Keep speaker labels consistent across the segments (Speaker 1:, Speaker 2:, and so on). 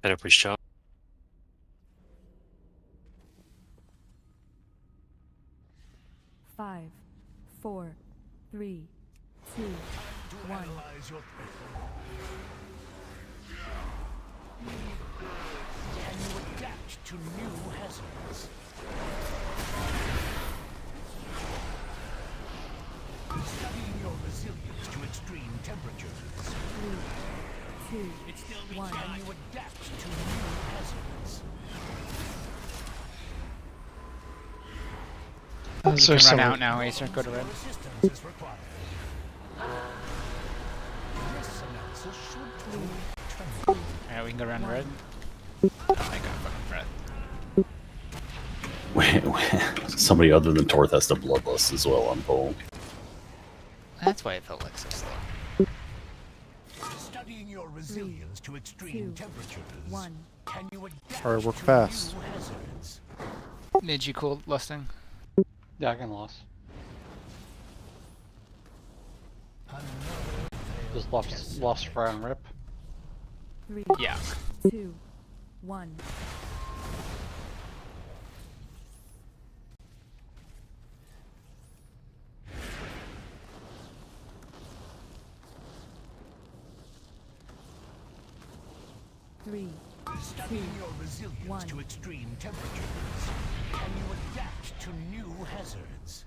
Speaker 1: Better push shot.
Speaker 2: Five, four, three, two, one.
Speaker 3: Can you adapt to new hazards? Studying your resilience to extreme temperatures.
Speaker 2: Three, two, one.
Speaker 3: Can you adapt to new hazards?
Speaker 4: You can run
Speaker 5: some...
Speaker 4: out now, Acer. Go to red.
Speaker 3: Resistance is required. This analysis should prove
Speaker 4: Alright, we can go run red. Oh my god, fucking red.
Speaker 6: Wait, somebody other than Torth has to bloodlust as well on pole.
Speaker 4: That's why it felt like so slow.
Speaker 3: studying your resilience to extreme
Speaker 2: two,
Speaker 3: temperatures.
Speaker 2: one.
Speaker 3: Can you adapt
Speaker 5: Alright, work
Speaker 3: to
Speaker 5: fast.
Speaker 3: new hazards?
Speaker 4: Did you cool lusting?
Speaker 7: Yeah, I can loss. Just lost fire and rip.
Speaker 2: Three,
Speaker 4: Yeah.
Speaker 2: two, one. Three,
Speaker 3: Studying your resilience
Speaker 2: one.
Speaker 3: to extreme temperatures. Can you adapt to new hazards?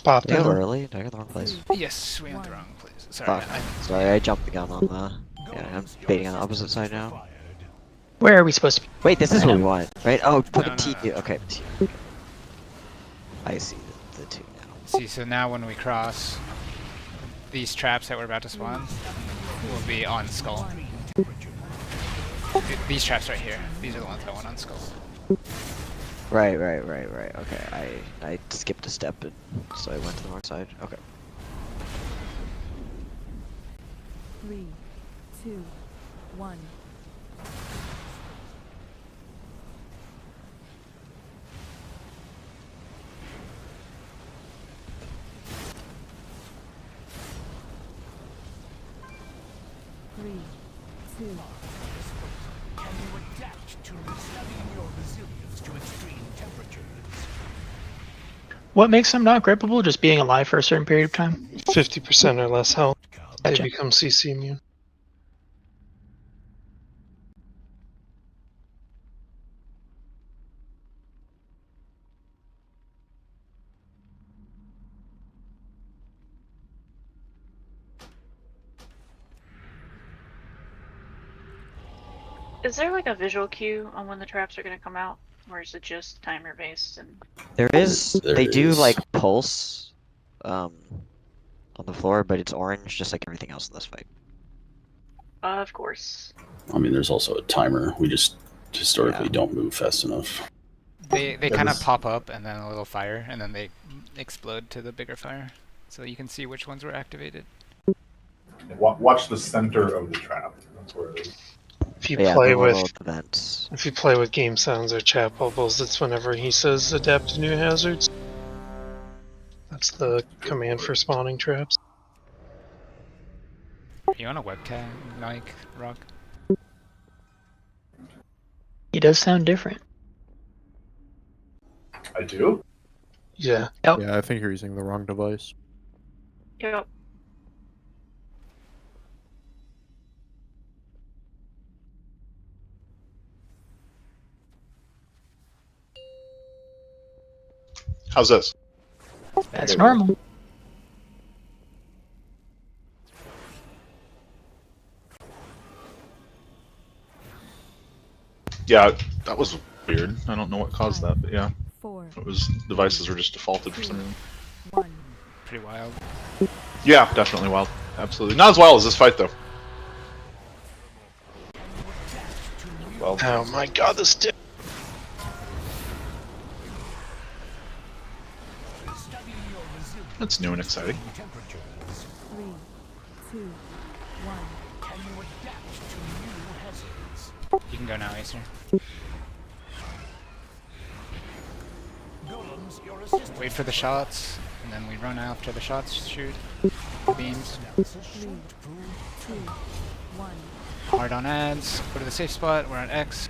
Speaker 5: Pop
Speaker 8: Too
Speaker 5: in.
Speaker 8: early? Did I get the wrong place?
Speaker 4: Yes, we went the wrong place. Sorry.
Speaker 8: Fuck. Sorry, I jumped the gun on the... Yeah, I'm baiting on the opposite side now.
Speaker 9: Where are we supposed to be?
Speaker 8: Wait, this is what we want, right? Oh, put
Speaker 4: No,
Speaker 8: the T...
Speaker 4: no, no.
Speaker 8: Okay, T. I see the two now.
Speaker 4: See, so now when we cross, these traps that we're about to spawn will be on skull. These traps right here. These are the ones that went on skull.
Speaker 8: Right. Okay, I skipped a step, and so I went to the wrong side. Okay.
Speaker 2: Three, two, one. Three, two,
Speaker 3: Can you adapt to studying your resilience to extreme temperatures?
Speaker 9: What makes them not grippable? Just being alive for a certain period of time?
Speaker 5: 50% or less health. They
Speaker 9: Gotcha.
Speaker 5: become CC immune.
Speaker 10: Is there like a visual cue on when the traps are going to come out? Or is it just timer based? And
Speaker 8: There is...
Speaker 6: There
Speaker 8: they do,
Speaker 6: is.
Speaker 8: like, pulse, on the floor, but it's orange, just like everything else in this fight.
Speaker 10: of course.
Speaker 6: I mean, there's also a timer. We just historically don't move fast enough.
Speaker 4: They kind of pop up and then a little fire, and then they explode to the bigger fire. So you can see which ones were activated.
Speaker 11: Watch the center of the trap. That's where it is.
Speaker 5: If you
Speaker 8: Yeah,
Speaker 5: play
Speaker 8: the
Speaker 5: with
Speaker 8: little events.
Speaker 5: if you play with game sounds or chat bubbles, that's whenever he says adapt to new hazards. That's the command for spawning traps.
Speaker 4: Are you on a webcam, Mike, Rock?
Speaker 9: He does sound different.
Speaker 11: I do?
Speaker 5: Yeah.
Speaker 9: Yep.
Speaker 5: Yeah, I think you're using the wrong device.
Speaker 10: Yep.
Speaker 11: How's this?
Speaker 9: That's normal.
Speaker 11: Yeah, that was weird. I don't know what caused that, but yeah.
Speaker 2: four,
Speaker 11: It was devices were just defaulted for some reason.
Speaker 2: one.
Speaker 4: Pretty wild.
Speaker 11: Yeah, definitely wild. Absolutely. Not as wild as this fight though. Well,
Speaker 5: Oh my god, this dip.
Speaker 11: that's new and exciting.
Speaker 2: Three, two, one.
Speaker 3: Can you adapt to new hazards?
Speaker 4: You can go now, Acer.
Speaker 3: Golems, your assistance.
Speaker 4: Wait for the shots. and then we run after the shots, shoot beams.
Speaker 2: 3, 2, 1.
Speaker 4: Hard on ads. Go to the safe spot. We're on X.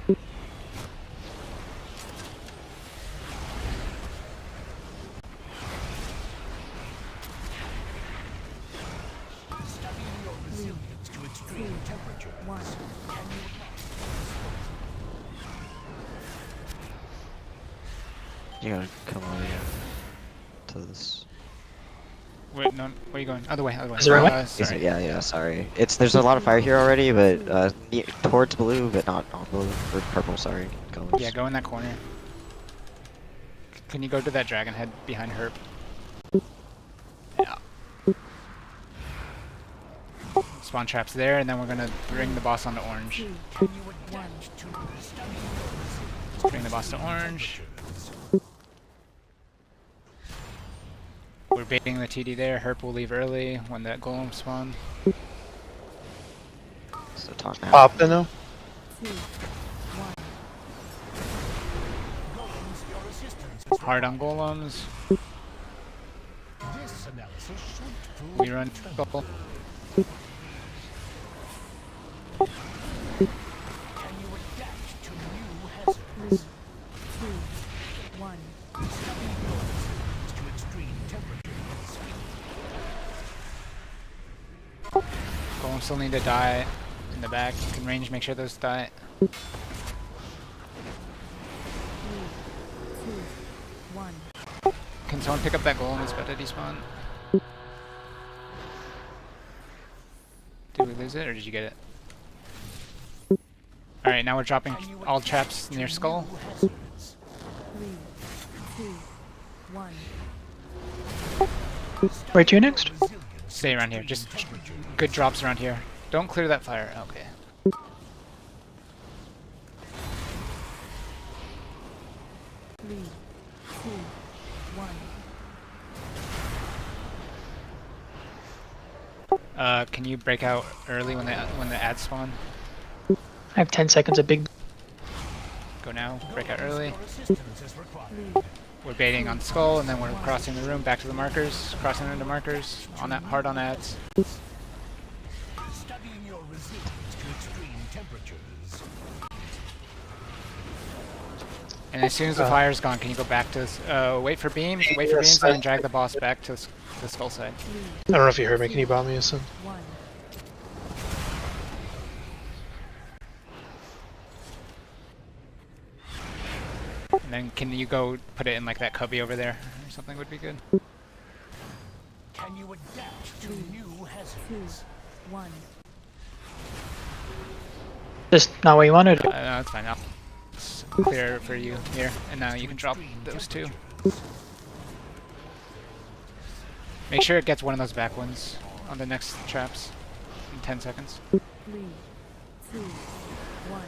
Speaker 3: Studying your resilience to extreme temperatures.
Speaker 2: 1.
Speaker 8: You gotta come over here to this.
Speaker 4: Wait, no, where are you going? Other way, other way.
Speaker 9: Is it right way?
Speaker 8: Is
Speaker 4: Sorry.
Speaker 8: it- yeah, sorry. There's a lot of fire here already, but towards blue, but not on blue or purple. Sorry, colors.
Speaker 4: Yeah, go in that corner. Can you go to that dragon head behind Herb? Yeah. Spawn traps there, and then we're gonna bring the boss onto orange.
Speaker 2: 2, 1.
Speaker 4: Bring the boss to orange. We're baiting the TD there. Herp will leave early when that golem spawn.
Speaker 8: So talk now.
Speaker 5: Pop in now.
Speaker 2: 2, 1.
Speaker 3: Golems, your assistance is
Speaker 4: Hard on golems.
Speaker 3: This analysis should prove
Speaker 4: We run couple.
Speaker 3: Can you adapt to new hazards?
Speaker 2: 2, 1.
Speaker 3: Studying your resilience to extreme temperatures.
Speaker 4: Golems still need to die in the back. You can range, make sure those die.
Speaker 2: 3, 2, 1.
Speaker 4: Can someone pick up that golem that's about to despawn? Did we lose it or did you get it? Alright, now we're dropping all traps near skull.
Speaker 3: Hazards.
Speaker 2: 3, 2, 1.
Speaker 9: Where to next?
Speaker 3: Resilience
Speaker 4: Stay around here, just good drops around here. Don't clear that fire. Okay.
Speaker 2: 3, 2, 1.
Speaker 4: Can you break out early when the ads spawn?
Speaker 9: I have 10 seconds of big.
Speaker 4: Go now, break out early.
Speaker 3: your assistance is required.
Speaker 2: 3,
Speaker 4: We're baiting on skull and then we're crossing the room back to the markers, crossing into markers, on that hard on ads.
Speaker 3: Studying your resilience to extreme temperatures.
Speaker 4: And as soon as the fire's gone, can you go back to wait for beams, and
Speaker 5: Yes,
Speaker 4: then drag the boss back to the skull side.
Speaker 2: 3,
Speaker 5: I don't know if you heard me. Can you bomb me a second?
Speaker 2: 1.
Speaker 4: And then can you go put it in like that cubby over there or something would be good.
Speaker 3: Can you adapt to new
Speaker 2: 2,
Speaker 3: hazards?
Speaker 2: 1.
Speaker 9: Just not what you wanted.
Speaker 4: No, it's fine. I'll clear for you here, and now you can drop those two. Make sure it gets one of those back ones on the next traps in 10 seconds.
Speaker 2: 3, 2, 1.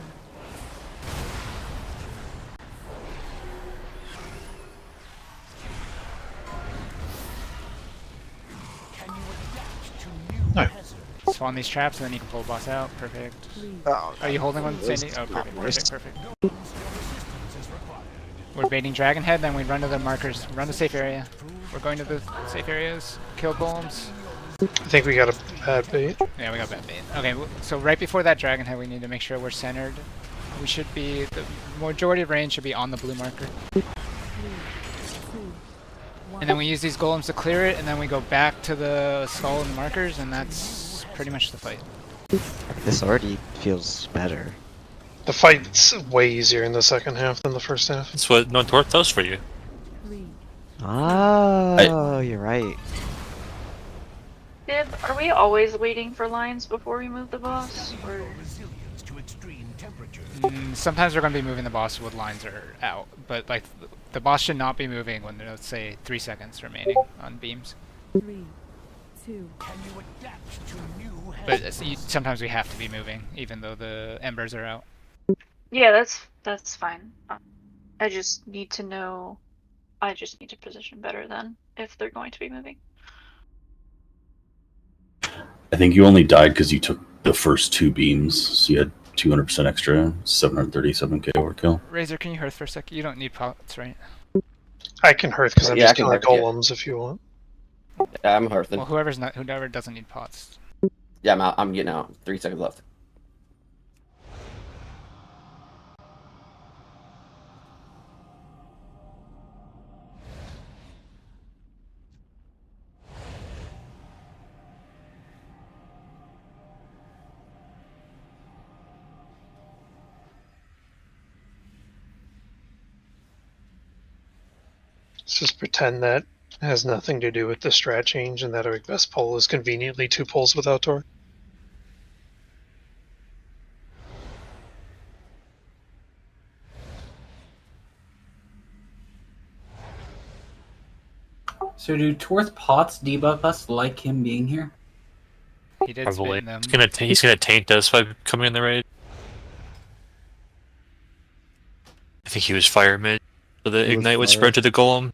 Speaker 3: Can you adapt to new
Speaker 5: No.
Speaker 3: hazards?
Speaker 4: Spawn these traps, and then you can pull the boss out. Perfect.
Speaker 2: 3,
Speaker 4: Are you holding one, Sandy? Oh,
Speaker 8: not
Speaker 4: perfect,
Speaker 8: worse.
Speaker 4: perfect, perfect.
Speaker 3: Your assistance is required.
Speaker 4: We're baiting Dragon Head, then we run to the markers, run the safe area. We're going to the safe areas, kill golems.
Speaker 5: I think we got a bad bait.
Speaker 4: Yeah, we got bad bait. Okay, so right before that Dragon Head, we need to make sure we're centered. We should be, the majority of range should be on the blue marker.
Speaker 2: 3, 2, 1.
Speaker 4: And then we use these golems to clear it, and then we go back to the skull and the markers, and that's pretty much the fight.
Speaker 8: This already feels better.
Speaker 5: The fight's way easier in the second half than the first half.
Speaker 1: That's what No Torque does for you.
Speaker 2: 3,
Speaker 8: Oh, you're right.
Speaker 10: Dib, are we always waiting for lines before we move the boss? Or
Speaker 3: Resilience to extreme temperatures.
Speaker 4: Sometimes we're going to be moving the boss when lines are out, but like the boss should not be moving when there's, let's say, 3 seconds remaining on beams.
Speaker 2: 3, 2,
Speaker 3: Can you adapt to new
Speaker 4: But
Speaker 3: hazards?
Speaker 4: sometimes we have to be moving, even though the embers are out.
Speaker 10: yeah, that's fine. I just need to know. I just need to position better then if they're going to be moving.
Speaker 6: I think you only died because you took the first 2 beams, so you had 200% extra, 737k overkill.
Speaker 4: Razor, can you hearth for a sec? You don't need pots, right?
Speaker 5: I can hearth because I'm
Speaker 8: Yeah, I
Speaker 5: just
Speaker 8: can
Speaker 5: killing
Speaker 8: hearth, yeah.
Speaker 5: golems if you want.
Speaker 1: Yeah, I'm Hearthing.
Speaker 4: Well, whoever doesn't need pots.
Speaker 1: Yeah, I'm out. I'm getting out. 3 seconds left.
Speaker 5: Let's just pretend that has nothing to do with the strat change and that our best pull is conveniently 2 pulls without torque.
Speaker 12: So do Torth pots debuff us like him being here?
Speaker 4: He did
Speaker 13: Probably.
Speaker 4: spin them.
Speaker 13: He's gonna taint us by coming in the raid. I think he was fire mid, so the ignite would spread to the golem.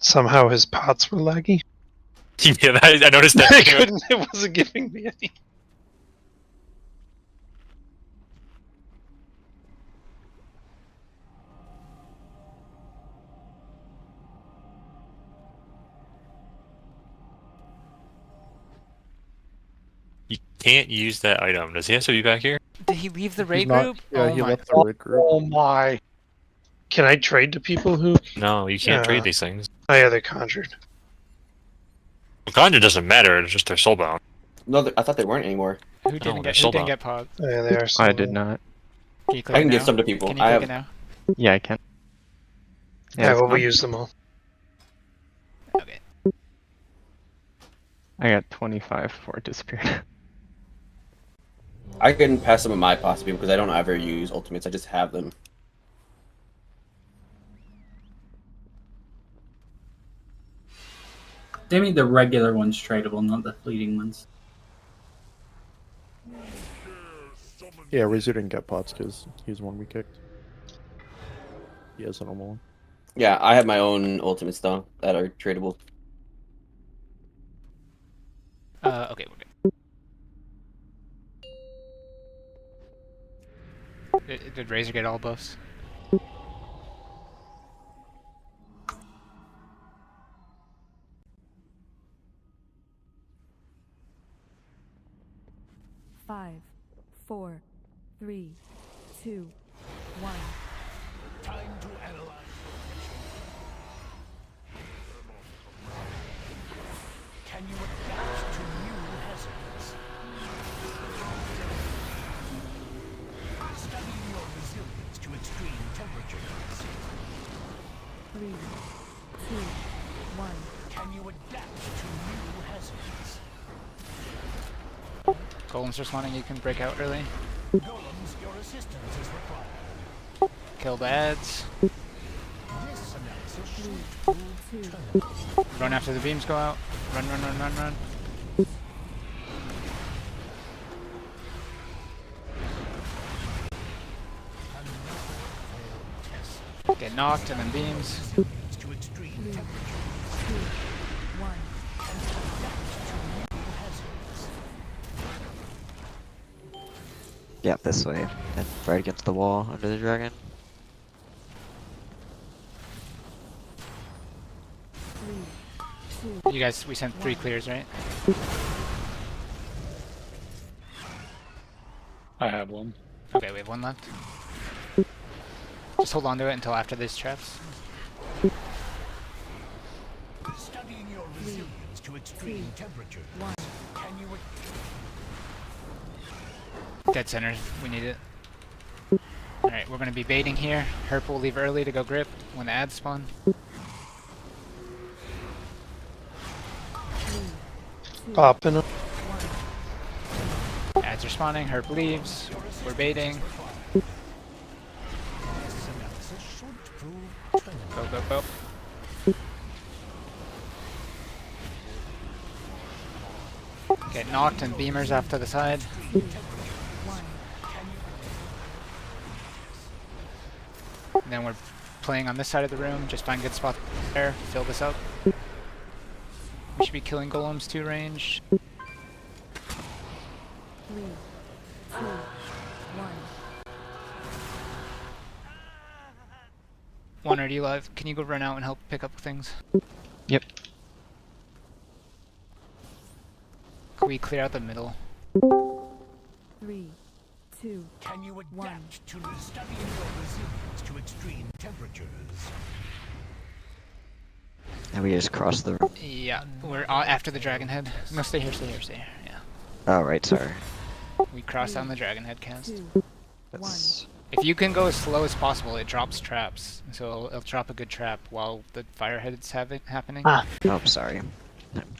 Speaker 5: Somehow his pots were laggy.
Speaker 13: Yeah, I noticed that.
Speaker 5: I couldn't, it wasn't giving me any.
Speaker 13: You can't use that item. Does he have to be back here?
Speaker 4: Did he leave the raid group?
Speaker 7: Yeah, he left the raid group. Oh my.
Speaker 5: Can I trade to people who...
Speaker 13: No, you can't trade these things.
Speaker 5: Oh yeah, they're conjured.
Speaker 13: Well, conjure doesn't matter, it's just they're soulbound.
Speaker 1: No, I thought they weren't anymore.
Speaker 4: Who didn't get pods?
Speaker 5: Yeah, they are.
Speaker 8: I did not.
Speaker 4: Can you click
Speaker 1: I can
Speaker 4: it
Speaker 1: give
Speaker 4: now?
Speaker 1: some to people.
Speaker 4: Can you
Speaker 1: I
Speaker 4: click
Speaker 1: have.
Speaker 4: it now?
Speaker 8: Yeah, I can.
Speaker 5: Yeah,
Speaker 8: it's
Speaker 5: well, we
Speaker 8: fine.
Speaker 5: use them all.
Speaker 4: Okay.
Speaker 8: I got 25 before it disappeared.
Speaker 1: I can pass some of my pots to people because I don't ever use ultimates. I just have them.
Speaker 12: They made the regular ones tradable, not the fleeting ones.
Speaker 7: Yeah, Razor didn't get pots because he's one we kicked. He has a normal one.
Speaker 1: Yeah, I have my own ultimates though that are tradable.
Speaker 4: Okay, we're good. Did Razor get all buffs?
Speaker 2: Five, 4, 3, 2, 1.
Speaker 3: Time to analyze. Can you adapt to new hazards? Studying your resilience to extreme temperatures.
Speaker 2: 3, 2, 1.
Speaker 3: Can you adapt to new hazards?
Speaker 4: Golems respawning, you can break out early.
Speaker 3: Golems, your assistance is required.
Speaker 4: Kill the ads.
Speaker 3: This analysis should prove
Speaker 2: 2.
Speaker 4: Run after the beams go out. Run, run, run, run, run. Get knocked and then beams.
Speaker 3: to extreme
Speaker 2: 3, 2,
Speaker 3: temperatures.
Speaker 2: 1.
Speaker 8: Yeah, this way. And right against the wall under the dragon.
Speaker 2: 3, 2.
Speaker 4: You guys, we sent 3 clears, right?
Speaker 7: I have one.
Speaker 4: Okay, we have 1 left. Just hold on to it until after these traps.
Speaker 3: Studying your resilience to extreme temperatures.
Speaker 2: 1.
Speaker 3: Can you
Speaker 4: Dead center, we need it. Alright, we're gonna be baiting here. Herp will leave early to go grip when the ads spawn.
Speaker 2: 3, 2,
Speaker 5: Popping them.
Speaker 2: 1.
Speaker 4: Ads are spawning, Herp leaves. We're baiting.
Speaker 3: this analysis should prove
Speaker 4: Go, go, go. Get knocked and beamers off to the side. And then we're playing on this side of the room. Just find good spots there. Fill this up. We should be killing golems too ranged.
Speaker 2: 3, 2, 1.
Speaker 4: One, are you live? Can you go run out and help pick up things?
Speaker 8: Yep.
Speaker 4: Can we clear out the middle?
Speaker 2: 3, 2,
Speaker 3: Can you
Speaker 2: 1.
Speaker 3: adapt to studying your resilience to extreme temperatures?
Speaker 8: And we just cross the room.
Speaker 4: Yeah, we're after the dragon head. No, stay here, stay here, stay here. Yeah.
Speaker 8: Oh, right, sorry.
Speaker 4: We cross down the dragon head cast.
Speaker 2: 2,
Speaker 8: That's...
Speaker 4: If you can go as slow as possible, it drops traps. So it'll drop a good trap while the firehead's happening.
Speaker 9: Ah.
Speaker 8: Oh, sorry.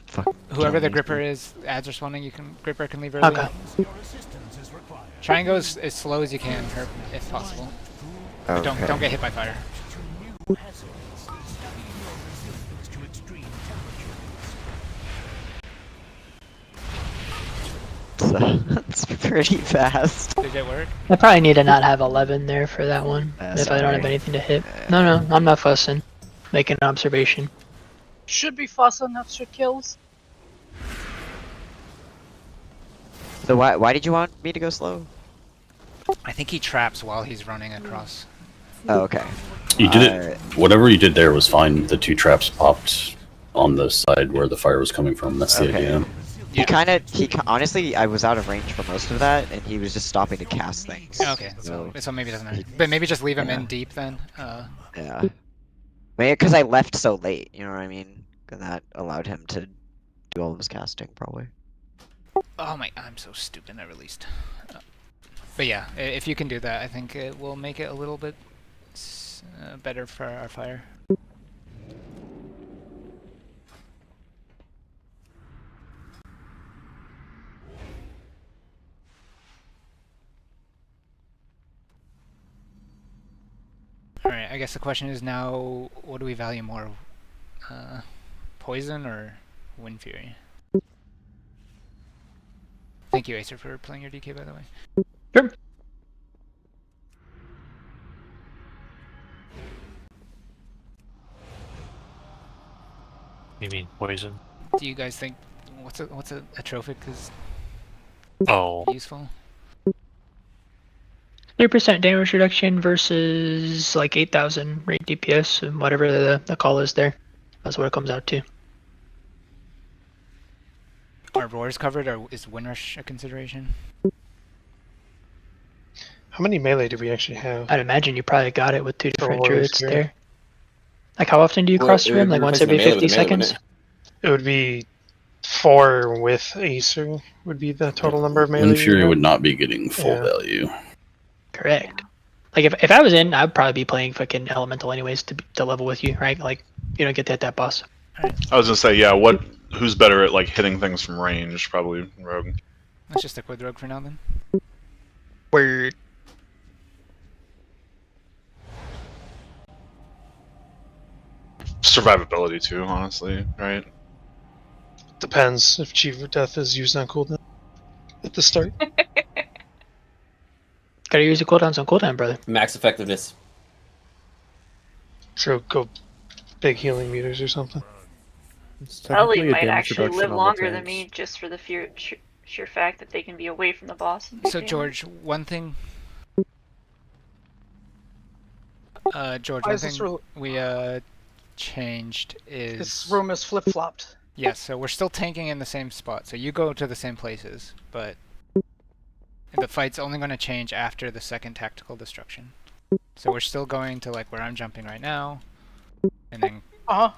Speaker 8: Fuck.
Speaker 4: Whoever the gripper is, ads are spawning, gripper can leave early.
Speaker 9: Okay.
Speaker 3: Your assistance is required.
Speaker 4: Try and go as slow as you can, or if possible. But
Speaker 8: Okay.
Speaker 4: don't get hit by fire.
Speaker 3: To new hazards, studying your resilience to extreme temperatures.
Speaker 8: That's pretty fast.
Speaker 4: Did it work?
Speaker 9: I probably need to not have 11 there for that one, if I don't
Speaker 8: sorry.
Speaker 9: have anything to hit. No, I'm not fussing. Making an observation.
Speaker 14: Should be fussing extra kills.
Speaker 8: So why did you want me to go slow?
Speaker 4: I think he traps while he's running across.
Speaker 8: Oh, okay.
Speaker 6: You did it. Whatever you did there was fine. The 2 traps popped on the side where the fire was coming from. That's the idea.
Speaker 8: He honestly, I was out of range for most of that, and he was just stopping to cast things.
Speaker 4: Okay, so maybe it doesn't matter. But maybe just leave him in deep then.
Speaker 8: Yeah. Maybe because I left so late, you know what I mean? And that allowed him to do all of his casting, probably.
Speaker 4: Oh my, I'm so stupid, I released. But yeah, if you can do that, I think it will make it a little bit better for our fire. Alright, I guess the question is now, what do we value more? Poison or Wind Fury? Thank you, Acer, for playing your DK, by the way.
Speaker 9: Sure.
Speaker 13: You mean poison?
Speaker 4: Do you guys think what's a atrophic is useful?
Speaker 9: 3% damage reduction versus like 8,000 rate DPS and whatever the call is there. That's what it comes out to.
Speaker 4: Are roars covered, or is Windrush a consideration?
Speaker 5: How many melee do we actually have?
Speaker 9: I'd imagine you probably got it with 2 different
Speaker 5: Roars,
Speaker 9: druids
Speaker 5: yeah.
Speaker 9: there. Like how often do you cross the room? Like once every 50 seconds?
Speaker 5: It would be 4 with Acer would be the total number of melee.
Speaker 6: Wind Fury would not be getting full
Speaker 5: Yeah.
Speaker 6: value.
Speaker 9: Correct. Like if I was in, I'd probably be playing fucking elemental anyways to level with you, right? Like you don't get to hit that boss.
Speaker 11: I was gonna say, yeah. Who's better at like hitting things from range? Probably Rogue.
Speaker 4: Let's just stick with Rogue for now then.
Speaker 9: Word.
Speaker 11: Survivability too, honestly, right?
Speaker 5: Depends if Chief of Death is used on cooldown at the start.
Speaker 9: Gotta use the cooldowns on cooldown, brother.
Speaker 1: Max effectiveness.
Speaker 5: So go big healing meters or something.
Speaker 10: Ellie might actually live longer than me just for the sheer fact that they can be away from the boss.
Speaker 4: So George, one thing. George, one thing we changed is
Speaker 14: This room is flip flopped.
Speaker 4: yes. So we're still tanking in the same spot. So you go to the same places, but the fight's only going to change after the second tactical destruction. So we're still going to like where I'm jumping right now, and then over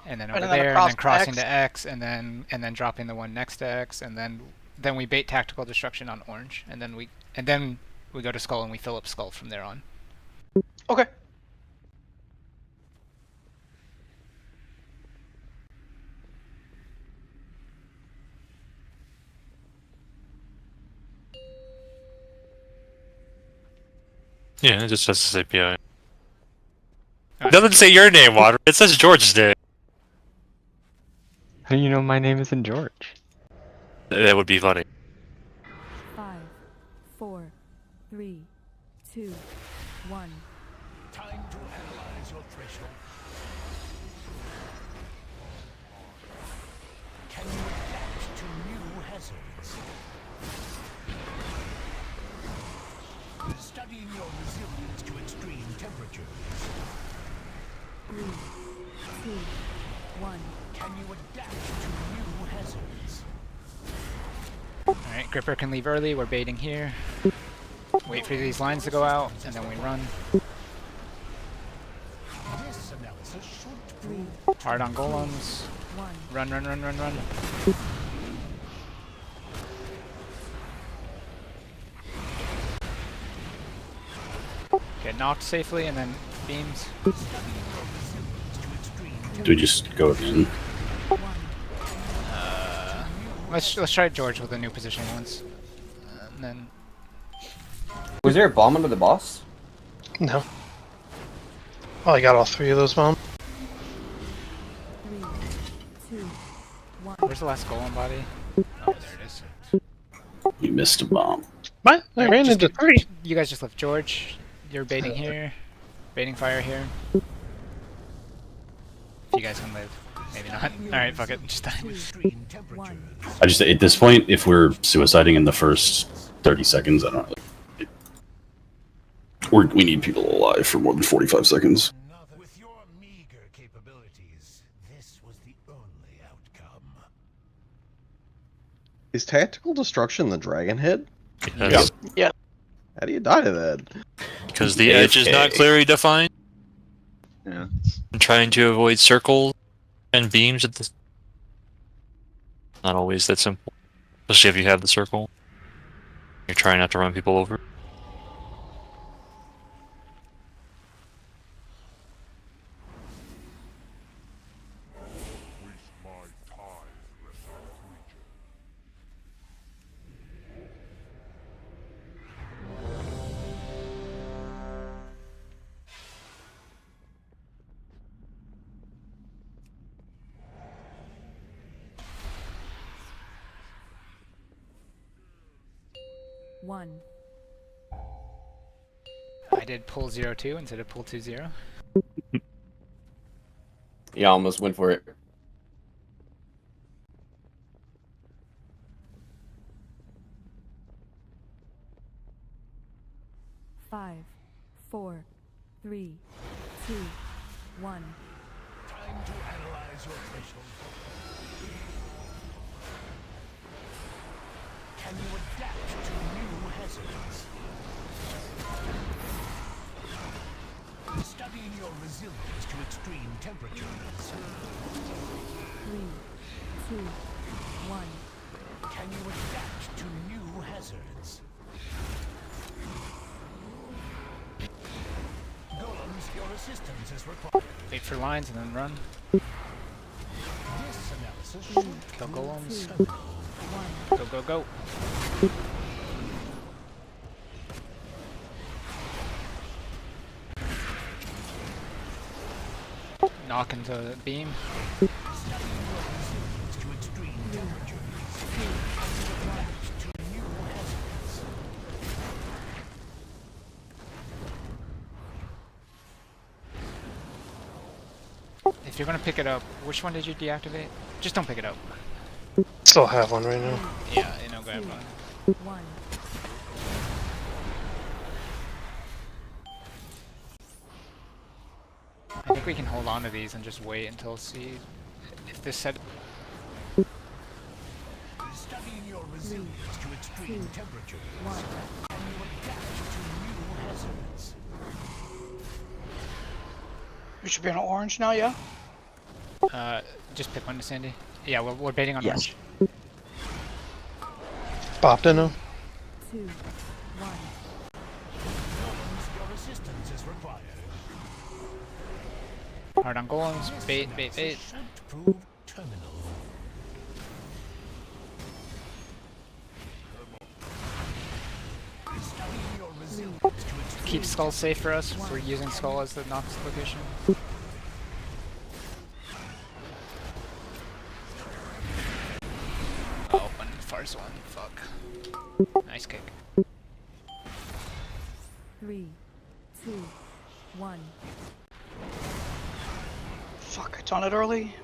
Speaker 4: there, and then crossing to X, and then dropping the one next to X, and then we bait tactical destruction on orange, and then we go to Skull and we fill up Skull from there on.
Speaker 14: Okay.
Speaker 13: Yeah, it just says this API. It doesn't say your name, Water. It says George's name.
Speaker 15: How do you know my name isn't George?
Speaker 13: That would be funny.
Speaker 2: 5, 4, 3, 2, 1.
Speaker 3: Time to analyze your threshold. Can you adapt to new hazards? Studying your resilience to extreme temperatures.
Speaker 2: 3, 2, 1.
Speaker 3: Can you adapt to new hazards?
Speaker 4: Alright, Gripper can leave early, we're baiting here. Wait for these lines to go out, and then we run.
Speaker 3: This analysis should prove
Speaker 4: Hard on golems.
Speaker 2: 1.
Speaker 4: Run, run, run, run, run. Get knocked safely, and then beams.
Speaker 6: Do we just go again?
Speaker 4: Let's try George with a new position once, and then.
Speaker 1: Was there a bomb under the boss?
Speaker 5: No. Oh, I got all 3 of those bombs.
Speaker 2: 3, 2, 1.
Speaker 4: Where's the last golem body? Oh, there it is.
Speaker 6: You missed a bomb.
Speaker 5: What? I ran into 3.
Speaker 4: You guys just left George. You're baiting here. Baiting fire here. If you guys can live. Maybe not. Alright, fuck it. Just die.
Speaker 6: I just, at this point, if we're suiciding in the first 30 seconds, I don't know. We need people alive for more than 45 seconds.
Speaker 3: with your meager capabilities, this was the only outcome.
Speaker 15: Is tactical destruction the dragon head?
Speaker 13: Yes.
Speaker 14: Yeah.
Speaker 15: How do you die to that?
Speaker 13: Because the edge is not clearly defined.
Speaker 15: Yeah.
Speaker 13: I'm trying to avoid circles and beams at the. Not always that simple. Especially if you have the circle. You're trying not to run people over.
Speaker 2: One.
Speaker 4: I did pull 0-2 instead of pull 2-0.
Speaker 1: Yeah, I almost went for it.
Speaker 2: Five, 4, 3, 2, 1.
Speaker 3: Time to analyze your threshold. Can you adapt to new hazards? Studying your resilience to extreme temperatures.
Speaker 2: 3, 2, 1.
Speaker 3: Can you adapt to new hazards? Golems, your assistance is required.
Speaker 4: Wait for lines and then run.
Speaker 3: This analysis should
Speaker 4: Kill golems.
Speaker 2: 2, 1.
Speaker 4: Go, go, go. Knock into the beam. If you're gonna pick it up, which one did you deactivate? Just don't pick it up.
Speaker 5: Still have one right now.
Speaker 4: Yeah, you know, grab one.
Speaker 2: 1.
Speaker 4: I think we can hold on to these and just wait until see if this set.
Speaker 3: Studying your resilience to extreme
Speaker 2: 2,
Speaker 3: temperatures.
Speaker 2: 1.
Speaker 3: Can you adapt to new hazards?
Speaker 14: We should be on orange now, yeah?
Speaker 4: Just pick one to Sandy. Yeah, we're baiting on
Speaker 8: Yes.
Speaker 4: orange.
Speaker 5: Bopped in him.
Speaker 2: 2, 1.
Speaker 3: Golems, your assistance is required.
Speaker 4: Hard on golems. Bait, bait, bait.
Speaker 3: Should prove terminal. Studying your resilience to extreme
Speaker 4: Keep skull safe for us. We're using skull as the Nox location. Oh, one far Mars one. Fuck. Nice kick.
Speaker 2: 3, 2, 1.
Speaker 14: Fuck, I done it early.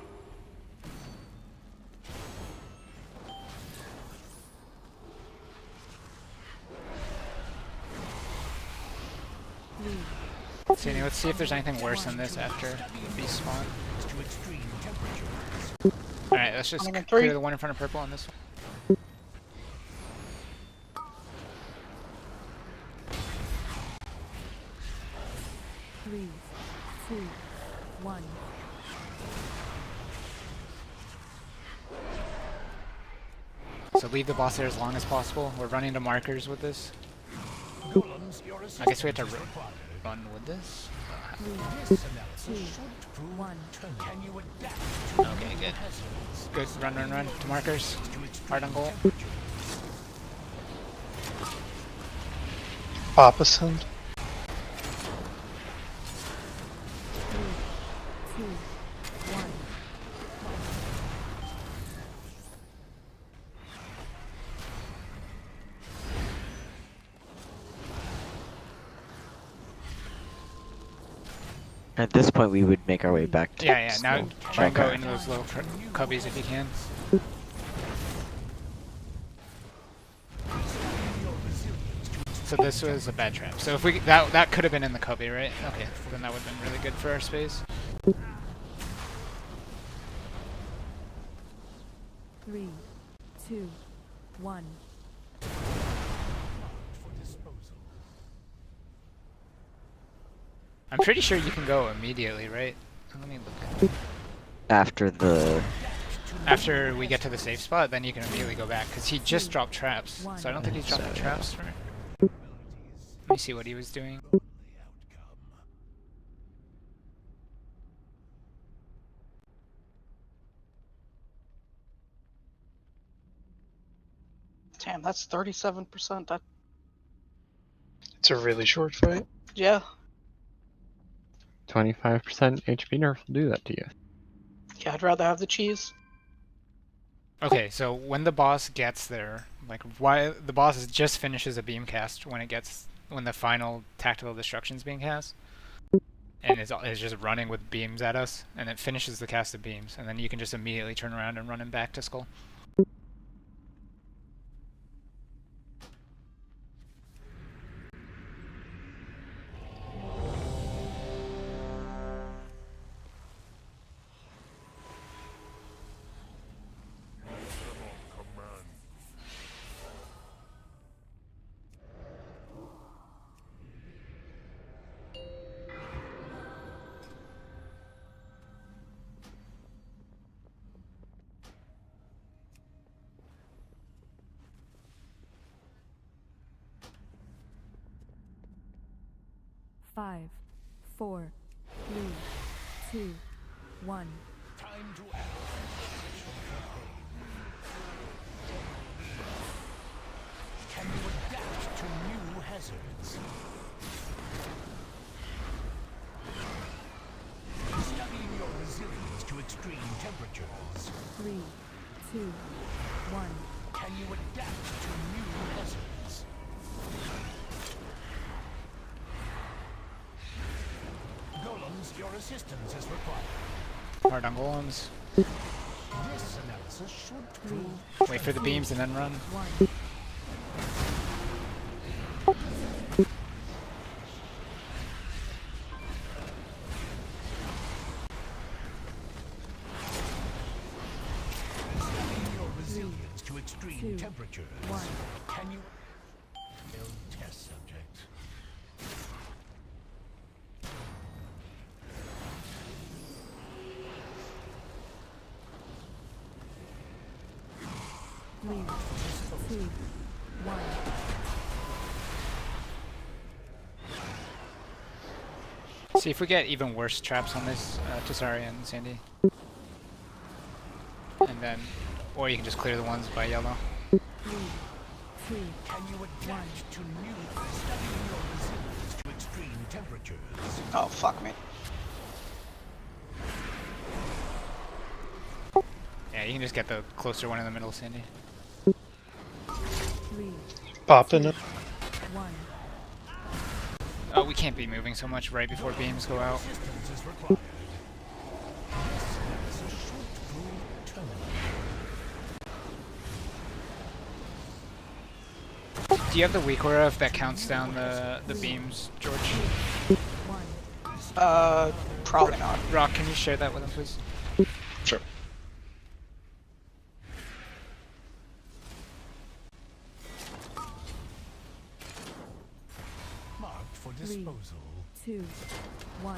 Speaker 4: Sandy, let's see if there's anything worse than this after the beast spawn. Alright, let's just clear the one in front of purple on this one.
Speaker 2: 3, 2, 1.
Speaker 4: So leave the boss there as long as possible. We're running to markers with this. I guess we have to run with this.
Speaker 2: 3, 2, 1.
Speaker 4: Okay, good. Good. Run, run, run to markers. Hard on goal.
Speaker 5: Opposite.
Speaker 2: 2, 1.
Speaker 8: At this point, we would make our way back to.
Speaker 4: Yeah, now try and go
Speaker 8: Okay.
Speaker 4: into those little cubbies if you can. So this was a bad trap. So if we that could have been in the cubby, right? Okay, then that would have been really good for our space.
Speaker 2: 3, 2, 1.
Speaker 4: I'm pretty sure you can go immediately, right? Let me look. After we get to the safe spot, then you can immediately go back, because he just dropped traps. So I don't think he's dropping traps for... Let me see what he was doing.
Speaker 14: Damn, that's 37%. That,
Speaker 5: It's a really short fight.
Speaker 14: yeah.
Speaker 16: 25% HP nerf will do that to you.
Speaker 14: Yeah, I'd rather have the cheese.
Speaker 4: Okay, so when the boss gets there, like why the boss just finishes a beam cast when the final tactical destruction's being cast, and is just running with beams at us, and it finishes the cast of beams, and then you can just immediately turn around and run him back to Skull.
Speaker 2: Five, 4, 3, 2, 1.
Speaker 3: Time to act. Can you adapt to new hazards? Studying your resilience to extreme temperatures.
Speaker 2: 3, 2, 1.
Speaker 3: Can you adapt to new hazards? Golems, your assistance is required.
Speaker 4: Hard on golems.
Speaker 3: This analysis should prove...
Speaker 4: Wait for the beams and then run.
Speaker 2: 1.
Speaker 3: Studying your resilience to extreme
Speaker 2: 2,
Speaker 3: temperatures.
Speaker 2: 1.
Speaker 3: Can you... Failed test subject.
Speaker 2: Three, 2, 1.
Speaker 4: See if we get even worse traps on this, Tasari and Sandy. And then, or you can just clear the ones by yellow.
Speaker 2: 3, 2,
Speaker 3: Can you adapt to new... Studying your resilience to extreme temperatures.
Speaker 14: Oh, fuck me.
Speaker 4: Yeah, you can just get the closer one in the middle, Sandy.
Speaker 2: 3,
Speaker 5: Popping it.
Speaker 2: 1.
Speaker 4: Oh, we can't be moving so much right before beams go out. Do you have the weak aura that counts down the beams, George?
Speaker 14: Probably not.
Speaker 4: Rock, can you share that with him, please?
Speaker 11: Sure.
Speaker 3: Marked for
Speaker 2: 3,
Speaker 3: disposal.
Speaker 2: 2, 1.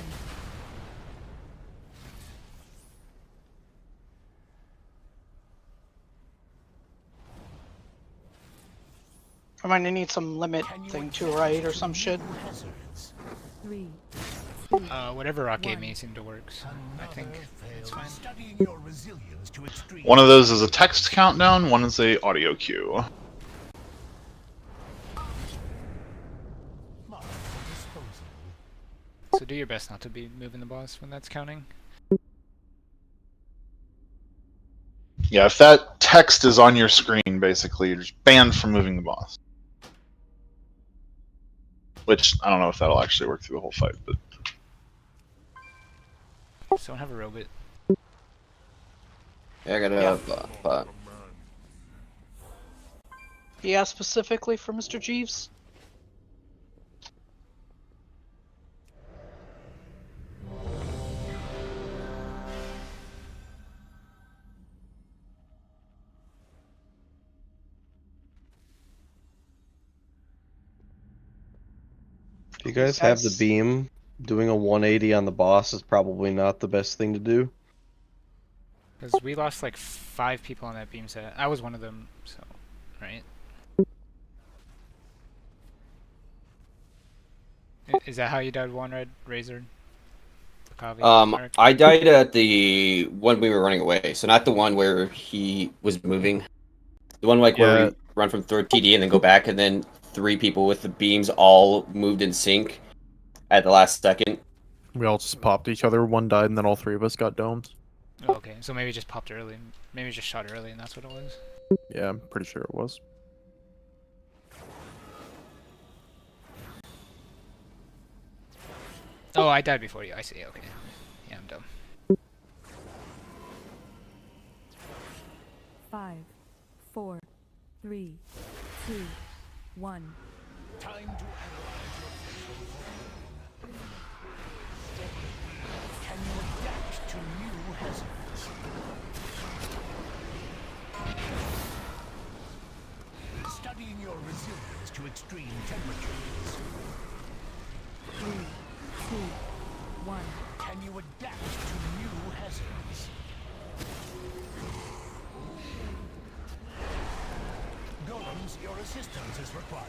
Speaker 14: I might need some limit thing too, right? Or some shit.
Speaker 2: 3.
Speaker 4: Whatever Rock gave me seemed to work, so I think it's fine.
Speaker 3: Studying your resilience to extreme.
Speaker 11: One of those is a text countdown, one is a audio cue.
Speaker 4: So do your best not to be moving the boss when that's counting.
Speaker 11: Yeah, if that text is on your screen, basically, you're just banned from moving the boss. Which, I don't know if that'll actually work through the whole fight, but...
Speaker 4: So don't have a robot.
Speaker 1: Yeah, I got a bot.
Speaker 14: Yeah, specifically for Mr. Jeeves.
Speaker 15: Do you guys have the beam? Doing a 180 on the boss is probably not the best thing to do.
Speaker 4: Because we lost like 5 people on that beam set. I was one of them, so, right? Is that how you died, One Red Razor?
Speaker 1: I died at the one we were running away, so not the one where he was moving. The one like where we run from third TD and then go back, and then 3 people with the beams all moved in sync at the last second.
Speaker 7: We all just popped each other. One died, and then all 3 of us got domed.
Speaker 4: Oh, okay, so maybe it just popped early. Maybe it just shot early, and that's what it was.
Speaker 7: Yeah, I'm pretty sure it was.
Speaker 4: Oh, I died before you. I see. Okay. Yeah, I'm dumb.
Speaker 2: 5, 4, 3, 2, 1.
Speaker 3: Time to analyze your Can you adapt to new hazards? Studying your resilience to extreme temperatures.
Speaker 2: 3, 2, 1.
Speaker 3: Can you adapt to new hazards? Golems, your assistance is required.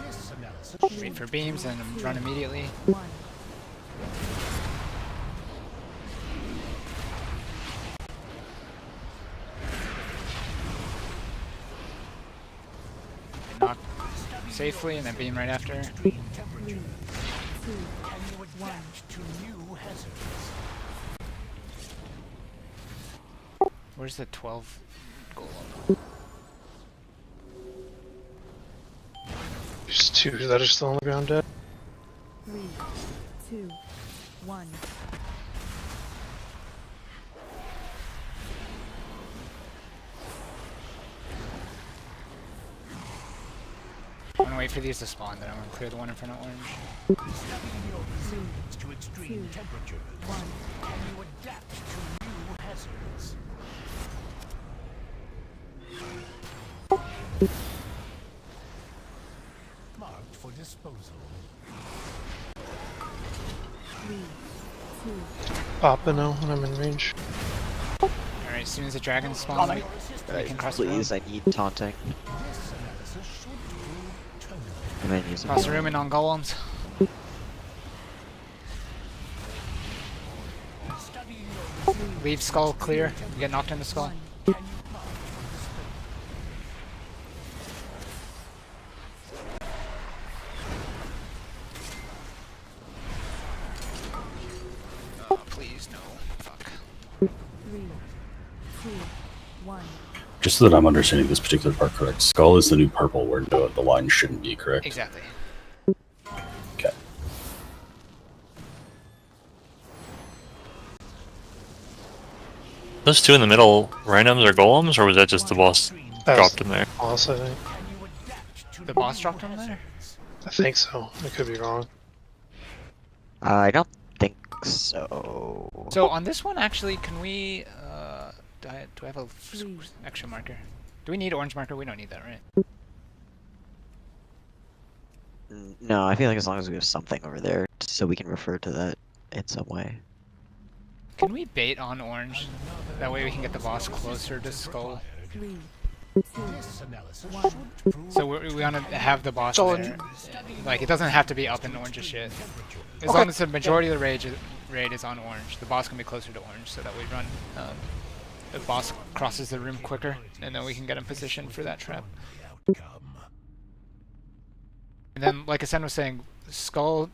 Speaker 3: This analysis.
Speaker 4: Wait for beams and run immediately.
Speaker 2: 1.
Speaker 4: Knock safely and then beam right after.
Speaker 3: Extreme temperatures. Can you adapt to new hazards?
Speaker 4: Where's the 12 golem?
Speaker 5: There's 2 that are still on the ground dead.
Speaker 2: 3, 2, 1.
Speaker 4: I'm gonna wait for these to spawn, then I'm gonna clear the one in front of orange.
Speaker 3: Studying your resilience to extreme temperatures. Can you adapt to new hazards? Marked for disposal.
Speaker 2: 3, 2.
Speaker 5: Popping now when I'm in range.
Speaker 4: Alright, as soon as the dragon spawns, we can cross the room.
Speaker 8: Please, I need taunting. And then use
Speaker 4: Cross the room and on golems. Leave skull clear. You get knocked in the skull. Oh, please, no. Fuck.
Speaker 2: 3, 2, 1.
Speaker 6: Just so that I'm understanding this particular part correct, skull is the new purple where no, the line shouldn't be, correct?
Speaker 4: Exactly.
Speaker 6: Okay.
Speaker 13: Those two in the middle randoms or golems, or was that just the boss dropped in there?
Speaker 5: Boss, I think.
Speaker 4: The boss dropped him there?
Speaker 5: I think so. I could be wrong.
Speaker 8: I don't think so.
Speaker 4: So on this one, actually, can we? Do I have a extra marker? Do we need orange marker? We don't need that, right?
Speaker 8: No, I feel like as long as we have something over there, so we can refer to that in some way.
Speaker 4: Can we bait on orange? That way we can get the boss closer to skull.
Speaker 2: 3, 2, 1.
Speaker 4: So we want to have the boss there. Like, it doesn't have to be up in orange shit. As
Speaker 14: Okay.
Speaker 4: long as the majority of the raid is on orange, the boss can be closer to orange, so that we run. The boss crosses the room quicker, and then we can get in position for that trap. And then, like Asen was saying, skull,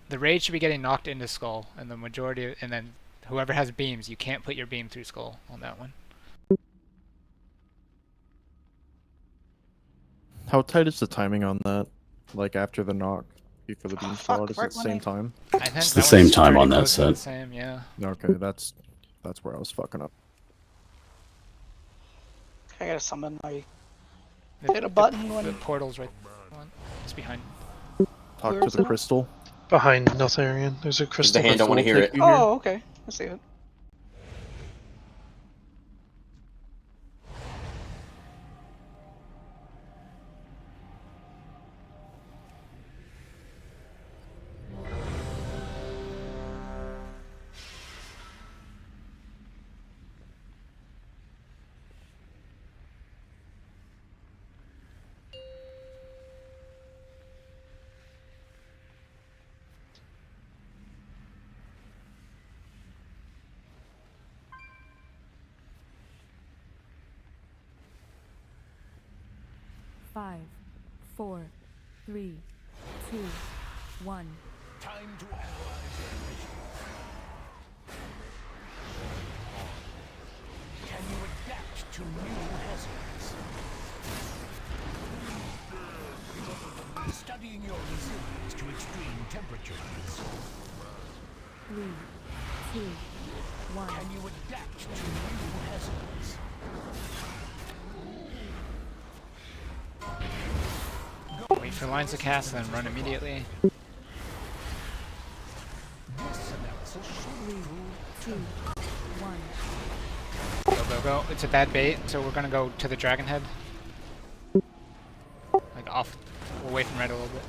Speaker 4: the raid should be getting knocked into skull, and the majority, and then whoever has beams, you can't put your beam through skull on that one.
Speaker 7: How tight is the timing on that? Like after the knock, before the beam squad, is it
Speaker 14: right
Speaker 7: the same time?
Speaker 4: I think
Speaker 6: It's
Speaker 4: that
Speaker 6: the same
Speaker 4: one's
Speaker 6: time
Speaker 4: pretty
Speaker 6: on that
Speaker 4: close to the
Speaker 6: set.
Speaker 4: Same, yeah.
Speaker 7: Okay, that's where I was fucking up.
Speaker 14: I gotta summon my.
Speaker 4: The,
Speaker 14: Hit a button
Speaker 4: the
Speaker 14: when.
Speaker 4: portal's right. It's behind.
Speaker 7: Talk
Speaker 14: Where
Speaker 7: to
Speaker 14: is
Speaker 7: the
Speaker 14: it?
Speaker 7: crystal.
Speaker 5: Behind Notharian, there's a crystal.
Speaker 1: hand don't want to hear it.
Speaker 14: Oh, okay. I see it.
Speaker 2: Five, 4, 3, 2, 1.
Speaker 3: Time to analyze your vision. Can you adapt to new hazards? Studying your resilience to extreme temperatures.
Speaker 2: 3, 2, 1.
Speaker 3: Can you adapt to new hazards?
Speaker 4: Wait for lines to cast, then run immediately.
Speaker 3: This analysis should
Speaker 2: 3, 2, 1.
Speaker 4: Go, go, go. It's a bad bait, so we're gonna go to the dragon head. Like off, away from red a little bit.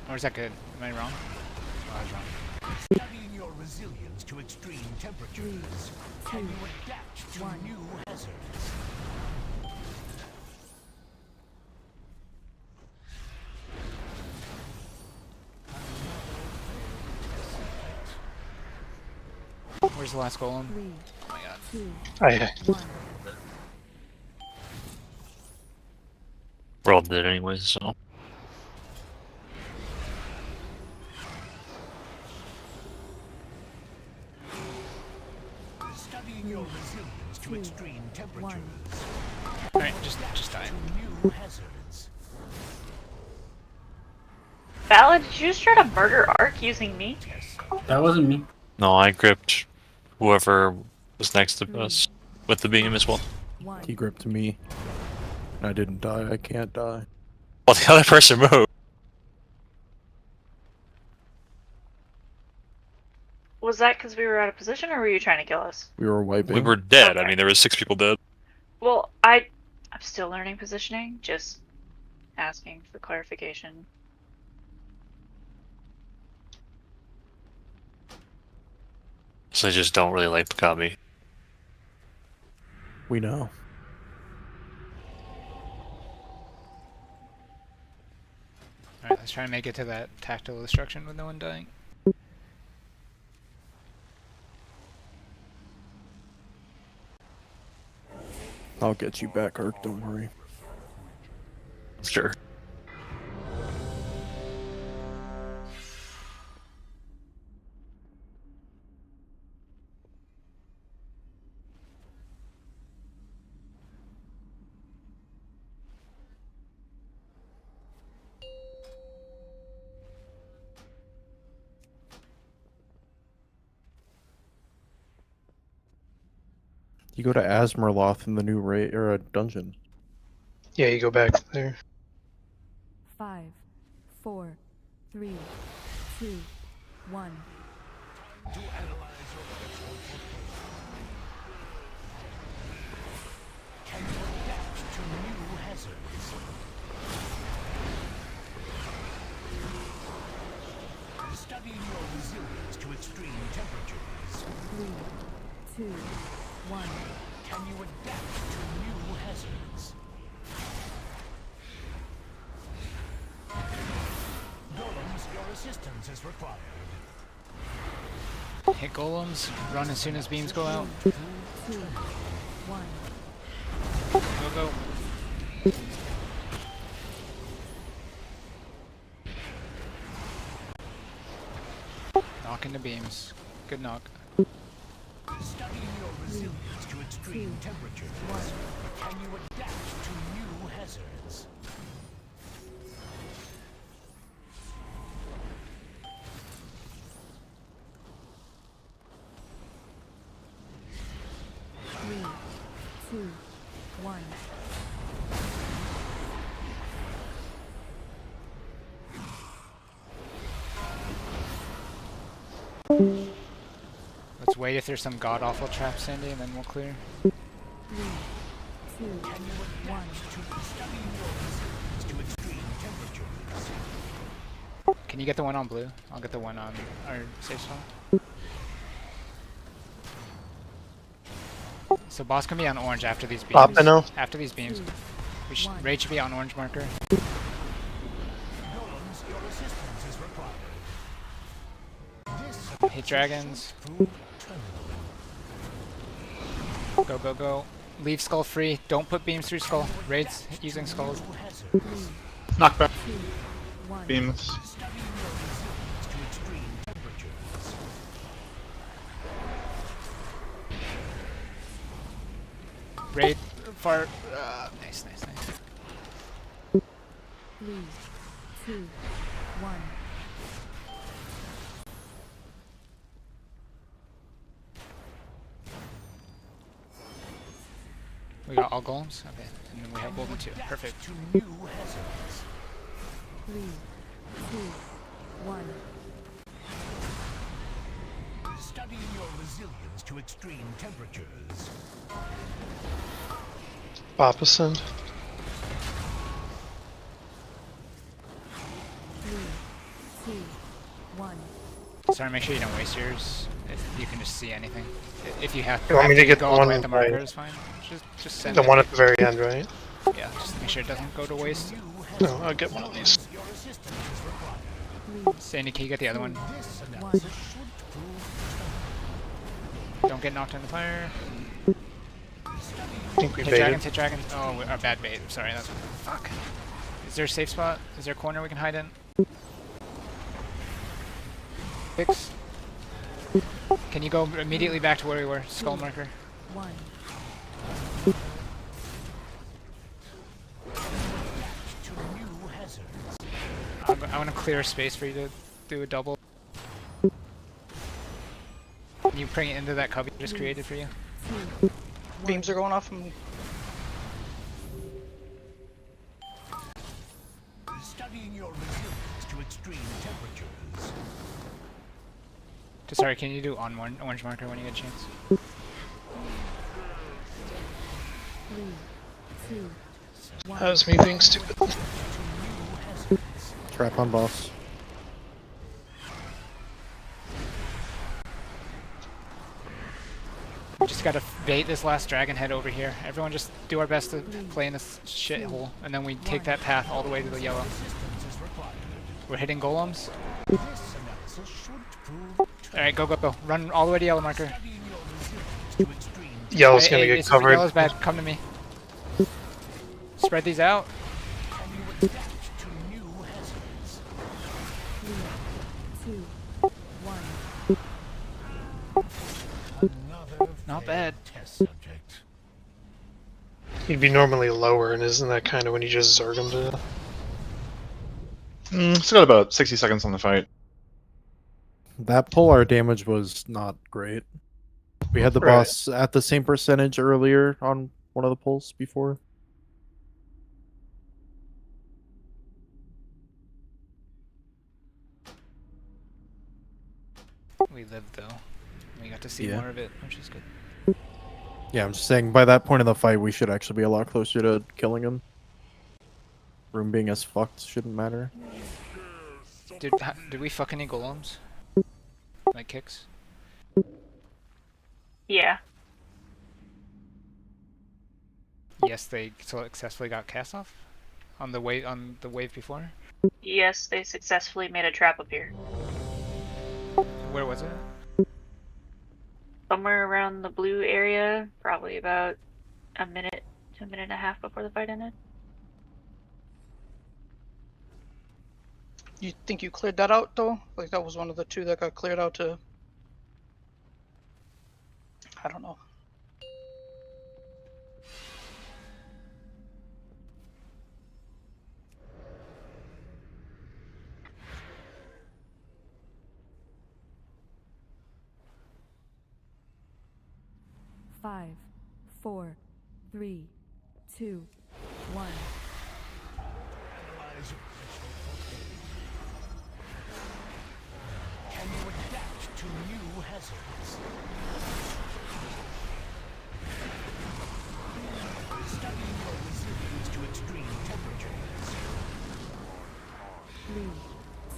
Speaker 4: Or is that good? Am I wrong? Oh, I was wrong.
Speaker 3: Studying your resilience to extreme temperatures. Can you adapt to new hazards?
Speaker 4: Where's the last golem?
Speaker 2: 3,
Speaker 4: Oh my god.
Speaker 2: 2, 1.
Speaker 13: We're all dead anyways, so.
Speaker 3: Studying your resilience to extreme temperatures.
Speaker 4: Alright, just die.
Speaker 3: New hazards.
Speaker 10: Valid, did you just try to murder Ark using me?
Speaker 12: That wasn't me.
Speaker 13: No, I gripped whoever was next to us with the beam as well.
Speaker 7: He gripped me. I didn't die. I can't die.
Speaker 13: Well, the other person moved.
Speaker 10: Was that because we were out of position, or were you trying to kill us?
Speaker 7: We were wiping.
Speaker 13: We were dead.
Speaker 10: Okay.
Speaker 13: I mean, there was 6 people dead.
Speaker 10: Well, I'm still learning positioning, just asking for clarification.
Speaker 13: So I just don't really like Pakabi.
Speaker 7: We know.
Speaker 4: Alright, let's try and make it to that tactile destruction with no one dying.
Speaker 7: I'll get you back, Ark. Don't worry.
Speaker 13: Sure.
Speaker 7: You go to Asmerloth in the new raid or a dungeon.
Speaker 5: Yeah, you go back there.
Speaker 2: 5, 4, 3, 2, 1.
Speaker 3: Can you adapt to new hazards? Studying your resilience to extreme temperatures.
Speaker 2: 3, 2, 1.
Speaker 3: Can you adapt to new hazards? Golems, your assistance is required.
Speaker 4: Hit golems, run as soon as beams go out.
Speaker 2: 2, 1.
Speaker 4: Go, go. Knock into beams. Good knock.
Speaker 3: Studying your resilience to extreme temperatures. Can you adapt to new hazards?
Speaker 2: Three, 2, 1.
Speaker 4: Let's wait if there's some god-awful trap, Sandy, and then we'll clear.
Speaker 2: 3, 2, 1.
Speaker 4: Can you get the one on blue? I'll get the one on our safe spot. So boss can be on orange after these beams.
Speaker 5: Poppino.
Speaker 4: After these beams. Raid should be on orange marker. Hit dragons. Go, go, go. Leave skull free. Don't put beams through skull. Raids using skulls.
Speaker 11: Knockback.
Speaker 2: 2, 1.
Speaker 11: Beams.
Speaker 4: Raid far. Nice, nice, nice.
Speaker 2: 3, 2, 1.
Speaker 4: We got all golems? Okay. And then we have golden too. Perfect.
Speaker 2: 3, 2, 1.
Speaker 3: Studying your resilience to extreme temperatures.
Speaker 5: Opposite.
Speaker 2: 3, 2, 1.
Speaker 4: Sorry, make sure you don't waste yours. If you can just see anything. If you have
Speaker 5: You want me to get
Speaker 4: go
Speaker 5: the
Speaker 4: all
Speaker 5: one
Speaker 4: way at the marker,
Speaker 5: right?
Speaker 4: is fine. Just send
Speaker 5: The
Speaker 4: it.
Speaker 5: one at the very end, right?
Speaker 4: Yeah, just make sure it doesn't go to waste.
Speaker 5: No, I'll get one of these.
Speaker 4: Sandy, can you get the other one?
Speaker 2: 1.
Speaker 4: Don't get knocked into fire.
Speaker 5: I think we
Speaker 4: Hit
Speaker 5: baited.
Speaker 4: dragons, hit dragons. Oh, our bad bait. Sorry, that's fuck. Is there a safe spot? Is there a corner we can hide in? Fix. Can you go immediately back to where we were? Skull marker.
Speaker 2: 1.
Speaker 4: I want to clear a space for you to do a double. Can you bring it into that cubby I just created for you?
Speaker 14: Beams are going off from me.
Speaker 3: Studying your resilience to extreme temperatures.
Speaker 4: Sorry, can you do on orange marker when you get a chance?
Speaker 2: 3, 2, 1.
Speaker 5: That was me being stupid.
Speaker 7: Trap on boss.
Speaker 4: We just gotta bait this last dragon head over here. Everyone just do our best to play in this shithole, and then we take that path all the way to the yellow. We're hitting golems. Alright, go, go, go. Run all the way to yellow marker.
Speaker 5: Yellow's gonna get covered.
Speaker 4: Yellow's bad. Come to me. Spread these out.
Speaker 2: 3, 2, 1.
Speaker 4: Not bad.
Speaker 5: He'd be normally lower, and isn't that kind of when you just zerg him to death?
Speaker 11: Still got about 60 seconds on the fight.
Speaker 7: That polar damage was not great. We had the
Speaker 5: Right.
Speaker 7: boss at the same percentage earlier on one of the polls before.
Speaker 4: We lived though. We got to see
Speaker 7: Yeah.
Speaker 4: more of it, which is good.
Speaker 7: Yeah, I'm just saying by that point in the fight, we should actually be a lot closer to killing him. Room being as fucked shouldn't matter.
Speaker 4: Did we fuck any golems? Like kicks?
Speaker 10: Yeah.
Speaker 4: Yes, they successfully got cast off on the wave before.
Speaker 10: Yes, they successfully made a trap appear.
Speaker 4: Where was it?
Speaker 10: Somewhere around the blue area, probably about a minute to a minute and a half before the fight ended.
Speaker 14: You think you cleared that out though? Like that was one of the two that got cleared out to. I don't know.
Speaker 2: Five, 4, 3, 2, 1.
Speaker 3: Can you adapt to new hazards? Studying your resilience to extreme temperatures.
Speaker 2: 3,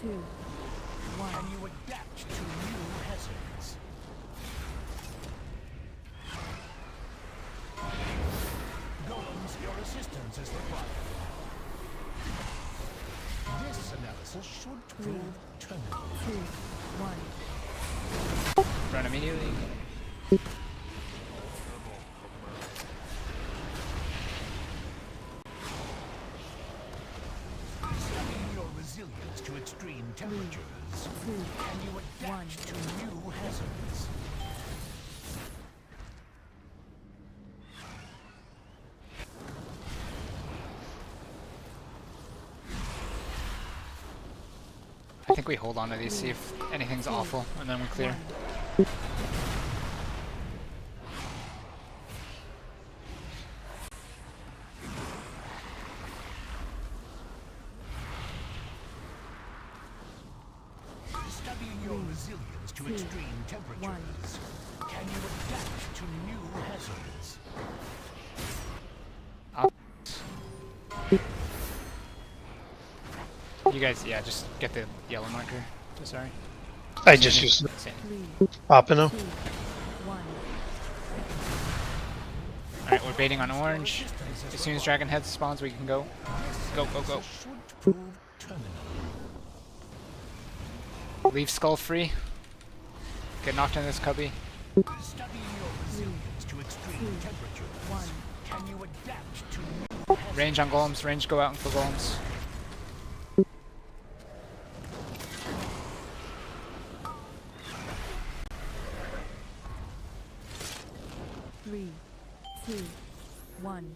Speaker 2: 2, 1.
Speaker 3: Can you adapt to new hazards? Golems, your assistance is required. This analysis should prove terminal.
Speaker 2: 2, 1.
Speaker 4: Run immediately.
Speaker 3: Studying your resilience to extreme temperatures. Can you adapt to new hazards?
Speaker 4: I think we hold on to these, see if anything's awful, and then we clear.
Speaker 3: Studying your resilience to extreme temperatures. Can you adapt to new hazards?
Speaker 4: You guys, yeah, just get the yellow marker. Sorry.
Speaker 5: I just used Opino.
Speaker 4: Alright, we're baiting on orange. As soon as Dragon Head spawns, we can go. Go, go, go. Leave Skull free. Get knocked in this cubby.
Speaker 3: Studying your resilience to extreme temperatures. Can you adapt to new hazards?
Speaker 4: Range on golems, range go out for golems.
Speaker 2: Three, 2, 1.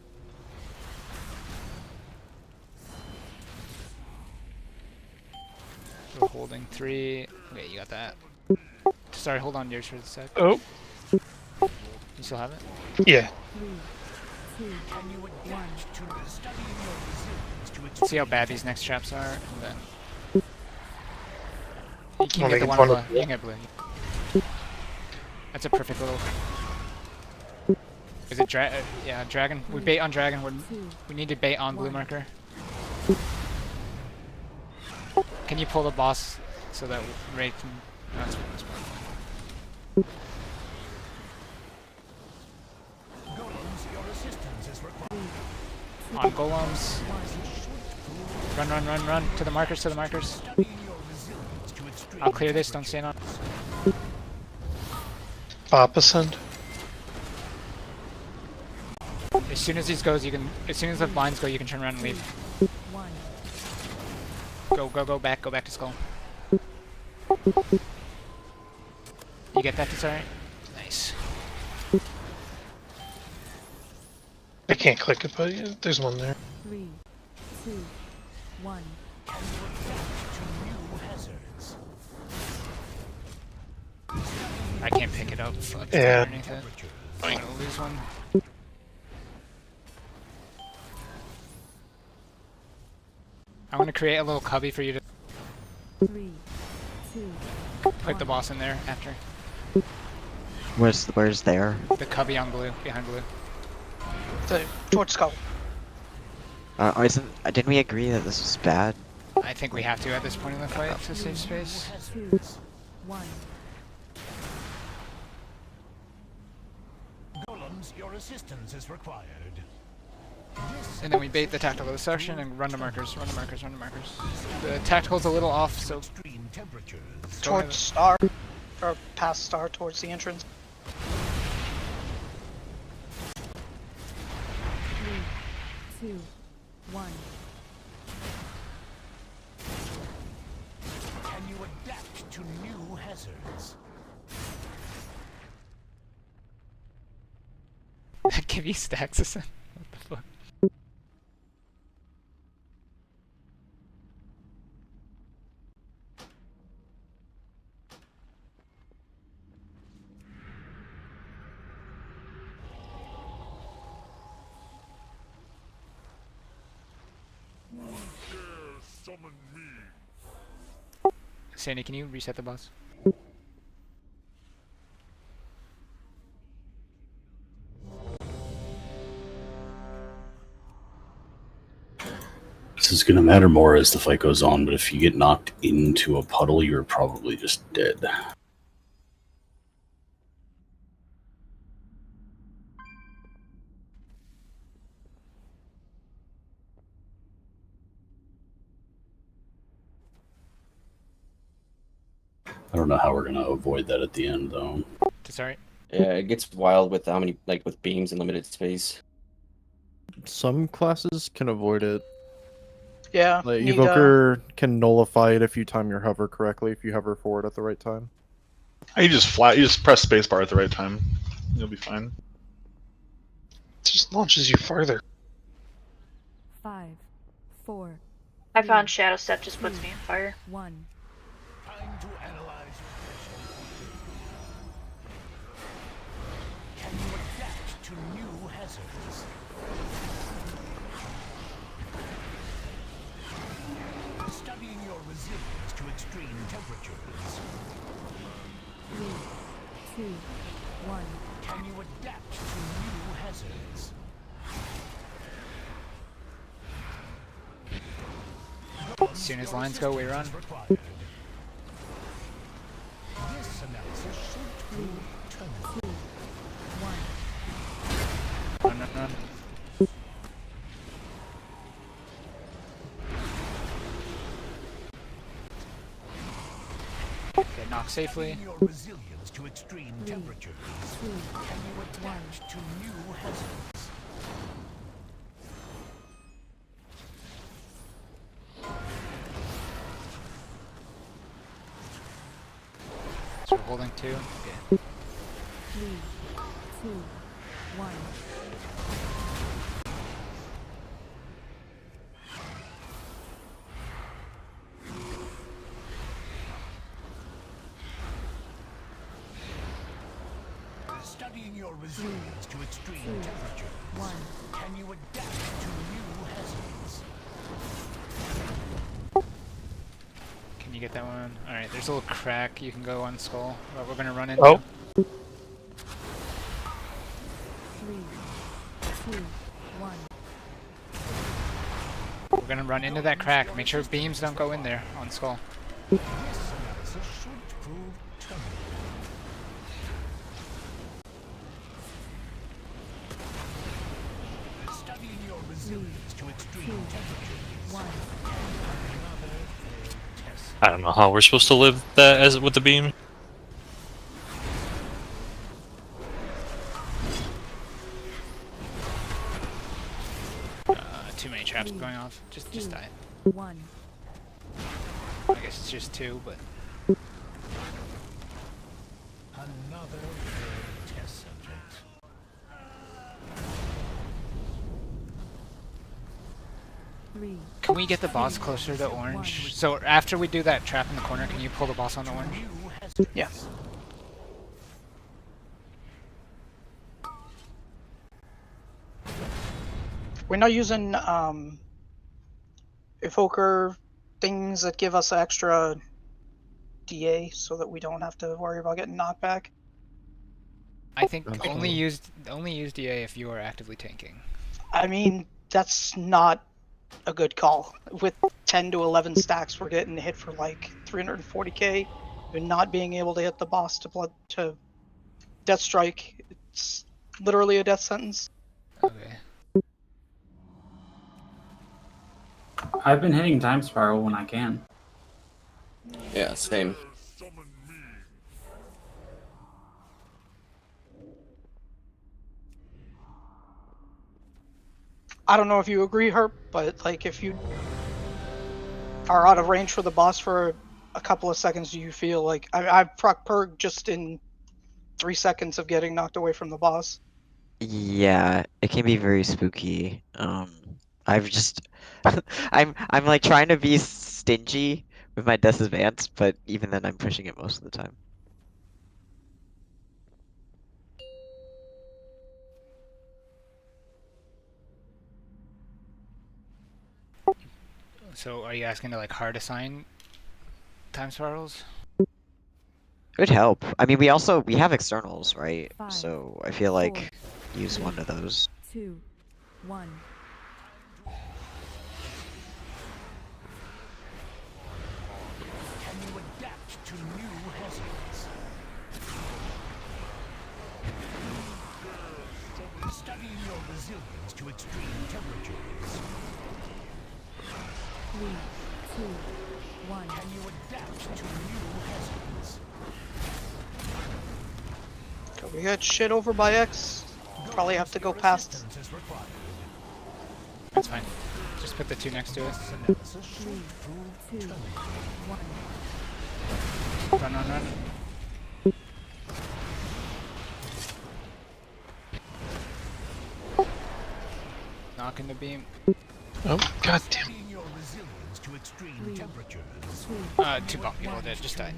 Speaker 4: We're holding 3. Okay, you got that. Sorry, hold on to yours for a sec.
Speaker 5: Oh.
Speaker 4: You still have it?
Speaker 5: Yeah.
Speaker 2: 3, 2,
Speaker 3: Can you adapt to studying your resilience to extreme
Speaker 4: See how bad these next traps are, and then you can
Speaker 5: Wanna
Speaker 4: get the
Speaker 5: get
Speaker 4: one
Speaker 5: one
Speaker 4: blue. You can get blue. That's a perfect little. Is it yeah, dragon? We bait on dragon. We need to bait on blue marker. Can you pull the boss so that Ray can? No, that's fine.
Speaker 3: golems, your assistance is required.
Speaker 4: On golems. Run, run, run, run to the markers. To the markers.
Speaker 3: Studying your resilience to extreme
Speaker 4: I'll clear this. Don't stand on.
Speaker 5: Opposite.
Speaker 4: As soon as these goes, you can. As soon as the blinds go, you can turn around and leave.
Speaker 2: 1.
Speaker 4: Go, go, go back. Go back to skull. You get that, sorry? Nice.
Speaker 5: I can't click it, but yeah, there's one there.
Speaker 2: 3, 2, 1.
Speaker 3: Can you adapt to new hazards? Studying
Speaker 4: I can't pick it up.
Speaker 5: Yeah.
Speaker 4: Underneath it. I'm gonna lose one. I'm gonna create a little cubby for you to
Speaker 2: 3, 2,
Speaker 4: put the boss in there after.
Speaker 8: Where's there?
Speaker 4: The cubby on blue, behind blue.
Speaker 14: Towards skull.
Speaker 8: Didn't we agree that this was bad?
Speaker 4: I think we have to at this point in the fight to save space.
Speaker 2: 2, 1.
Speaker 3: Golems, your assistance is required.
Speaker 4: And then we bait the tactical distortion and run to markers, run to markers, run to markers. The tactical's a little off, so...
Speaker 14: Towards star. Or past star, towards the entrance.
Speaker 2: 3, 2, 1.
Speaker 3: Can you adapt to new hazards?
Speaker 4: That give you stacks of... What the fuck? Sandy, can you reset the boss?
Speaker 6: This is going to matter more as the fight goes on, but if you get knocked into a puddle, you're probably just dead. I don't know how we're going to avoid that at the end, though.
Speaker 4: Sorry.
Speaker 1: Yeah, it gets wild with how many, like, with beams and limited space.
Speaker 7: Some classes can avoid it.
Speaker 14: Yeah.
Speaker 7: Like, Evoker can nullify it if you time your hover correctly, if you hover forward at the right time.
Speaker 11: You just press spacebar at the right time. You'll be fine.
Speaker 5: It just launches you farther.
Speaker 2: 5, 4.
Speaker 10: I found Shadow Step just puts me in fire.
Speaker 2: 1.
Speaker 3: Time to analyze your pressure. Can you adapt to new hazards? Studying your resilience to extreme temperatures.
Speaker 2: 3, 2, 1.
Speaker 3: Can you adapt to new hazards?
Speaker 4: As soon as lines go, we run.
Speaker 3: This analysis should prove terminal.
Speaker 2: 2, 1.
Speaker 4: Run, run, run. Get knocked safely.
Speaker 3: Your resilience to extreme temperatures.
Speaker 2: 2,
Speaker 3: Can you adapt to new hazards?
Speaker 4: So we're holding 2. Okay.
Speaker 2: 3, 2, 1.
Speaker 3: Studying your resilience to extreme
Speaker 2: 2,
Speaker 3: temperatures.
Speaker 2: 1.
Speaker 3: Can you adapt to new hazards?
Speaker 4: Can you get that one? Alright, there's a little crack you can go on skull that we're gonna run into.
Speaker 5: Oh.
Speaker 2: 3, 2, 1.
Speaker 4: We're gonna run into that crack. Make sure beams don't go in there on skull.
Speaker 3: This analysis should prove terminal. Studying your resilience to extreme
Speaker 2: 2,
Speaker 3: temperatures.
Speaker 2: 1.
Speaker 13: I don't know how we're supposed to live that as with the beam.
Speaker 4: Too many traps going off. Just die.
Speaker 2: 1.
Speaker 4: I guess it's just 2, but
Speaker 3: Another test subject.
Speaker 4: can we get the boss closer to orange? So after we do that trap in the corner, can you pull the boss on the orange?
Speaker 14: Yeah. We're not using evoker things that give us extra DA so that we don't have to worry about getting knocked back.
Speaker 4: I think only use DA if you are actively tanking.
Speaker 14: I mean, that's not a good call. With 10 to 11 stacks, we're getting hit for like 340k, and not being able to hit the boss to death strike. It's literally a death sentence.
Speaker 4: Okay.
Speaker 12: I've been hitting Time Spiral when I can.
Speaker 1: Yeah, same.
Speaker 14: I don't know if you agree, Herb, but like if you are out of range for the boss for a couple of seconds, do you feel like I've proc purg just in 3 seconds of getting knocked away from the boss?
Speaker 8: Yeah, it can be very spooky. I've just I'm like trying to be stingy with my Death Advance, but even then I'm pushing it most of the time.
Speaker 4: So are you asking to like hard assign time spirals?
Speaker 8: It would help. I mean, we have externals, right?
Speaker 2: 5,
Speaker 8: So I feel
Speaker 2: 4,
Speaker 8: like use
Speaker 2: 3,
Speaker 8: one of those.
Speaker 2: 2, 1.
Speaker 3: Can you adapt to new hazards? Studying your resilience to extreme temperatures.
Speaker 2: 3, 2, 1.
Speaker 3: Can you adapt to new hazards?
Speaker 14: Okay, we got shit over by X. Probably have to go past.
Speaker 4: That's fine. Just put the 2 next to us.
Speaker 2: 3, 2, 1.
Speaker 4: Run. Knock in the beam.
Speaker 5: Oh, god damn.
Speaker 3: Studying your resilience to extreme temperatures.
Speaker 4: 2 bump people that just died.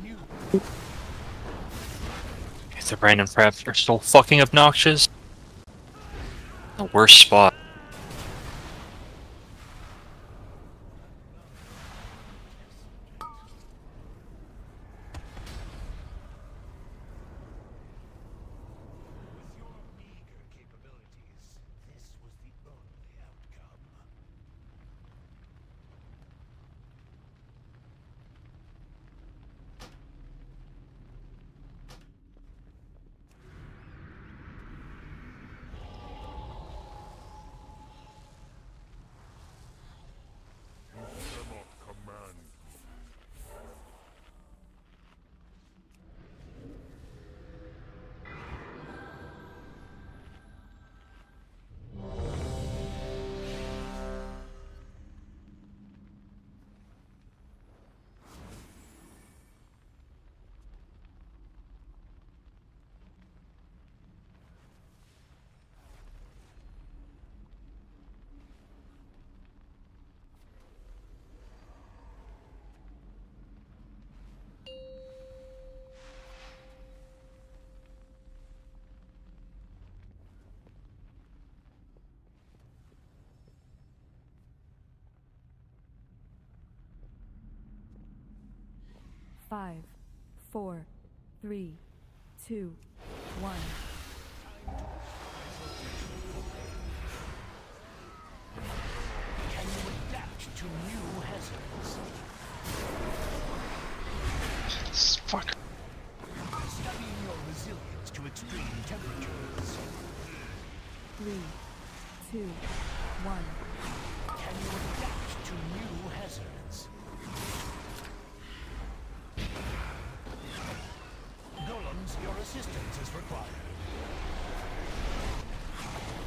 Speaker 13: The random traps are still fucking obnoxious. The worst spot.
Speaker 2: Five, 4, 3, 2, 1.
Speaker 3: Can you adapt to new hazards?
Speaker 5: This fucker.
Speaker 3: Studying your resilience to extreme temperatures.
Speaker 2: 3, 2, 1.
Speaker 3: Can you adapt to new hazards? Golems, your assistance is required.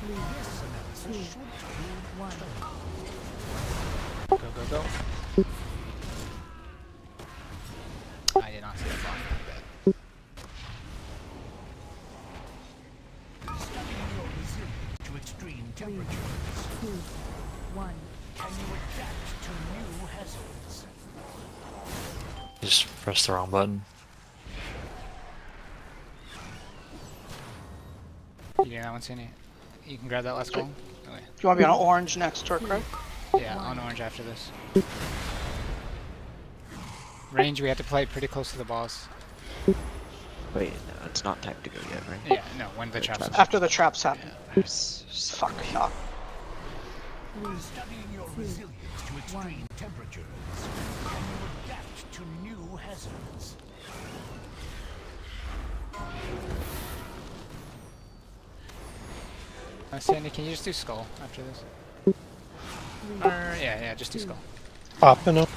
Speaker 2: 3,
Speaker 3: This analysis
Speaker 2: 2,
Speaker 3: should
Speaker 2: 1.
Speaker 4: Go. I did not see that bomb.
Speaker 3: Studying your resilience to extreme
Speaker 2: 3,
Speaker 3: temperatures.
Speaker 2: 2, 1.
Speaker 3: Can you adapt to new hazards?
Speaker 13: Just press the wrong button.
Speaker 4: You doing that one, Cindy? You can grab that last goal.
Speaker 14: Do you want to be on orange next turn, right?
Speaker 4: Yeah, on orange after this. Range, we have to play pretty close to the boss.
Speaker 8: Wait, no, it's not time to go yet, right?
Speaker 4: Yeah, no, when the traps happen.
Speaker 14: After the traps happen.
Speaker 8: Yeah.
Speaker 14: Fuck, fuck.
Speaker 3: Studying your resilience to extreme temperatures, can you adapt to new hazards?
Speaker 4: Sandy, can you just do skull after this? Yeah, just do skull.
Speaker 5: Popping up.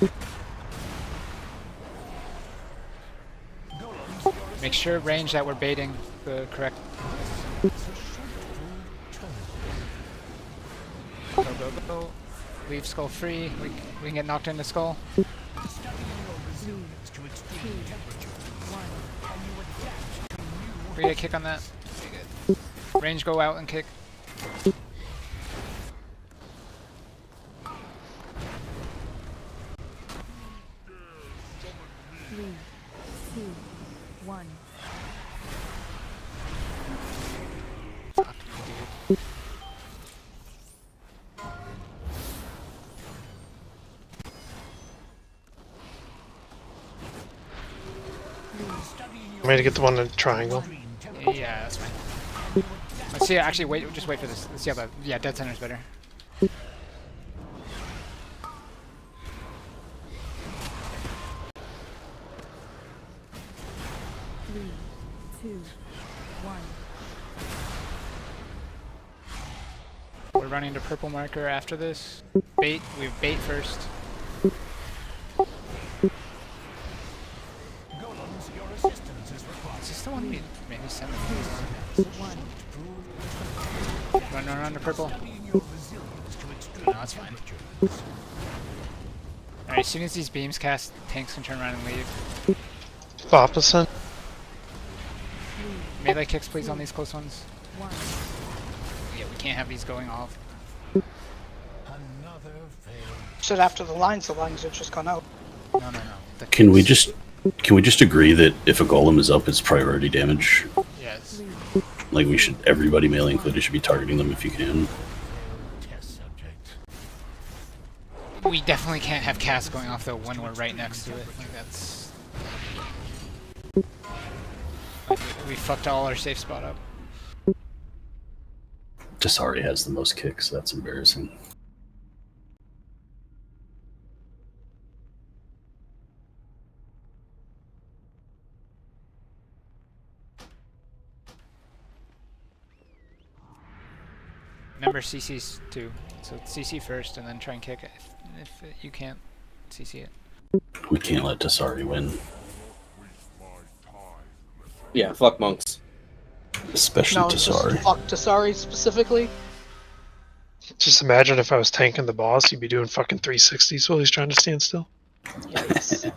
Speaker 4: Make sure range that we're baiting the correct. Go, go, go. Leave skull free. We can get knocked into skull. We get a kick on that. Okay, good. Range, go out and kick.
Speaker 2: 3, 2, 1.
Speaker 4: Fuck, dude.
Speaker 5: I'm ready to get the one in the triangle.
Speaker 4: Yeah, that's fine. Let's see. Actually, wait. Just wait for this. Let's see how that. Yeah, dead center's better.
Speaker 2: 3, 2, 1.
Speaker 4: We're running to purple marker after this. Bait. We have bait first. Is this the one we maybe sent? Run to purple. No, that's fine. Alright, as soon as these beams cast, tanks can turn around and leave.
Speaker 5: Opposite.
Speaker 4: Melee kicks, please, on these close ones. Yeah, we can't have these going off.
Speaker 14: Said after the lines have just gone out.
Speaker 4: No.
Speaker 6: Can we just agree that if a golem is up, it's priority damage?
Speaker 4: Yes.
Speaker 6: Like we should, everybody, melee included, should be targeting them if you can.
Speaker 4: We definitely can't have cast going off though when we're right next to it. Like that's. Like, we fucked all our safe spot up.
Speaker 6: Tasari has the most kicks, that's embarrassing.
Speaker 4: Remember CC's too. So CC first and then try and kick it if you can't CC it.
Speaker 6: We can't let Tasari win.
Speaker 1: Yeah, fuck monks.
Speaker 6: Especially
Speaker 14: No, just
Speaker 6: Tasari.
Speaker 14: fuck Tasari specifically.
Speaker 5: Just imagine if I was tanking the boss, he'd be doing fucking 360s while he's trying to stand still.
Speaker 14: Yikes.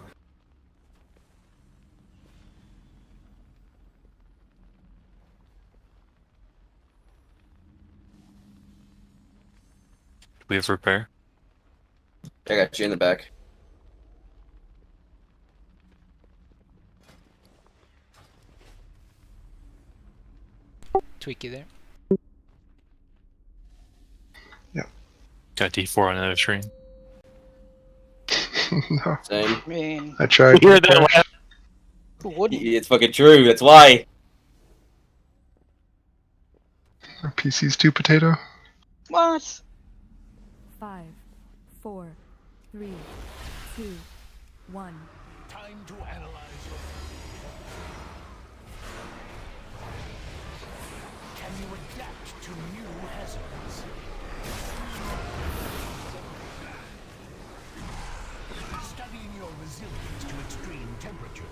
Speaker 13: We have repair.
Speaker 1: I got you in the back.
Speaker 4: Tweak you there.
Speaker 5: Yeah.
Speaker 13: Got D4 on another screen.
Speaker 5: No.
Speaker 1: Same.
Speaker 14: I mean,
Speaker 5: I tried.
Speaker 13: Hear that laugh?
Speaker 14: who wouldn't?
Speaker 1: It's fucking true, that's why.
Speaker 5: Our PC's 2 potato.
Speaker 14: What?
Speaker 2: 5, 4, 3, 2, 1.
Speaker 3: Time to analyze your... Can you adapt to new hazards? Studying your resilience to extreme temperatures.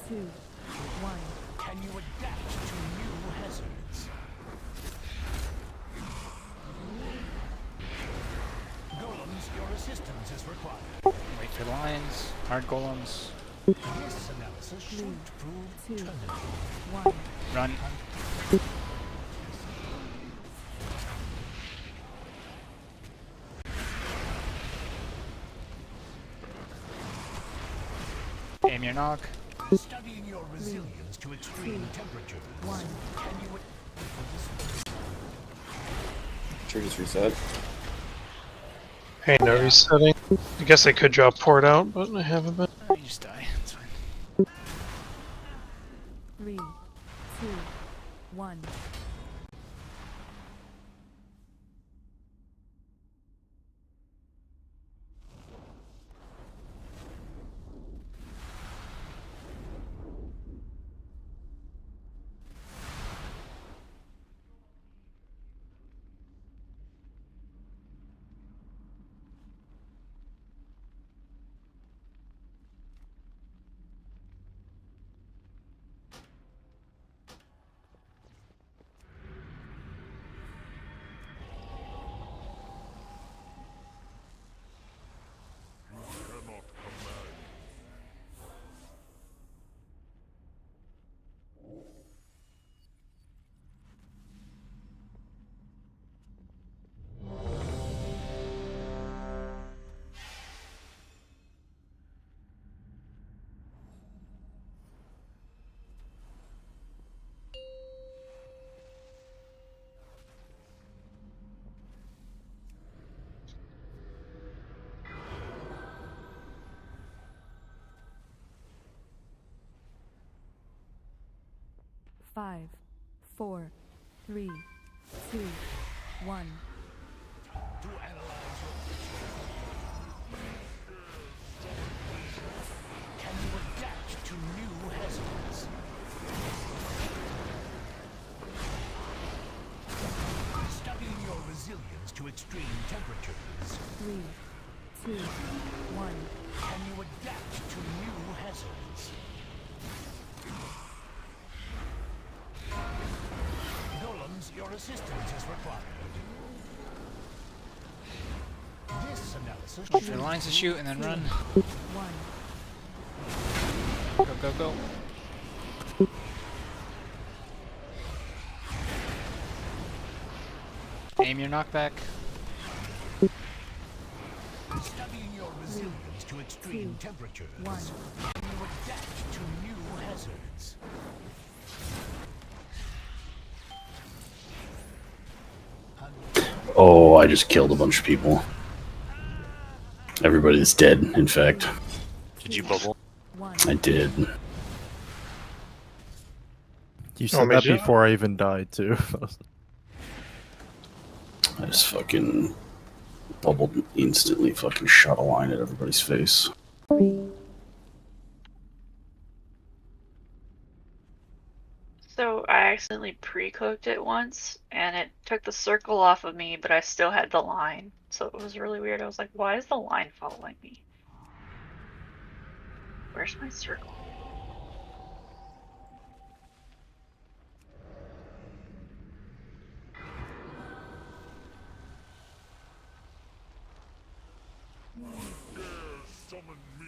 Speaker 2: 3, 2, 1.
Speaker 3: Can you adapt to new hazards? Golems, your assistance is required.
Speaker 4: Wait for lines. Hard golems.
Speaker 3: This analysis should prove
Speaker 2: 2,
Speaker 3: terminal.
Speaker 2: 1.
Speaker 4: Run. Aim your knock.
Speaker 3: Studying your resilience to extreme temperatures.
Speaker 2: 1.
Speaker 3: Can you
Speaker 1: Sure, just reset.
Speaker 5: Hey, no resetting. I guess I could drop port out, but I haven't been.
Speaker 4: You just die. It's fine.
Speaker 2: 3, 2, 1. Five, 4, 3, 2, 1.
Speaker 3: To analyze your can you adapt to new hazards? Studying your resilience to extreme temperatures.
Speaker 2: 3, 2, 1.
Speaker 3: Can you adapt to new hazards? Golems, your assistance is required. This analysis
Speaker 4: Wait for the lines to shoot and then run.
Speaker 2: 1.
Speaker 4: Go, go, go. Aim your knockback.
Speaker 3: Studying your resilience to extreme temperatures.
Speaker 2: 1.
Speaker 3: Can you adapt to new hazards?
Speaker 6: Oh, I just killed a bunch of people. Everybody's dead, in fact.
Speaker 13: Did you bubble?
Speaker 6: I did.
Speaker 7: You said that before I even died, too.
Speaker 6: I just fucking bubbled and instantly fucking shot a line at everybody's face.
Speaker 10: So I accidentally pre-cooked it once, and it took the circle off of me, but I still had the line. So it was really weird. I was like, why is the line following me? Where's my circle?
Speaker 3: Summon me.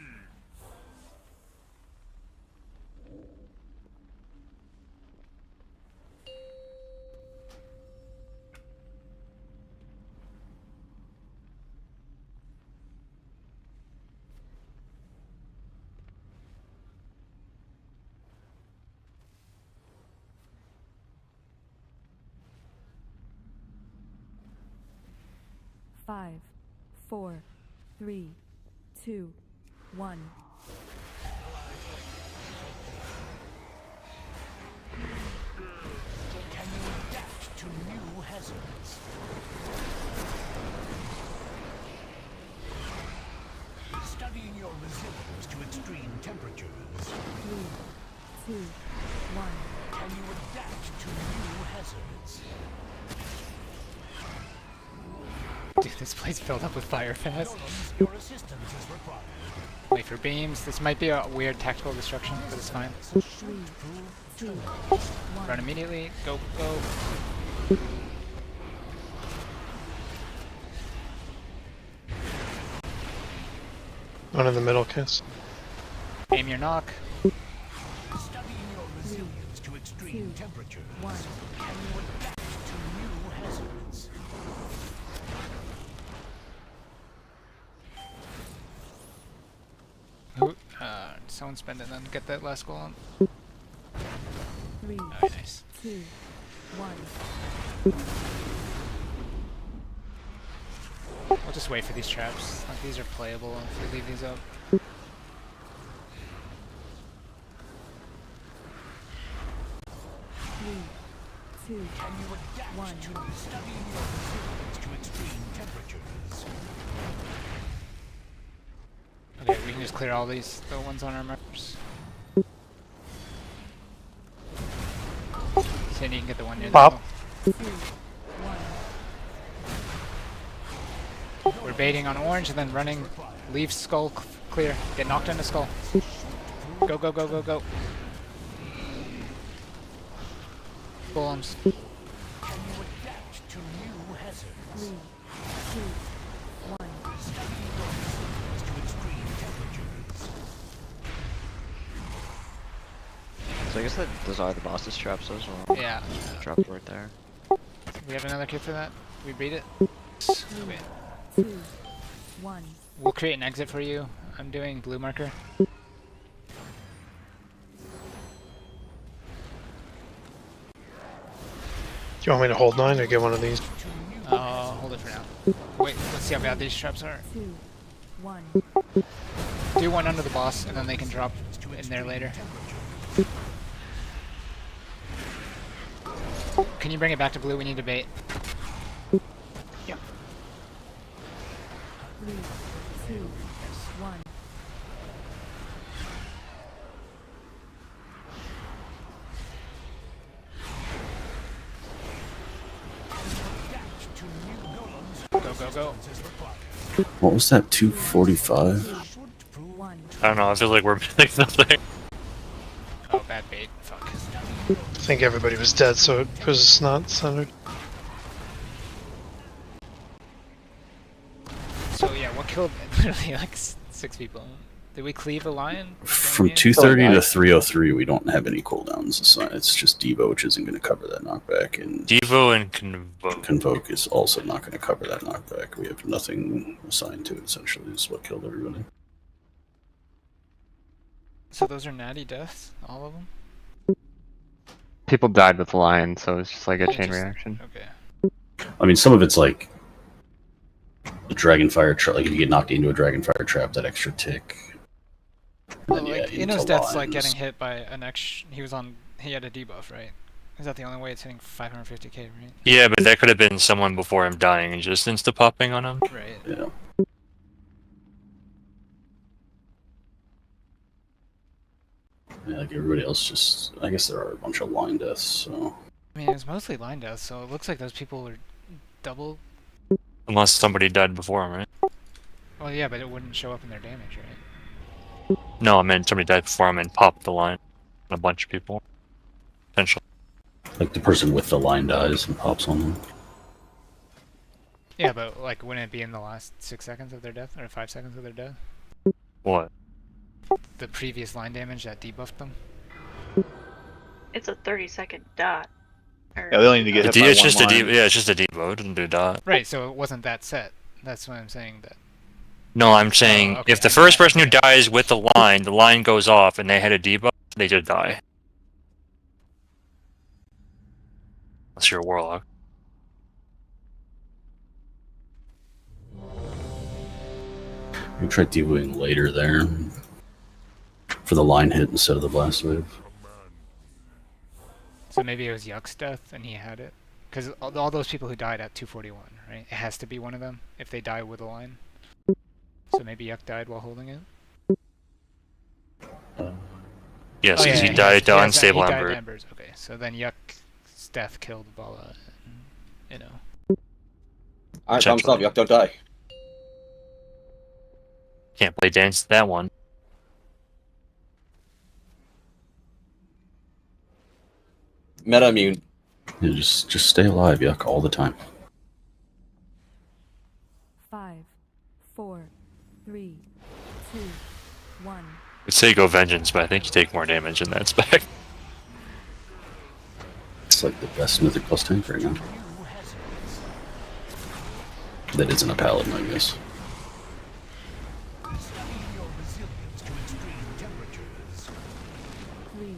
Speaker 2: Five, 4, 3, 2, 1.
Speaker 3: Can you adapt to new hazards? Studying your resilience to extreme temperatures.
Speaker 2: 3, 2, 1.
Speaker 3: Can you adapt to new hazards?
Speaker 4: Dude, this place filled up with fire fast.
Speaker 3: Golems, your assistance is required.
Speaker 4: Wait for beams. This might be a weird tactical destruction, but it's fine.
Speaker 2: 3, 2, 1.
Speaker 4: Run immediately. Go, go.
Speaker 5: One in the middle, Kiss.
Speaker 4: Aim your knock.
Speaker 3: Studying your resilience to extreme temperatures.
Speaker 2: 1.
Speaker 3: Can you adapt to new hazards?
Speaker 4: Someone spend it and then get that last goal on.
Speaker 2: 3,
Speaker 4: Oh, nice.
Speaker 2: 2, 1.
Speaker 4: just wait for these traps. Like, these are playable if we leave these up.
Speaker 2: 2, 1.
Speaker 3: Studying your resilience to extreme temperatures.
Speaker 4: Okay, we can just clear all these the ones on our markers. Sandy, you can get the one near
Speaker 5: Pop.
Speaker 4: the middle. We're baiting on orange and then running. Leave skull clear. Get knocked into skull. Go, go, go, go, go. Golems.
Speaker 3: Can you adapt to new hazards?
Speaker 2: 3, 2, 1.
Speaker 3: Studying your resilience to extreme temperatures.
Speaker 8: So I guess that those are the boss's traps as well.
Speaker 4: Yeah.
Speaker 8: Drop right there.
Speaker 4: We have another kit for that. We beat it. Okay.
Speaker 2: 2, 1.
Speaker 4: We'll create an exit for you. I'm doing blue marker.
Speaker 5: Do you want me to hold 9 or get one of these?
Speaker 4: I'll hold it for now. Wait, let's see how bad these traps are.
Speaker 2: 2, 1.
Speaker 4: Do one under the boss, and then they can drop in there later. Can you bring it back to blue? We need to bait.
Speaker 14: Yeah.
Speaker 2: 3, 2, 1.
Speaker 4: Go, go, go.
Speaker 6: What was that? 245?
Speaker 2: 1.
Speaker 13: I don't know, I feel like we're missing something.
Speaker 4: Oh, bad bait. Fuck.
Speaker 5: I think everybody was dead, so it was not centered.
Speaker 4: So yeah, what killed literally like 6 people? Did we cleave a lion?
Speaker 6: From 230 to 303, we don't have any cooldowns. It's just Devo, which isn't going to cover that knockback, and
Speaker 13: Devo and Convoke.
Speaker 6: Convoke is also not going to cover that knockback. We have nothing assigned to it, essentially, is what killed everybody.
Speaker 4: So those are natty deaths? All of them?
Speaker 16: People died with the lion, so it's just like a
Speaker 4: Yeah,
Speaker 16: chain
Speaker 4: just-
Speaker 16: reaction.
Speaker 4: Okay.
Speaker 6: I mean, some of it's like the Dragonfire trap. Like, if you get knocked into a Dragonfire trap, that extra tick.
Speaker 4: Well,
Speaker 6: then,
Speaker 4: like,
Speaker 6: yeah,
Speaker 4: Inno's
Speaker 6: into
Speaker 4: death's like
Speaker 6: lines.
Speaker 4: getting hit by an he had a debuff, right? Is that the only way it's hitting 550k, right?
Speaker 13: Yeah, but that could have been someone before him dying and just insta-popping on him.
Speaker 4: Right.
Speaker 6: Yeah. Yeah, like everybody else, just I guess there are a bunch of line deaths. So
Speaker 4: I mean, it's mostly line deaths, so it looks like those people were double.
Speaker 13: Unless somebody died before him, right?
Speaker 4: Well, yeah, but it wouldn't show up in their damage, right?
Speaker 13: No, I meant somebody died before him and popped the line. A bunch of people. Potentially.
Speaker 6: like the person with the line dies and pops on them.
Speaker 4: Yeah, but like, wouldn't it be in the last 6 seconds of their death, or 5 seconds of their death?
Speaker 13: What?
Speaker 4: The previous line damage that debuffed them?
Speaker 10: It's a 30-second dot. Or-
Speaker 11: Yeah, they only need to get hit by
Speaker 13: It's
Speaker 11: one
Speaker 13: just a
Speaker 11: line.
Speaker 13: yeah, it's just a devo. It doesn't do dot.
Speaker 4: Right, so it wasn't that set. That's what I'm saying. That.
Speaker 13: No, I'm saying
Speaker 4: okay,
Speaker 13: if the
Speaker 4: I
Speaker 13: first
Speaker 4: got it,
Speaker 13: person who dies with the line goes off and they hit a debuff, they just die. Unless you're a warlock.
Speaker 6: We tried devoing later there for the line hit instead of the blast wave.
Speaker 4: So maybe it was Yuck's death and he had it? Because all those people who died at 241, right? It has to be one of them if they die with a line. So maybe Yuck died while holding it?
Speaker 13: Yes,
Speaker 4: Oh,
Speaker 13: because
Speaker 4: yeah,
Speaker 13: he died to
Speaker 4: has
Speaker 13: unstable
Speaker 4: he died
Speaker 13: ember.
Speaker 4: to embers. Okay, so then Yuck's death killed Bala, and, you know.
Speaker 1: Alright, problem solved. Yuck, don't die.
Speaker 13: Can't play dance that one.
Speaker 1: Meta immune.
Speaker 6: Yeah, just stay alive, Yuck, all the time.
Speaker 2: 5, 4, 3, 2, 1.
Speaker 13: I'd say go vengeance, but I think you take more damage in that spec.
Speaker 6: It's like the best Mythic plus tank right now. That isn't a paladin, I guess.
Speaker 3: Studying your resilience to extreme temperatures.
Speaker 2: 3,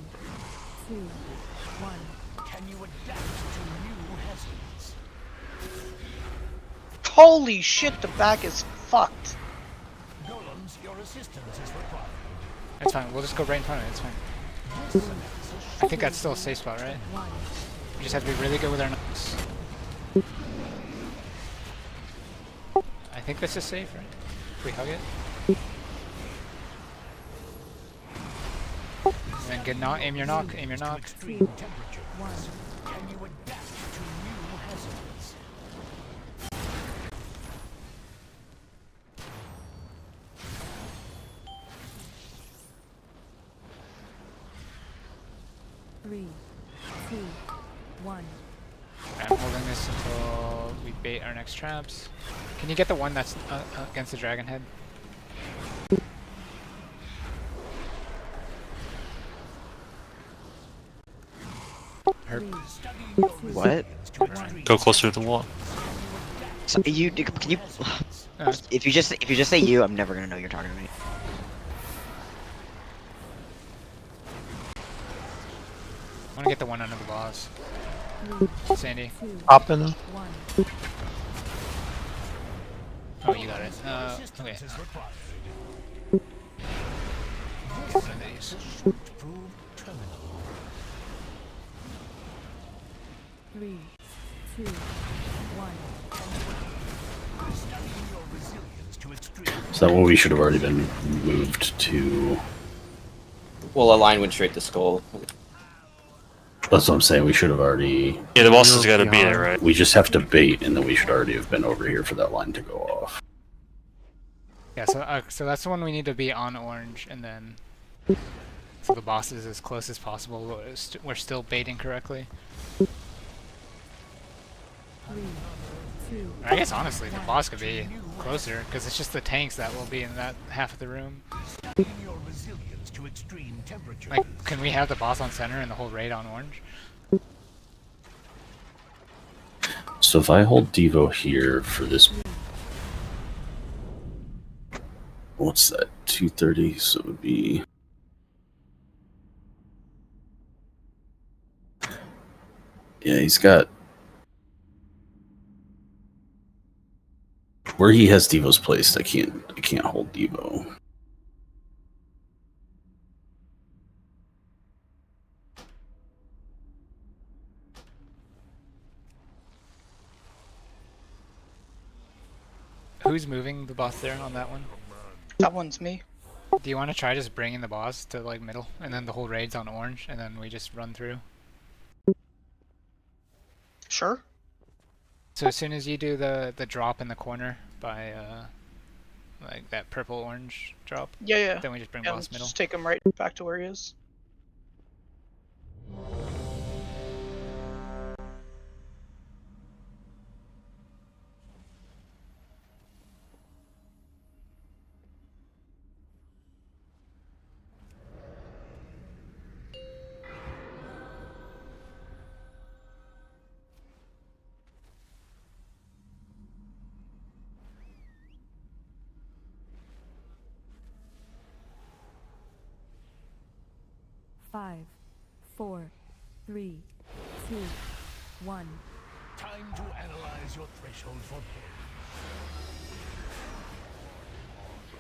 Speaker 2: 2, 1.
Speaker 3: Can you adapt to new hazards?
Speaker 14: Holy shit, the back is fucked.
Speaker 3: Golems, your assistance is required.
Speaker 4: It's fine. We'll just go right in front of it. It's fine. I think that's still a safe spot, right? We just have to be really good with our knocks. I think this is safe, right? If we hug it. And then get knock. Aim your knock. Aim your knock.
Speaker 3: Extreme temperatures. Can you adapt to new hazards?
Speaker 2: Three, two, one.
Speaker 4: I'm holding this until we bait our next traps. Can you get the one that's against the dragon head? Herp.
Speaker 8: What?
Speaker 13: Go closer to the wall.
Speaker 8: So you can you? If you just say you, I'm never gonna know you're talking to me.
Speaker 4: I want to get the one under the boss. Sandy.
Speaker 5: Hopping.
Speaker 4: Oh, you got it. Okay. Get one of these.
Speaker 2: Three, two, one.
Speaker 6: Is that what we should have already been moved to?
Speaker 1: Well, a line went straight to skull.
Speaker 6: That's what I'm saying. We should have already.
Speaker 13: Yeah, the boss has got to be there, right?
Speaker 6: We just have to bait, and then we should already have been over here for that line to go off.
Speaker 4: Yeah, so that's the one we need to be on orange, and then so the boss is as close as possible. We're still baiting correctly.
Speaker 2: Three, two,
Speaker 4: I guess honestly, the boss could be closer because it's just the tanks that will be in that half of the room.
Speaker 3: Your resilience to extreme temperatures.
Speaker 4: Like, can we have the boss on center and the whole raid on orange?
Speaker 6: So if I hold Devo here for this, what's that? 230. So it would be. Yeah, he's got. Where he has Devo's placed, I can't hold Devo.
Speaker 4: Who's moving the boss there on that one?
Speaker 14: That one's me.
Speaker 4: Do you want to try just bringing the boss to like middle, and then the whole raid's on orange, and then we just run through?
Speaker 14: Sure.
Speaker 4: So as soon as you do the drop in the corner by like that purple orange drop,
Speaker 14: Yeah.
Speaker 4: then we just bring
Speaker 14: Yeah,
Speaker 4: boss middle.
Speaker 14: just take him right back to where he is.
Speaker 2: five, four, three, two, one.
Speaker 3: Time to analyze your threshold for pain.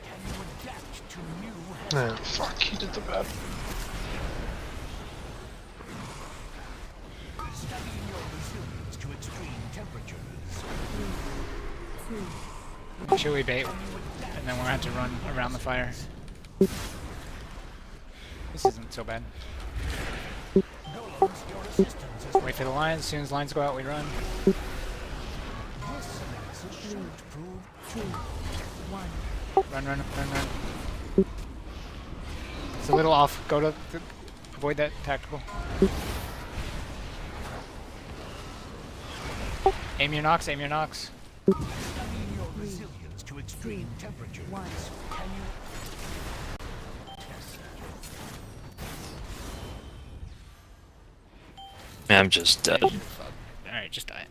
Speaker 3: Can you adapt to new
Speaker 5: Oh, fuck, he did the bad.
Speaker 3: Studying your resilience to extreme temperatures.
Speaker 4: Make sure we bait, and then we'll have to run around the fire. This isn't so bad. Wait for the lines. As soon as lines go out, we run.
Speaker 2: Three, two, one.
Speaker 4: Run. It's a little off. Go to avoid that tactical. Aim your knocks.
Speaker 3: Studying your resilience to extreme temperatures. Can you
Speaker 13: Man, I'm just dead.
Speaker 4: Alright, just die.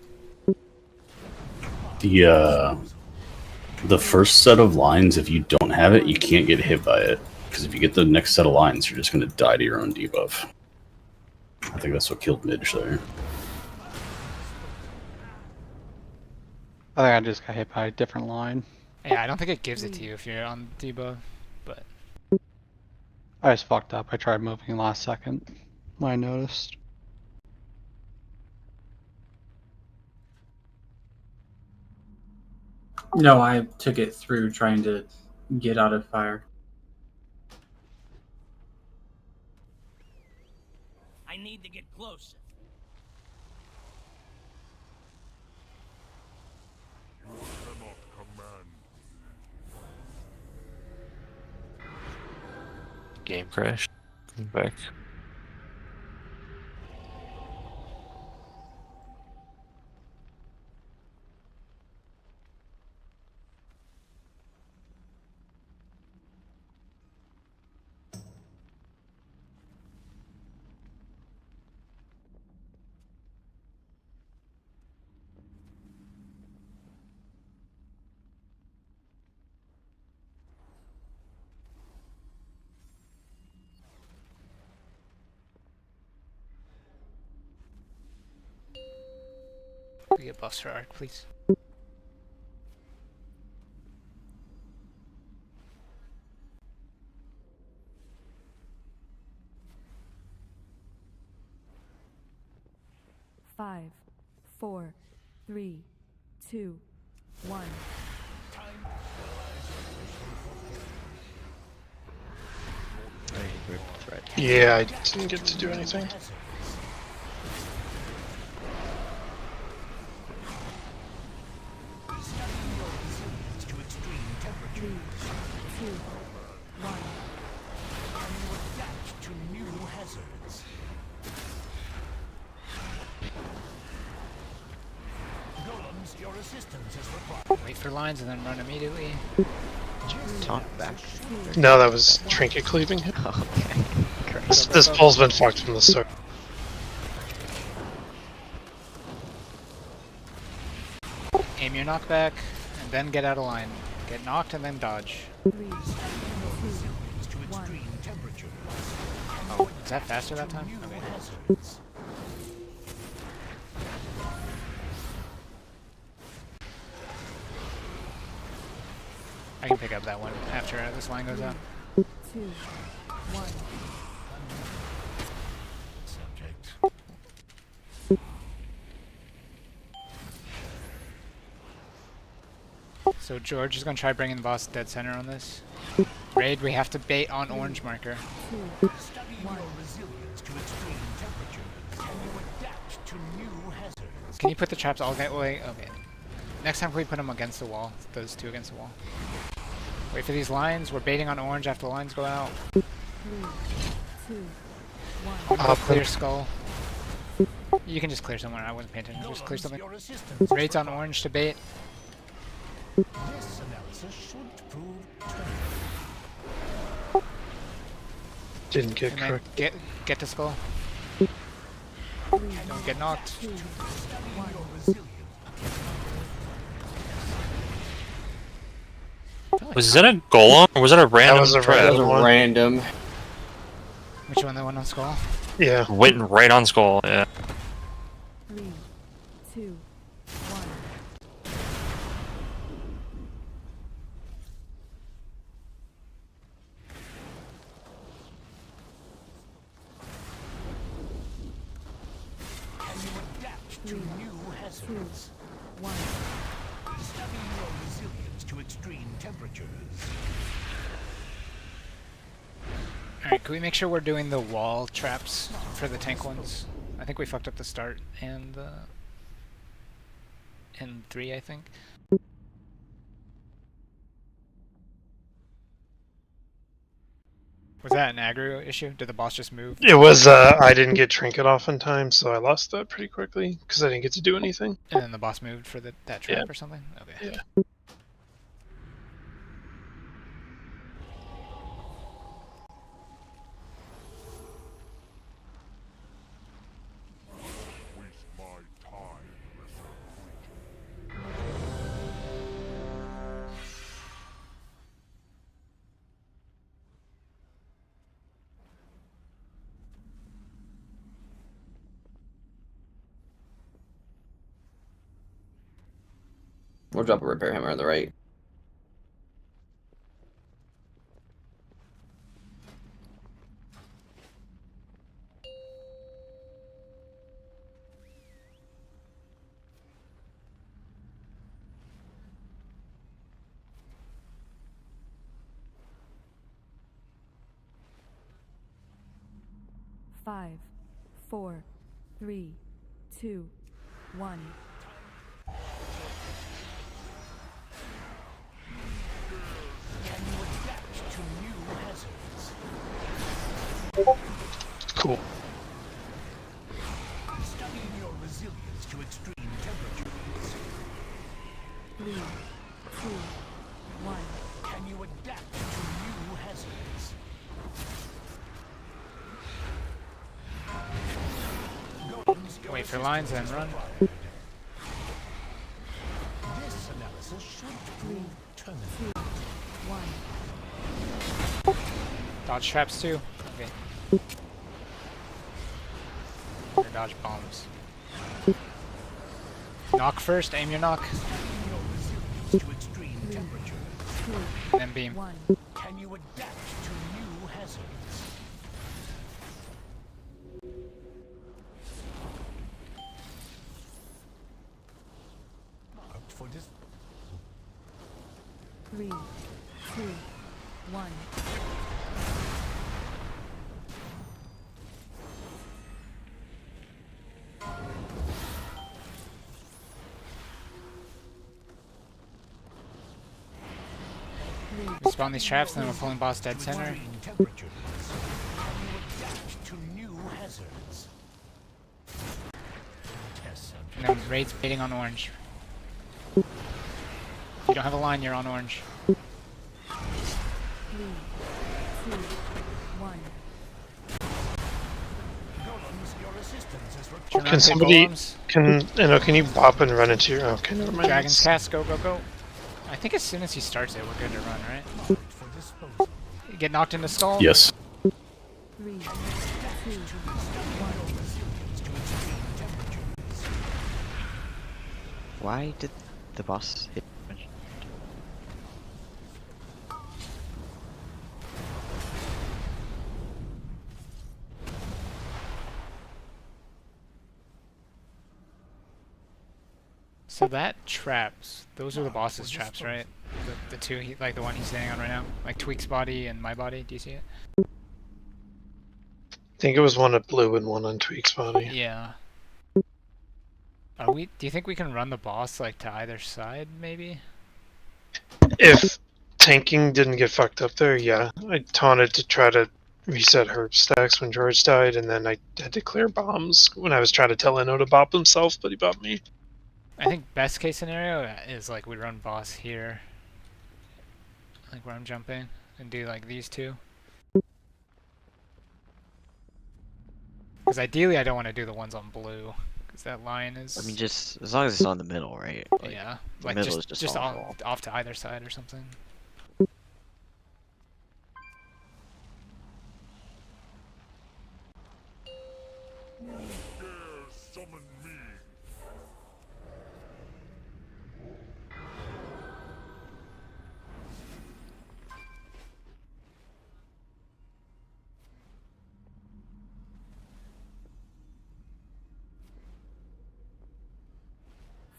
Speaker 6: The first set of lines, if you don't have it, you can't get hit by it. Because if you get the next set of lines, you're just going to die to your own debuff. I think that's what killed Midge there.
Speaker 17: I think I just got hit by a different line.
Speaker 4: Yeah, I don't think it gives it to you if you're on debuff, but
Speaker 17: I just fucked up. I tried moving last second when I noticed.
Speaker 12: No, I took it through trying to get out of fire.
Speaker 3: I need to get closer.
Speaker 13: Game crash. I'm back.
Speaker 4: we get buffs for arc, please.
Speaker 2: Five, 4, 3, 2, 1.
Speaker 5: Yeah, I didn't get to do anything.
Speaker 4: Wait for lines and then run immediately.
Speaker 8: Taunt back.
Speaker 5: No, that was trinket cleaving.
Speaker 8: Okay.
Speaker 5: This pull's been fucked from the start.
Speaker 4: Aim your knockback, and then get out of line. Get knocked and then dodge.
Speaker 2: 3, 2, 1.
Speaker 4: Oh, is that faster that time? Okay. I can pick up that one after this line goes out.
Speaker 2: 2, 1.
Speaker 4: So George is gonna try bringing the boss dead center on this. Raid, we have to bait on orange marker. Can you put the traps all that way? Okay. Next time, can we put them against the wall? Those two against the wall. Wait for these lines. We're baiting on orange after the lines go out.
Speaker 2: 3, 2, 1.
Speaker 4: Clear skull. You can just clear somewhere. I wasn't paying attention. Just clear something. Raid's on orange to bait.
Speaker 3: This analysis should prove true.
Speaker 5: Didn't get
Speaker 4: And then
Speaker 5: correct.
Speaker 4: get to skull. Don't get knocked.
Speaker 13: Was that a golem or was that a random
Speaker 5: That was a
Speaker 13: trap?
Speaker 1: That was a random.
Speaker 4: Which one? The one on skull?
Speaker 5: Yeah.
Speaker 13: Went right on skull. Yeah.
Speaker 2: 3, 2, 1.
Speaker 3: Can you adapt to new hazards?
Speaker 2: 1.
Speaker 3: Study your resilience to extreme temperatures.
Speaker 4: Alright, can we make sure we're doing the wall traps for the tank ones? I think we fucked up the start and the... in 3, I think. Was that an aggro issue? Did the boss just move?
Speaker 5: It was, I didn't get trinket off in time, so I lost that pretty quickly, because I didn't get to do anything.
Speaker 4: And then the boss moved for that trap
Speaker 5: Yeah.
Speaker 4: or something? Okay.
Speaker 5: Yeah.
Speaker 1: We'll drop a repair hammer on the right.
Speaker 2: Five, 4, 3, 2, 1.
Speaker 3: Can you adapt to new hazards?
Speaker 5: Cool.
Speaker 3: Studying your resilience to extreme temperatures.
Speaker 2: 3, 2, 1.
Speaker 3: Can you adapt to new hazards?
Speaker 4: Wait for lines and run.
Speaker 3: This analysis should prove terminal.
Speaker 2: 1.
Speaker 4: Dodge traps too. Okay. Or dodge bombs. Knock first, aim your knock.
Speaker 3: Your resilience to extreme temperatures.
Speaker 4: Then beam.
Speaker 2: 1.
Speaker 3: Can you adapt to new hazards? Marked for this.
Speaker 2: 3, 2, 1.
Speaker 4: We spawn these traps and then we're pulling boss dead center.
Speaker 3: Extreme temperatures. Can you adapt to new hazards? Test
Speaker 4: And then raids baiting on orange. If you don't have a line, you're on orange.
Speaker 2: 3, 2, 1.
Speaker 3: Golems, your assistance is required.
Speaker 4: Turn around,
Speaker 5: Can
Speaker 4: take
Speaker 5: somebody
Speaker 4: golems.
Speaker 5: can you bop and run into your? Okay, never mind.
Speaker 4: Dragon's cast, go, go, go. I think as soon as he starts it, we're good to run, right?
Speaker 3: For disposal.
Speaker 4: You get knocked in the skull?
Speaker 6: Yes.
Speaker 2: 3, 2, 1.
Speaker 3: Resilience to extreme temperatures.
Speaker 8: Why did the boss hit?
Speaker 4: So that traps, those are the boss's traps, right? The two, like the one he's standing on right now? Like Tweak's body and my body, do you see it?
Speaker 5: I think it was one at blue and one on Tweak's body.
Speaker 4: Yeah. Do you think we can run the boss like to either side, maybe?
Speaker 5: If tanking didn't get fucked up there, yeah. I taunted to try to reset herb stacks when George died, and then I had to clear bombs when I was trying to tell Enno to bop himself, but he bopped me.
Speaker 4: I think best case scenario is like we run boss here. Like where I'm jumping, and do like these two. Because ideally I don't want to do the ones on blue. Because that line is...
Speaker 8: I mean, just as long as it's on the middle, right? Like,
Speaker 4: yeah,
Speaker 8: the
Speaker 4: like
Speaker 8: middle is
Speaker 4: just
Speaker 8: all
Speaker 4: off to either side or something.
Speaker 3: Summon me.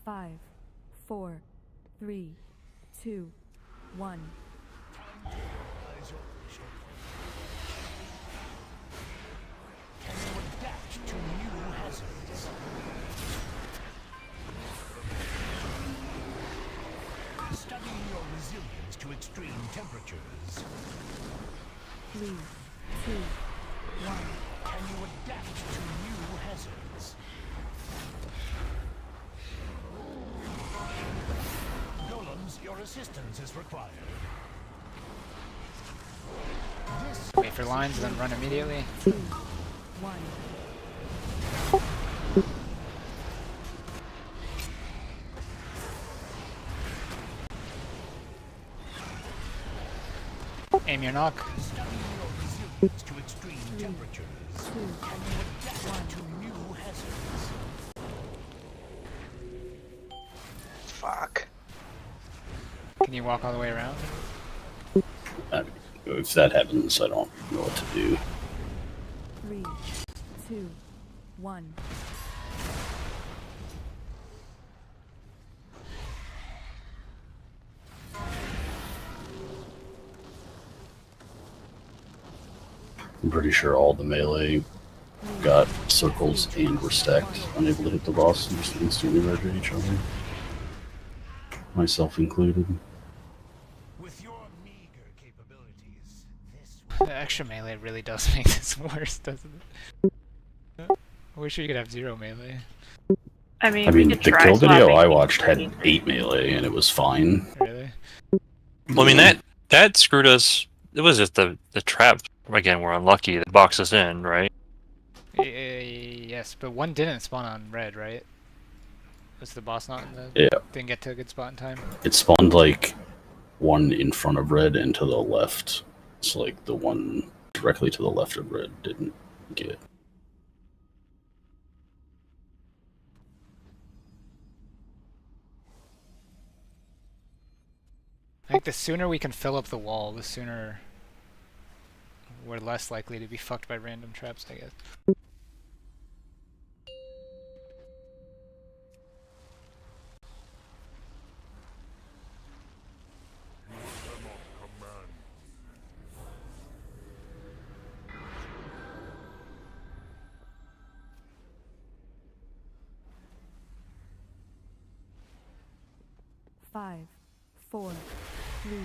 Speaker 2: Five, 4, 3, 2, 1.
Speaker 3: Can you adapt to new hazards? Studying your resilience to extreme temperatures.
Speaker 2: 3, 2, 1.
Speaker 3: Can you adapt to new hazards? Golems, your assistance is required.
Speaker 4: Wait for lines and then run immediately.
Speaker 2: 2, 1.
Speaker 4: Aim your knock.
Speaker 3: Studying your resilience to extreme temperatures. Can you adapt to new hazards?
Speaker 14: Fuck.
Speaker 4: Can you walk all the way around?
Speaker 6: If that happens, I don't know what to do.
Speaker 2: 3, 2, 1.
Speaker 6: I'm pretty sure all the melee got circles and were stacked, unable to hit the boss, and just instantly rage at each other. Myself included.
Speaker 4: The extra melee really does make this worse, doesn't it? I wish we could have 0 melee.
Speaker 10: I mean,
Speaker 6: the kill video I watched had 8 melee, and it was fine.
Speaker 4: Really?
Speaker 13: Well, I mean, that screwed us. It was just the trap. Again, we're unlucky. That boxed us in, right?
Speaker 4: Yes, but one didn't spawn on red, right? Was the boss not in the...
Speaker 6: Yeah.
Speaker 4: Didn't get to a good spot in time?
Speaker 6: It spawned like one in front of red and to the left. So like the one directly to the left of red didn't get.
Speaker 4: I think the sooner we can fill up the wall, the sooner we're less likely to be fucked by random traps, I guess.
Speaker 2: Five, 4, 3,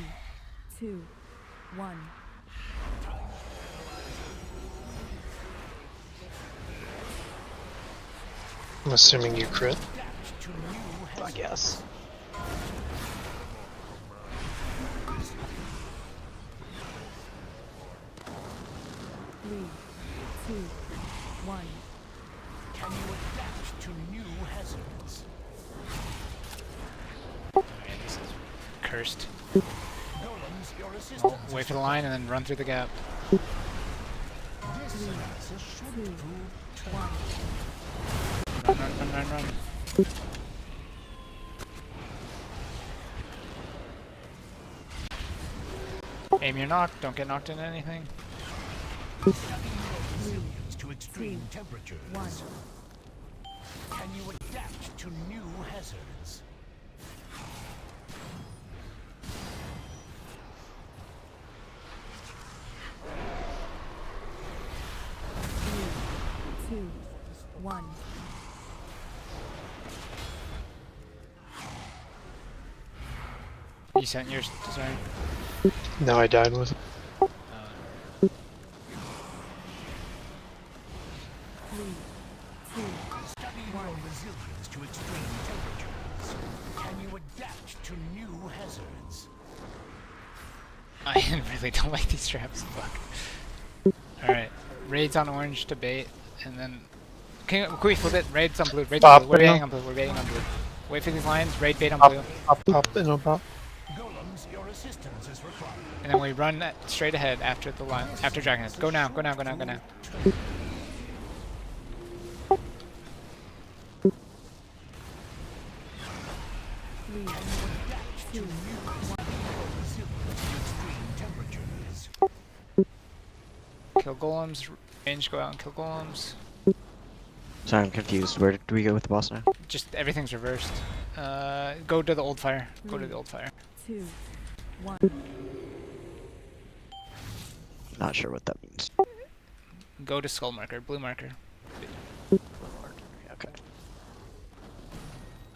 Speaker 2: 2, 1.
Speaker 5: I'm assuming you crit.
Speaker 14: I guess.
Speaker 2: Three, 2, 1.
Speaker 3: Can you adapt to new hazards?
Speaker 4: Alright, this is cursed.
Speaker 3: Golems, your assistance.
Speaker 4: Wait for the line and then run through the gap.
Speaker 3: This analysis should prove
Speaker 4: Run. Aim your knock, don't get knocked into anything.
Speaker 3: resilience to extreme temperatures.
Speaker 2: 1.
Speaker 3: Can you adapt to new hazards?
Speaker 2: Three, 2, 1.
Speaker 4: You sent yours, sorry.
Speaker 5: No, I died with it.
Speaker 2: 3, 2,
Speaker 3: Study your resilience to extreme temperatures. Can you adapt to new hazards?
Speaker 4: I really don't like these traps. Fuck. Alright. Raids on orange to bait, and then... Can we flip it? Raids on blue. Raids on blue. We're baiting on blue. We're baiting on blue. Wait for these lines. Raid bait on blue.
Speaker 5: Pop, and no pop.
Speaker 3: Golems, your assistance is required.
Speaker 4: And then we run straight ahead after the line. After Dragonhead. Go now. Go now. Go now. Go now.
Speaker 2: Three,
Speaker 3: Adapt to new resilience to extreme temperatures.
Speaker 4: Kill golems. Range. Go out and kill golems.
Speaker 8: Sorry, I'm confused. Where do we go with the boss now?
Speaker 4: Just everything's reversed. Go to the old fire. Go to the old fire.
Speaker 2: 2, 1.
Speaker 8: Not sure what that means.
Speaker 4: Go to skull marker. Blue marker.
Speaker 8: Okay.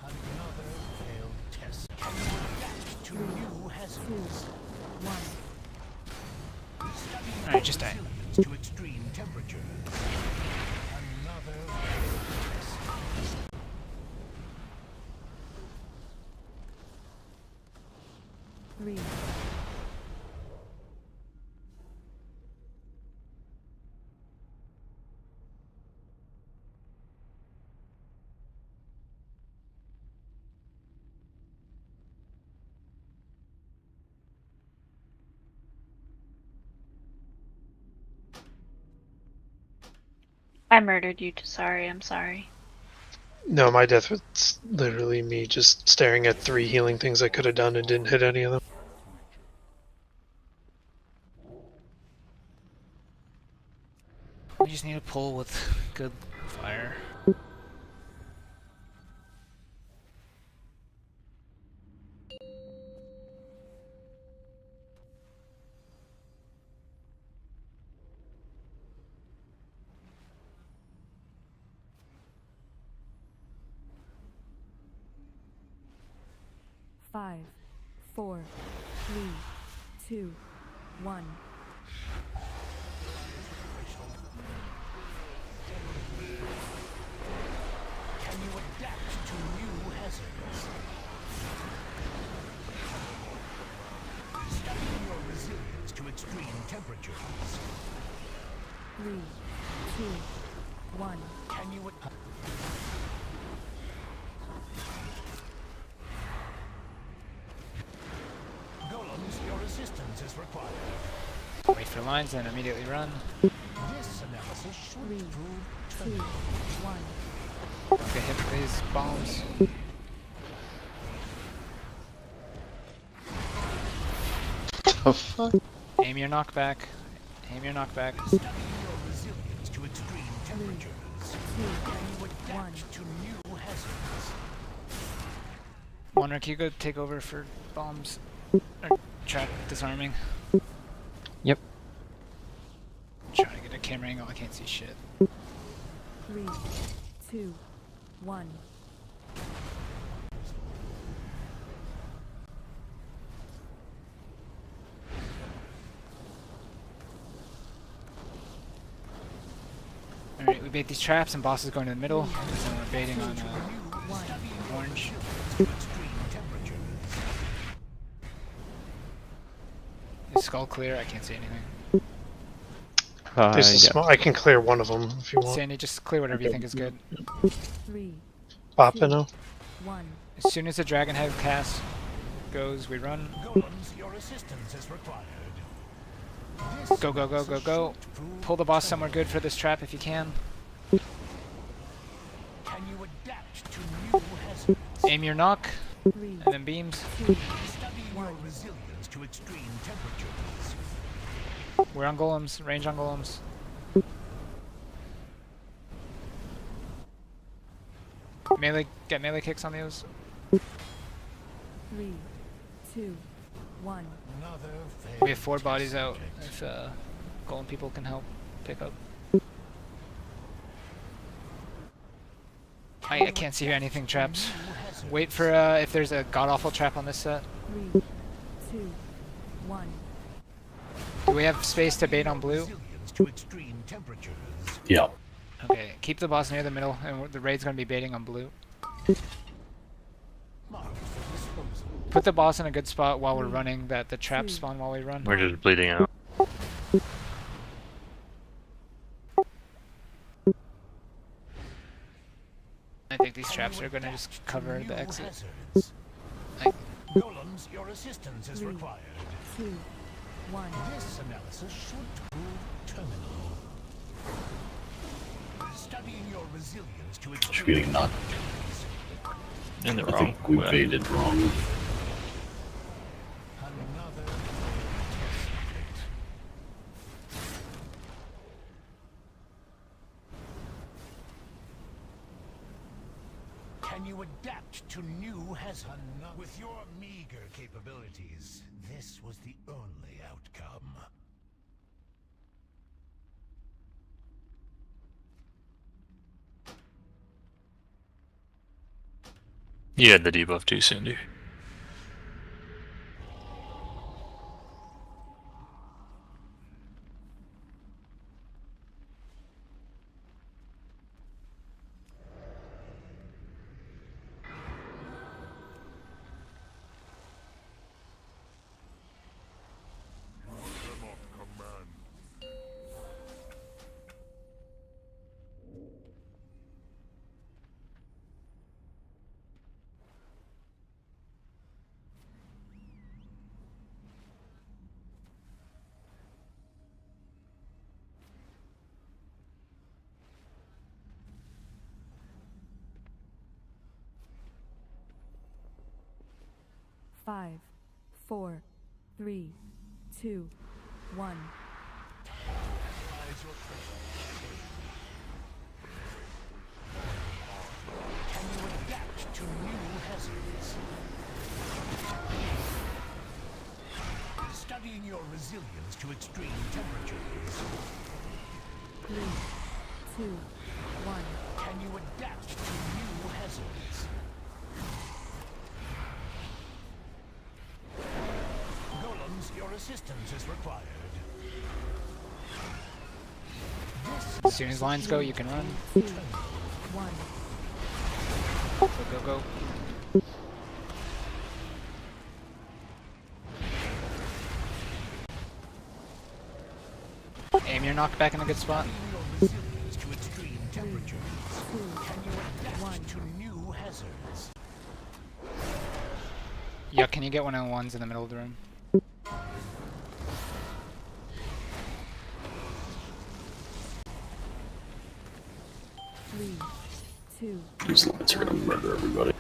Speaker 3: Another failed test. Can you adapt to new hazards?
Speaker 2: 1.
Speaker 4: Alright, just die.
Speaker 3: Resilience to extreme temperatures. Another failed test.
Speaker 2: 3.
Speaker 10: I murdered you, sorry, I'm sorry.
Speaker 5: No, my death was literally me just staring at 3 healing things I could have done and didn't hit any of them.
Speaker 4: We just need a pull with good fire.
Speaker 2: Five, four, three, two, one.
Speaker 3: Can you adapt to new hazards? Studying your resilience to extreme temperatures.
Speaker 2: 3, 2, 1.
Speaker 3: Can you Golems, your assistance is required.
Speaker 4: Wait for lines and immediately run.
Speaker 3: This analysis should
Speaker 2: 3,
Speaker 3: prove
Speaker 2: 2, 1.
Speaker 4: Don't get hit with these bombs.
Speaker 11: The fuck?
Speaker 4: Aim your knockback. Aim your knockback.
Speaker 3: Studying your resilience to extreme temperatures. Can you adapt to new hazards?
Speaker 4: Monarch, you go take over for bombs. Or trap disarming.
Speaker 16: Yep.
Speaker 4: Trying to get a camera angle, I can't see shit.
Speaker 2: 3, 2, 1.
Speaker 4: Alright, we bait these traps and boss is going to the middle. So we're baiting on orange. Is skull clear? I can't see anything.
Speaker 5: There's a
Speaker 16: yeah.
Speaker 5: small. I can clear one of them if you want.
Speaker 4: Sandy, just clear whatever you think is good.
Speaker 2: 3,
Speaker 5: Papino.
Speaker 2: 1.
Speaker 4: As soon as the dragon head cast goes, we run.
Speaker 3: Golems, your assistance is required.
Speaker 4: Go, go, go, go, go. Pull the boss somewhere good for this trap if you can.
Speaker 3: Can you adapt to new hazards?
Speaker 4: Aim your knock,
Speaker 2: 3,
Speaker 4: and then beams.
Speaker 2: 2,
Speaker 3: Studying your resilience to extreme temperatures.
Speaker 4: We're on golems, range on golems. Melee, get melee kicks on those.
Speaker 2: 3, 2, 1.
Speaker 4: We have 4 bodies out if golem people can help pick up. I can't see anything traps. Wait for if there's a god-awful trap on this set.
Speaker 2: 3, 2, 1.
Speaker 4: Do we have space to bait on blue?
Speaker 6: Yeah.
Speaker 4: Okay, keep the boss near the middle, and the raid's gonna be baiting on blue. Put the boss in a good spot while we're running, that the traps spawn while we run.
Speaker 13: We're just bleeding out.
Speaker 4: I think these traps are gonna just cover the exit.
Speaker 3: Golems, your assistance is required.
Speaker 2: 2, 1.
Speaker 3: This analysis should prove terminal. Studying your resilience to
Speaker 6: Should be getting knocked.
Speaker 13: In the
Speaker 6: I
Speaker 13: wrong
Speaker 6: think we
Speaker 13: way.
Speaker 6: baited wrong.
Speaker 3: Can you adapt to new hazards? With your meager capabilities, this was the only outcome.
Speaker 13: You had the debuff too, Cindy.
Speaker 2: 5, 4, 3, 2, 1.
Speaker 3: Can you adapt to new hazards? Studying your resilience to extreme temperatures.
Speaker 2: 3, 2, 1.
Speaker 3: Can you adapt to new hazards? Golems, your assistance is required.
Speaker 4: As soon as lines go, you can run.
Speaker 2: 2, 1.
Speaker 4: Go, go, go. Aim your knockback in a good spot.
Speaker 3: Your resilience to extreme temperatures. Can you adapt to new hazards?
Speaker 4: Yeah, can you get one of the ones in the middle of the room?
Speaker 2: 3, 2,
Speaker 6: These lines are gonna murder everybody.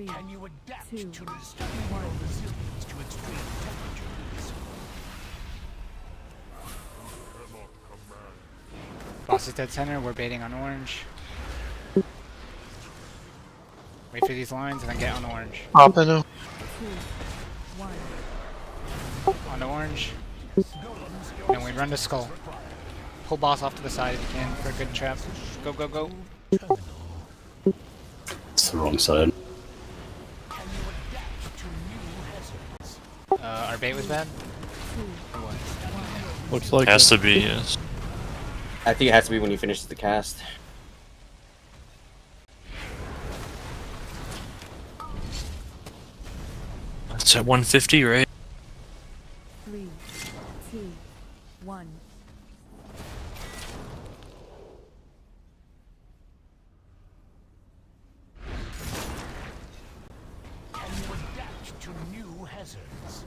Speaker 3: Can you adapt
Speaker 2: 2,
Speaker 3: to studying your resilience to extreme temperatures?
Speaker 4: Boss is dead center, we're baiting on orange. Wait for these lines and then get on orange.
Speaker 5: Hop in now.
Speaker 2: 2, 1.
Speaker 4: On to orange. And then we run to skull. Pull boss off to the side if you can for a good trap. Go, go, go.
Speaker 6: It's the wrong side.
Speaker 4: Our bait was bad? Or what?
Speaker 7: Looks like
Speaker 13: Has
Speaker 7: it.
Speaker 13: to be, yes.
Speaker 1: I think it has to be when you finish the cast.
Speaker 13: It's at 150, right?
Speaker 2: 3, 2, 1.
Speaker 3: Can you adapt to new hazards?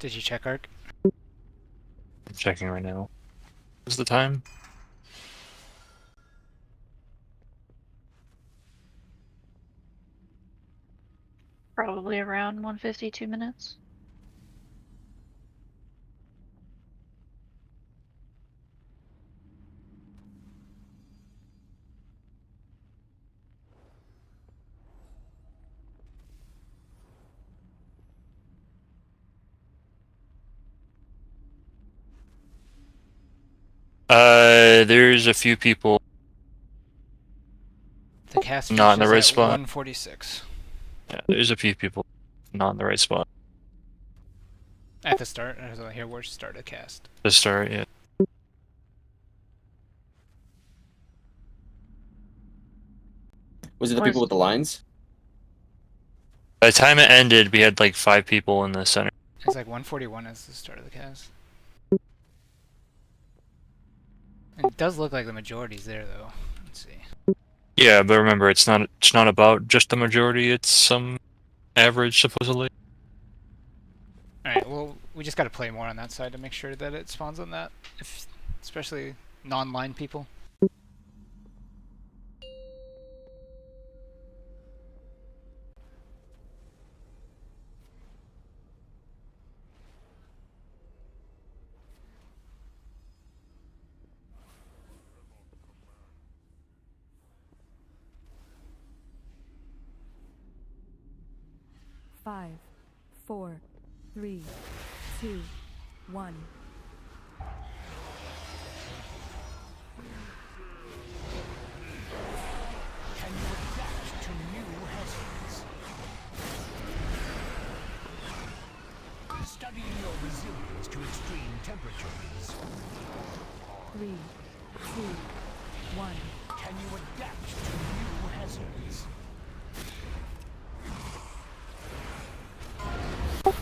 Speaker 4: Did you check arc?
Speaker 13: I'm checking right now. What's the time?
Speaker 10: Probably around 152 minutes.
Speaker 13: There's a few people
Speaker 4: The cast
Speaker 13: not in the
Speaker 4: finishes
Speaker 13: right
Speaker 4: at
Speaker 13: spot.
Speaker 4: 146.
Speaker 13: Yeah, there's a few people not in the right spot.
Speaker 4: At the start, so here we're start a cast.
Speaker 13: To start, yeah.
Speaker 1: Was it the people with the lines?
Speaker 13: By the time it ended, we had like 5 people in the center.
Speaker 4: It's like 141 as the start of the cast. It does look like the majority's there though. Let's see.
Speaker 13: Yeah, but remember, it's not about just the majority. It's some average, supposedly.
Speaker 4: Alright, well, we just gotta play more on that side to make sure that it spawns on that. Especially non-line people.
Speaker 2: Five, 4, 3, 2, 1.
Speaker 3: Studying your resilience to extreme temperatures.
Speaker 2: 3, 2, 1.
Speaker 3: Can you adapt to new hazards?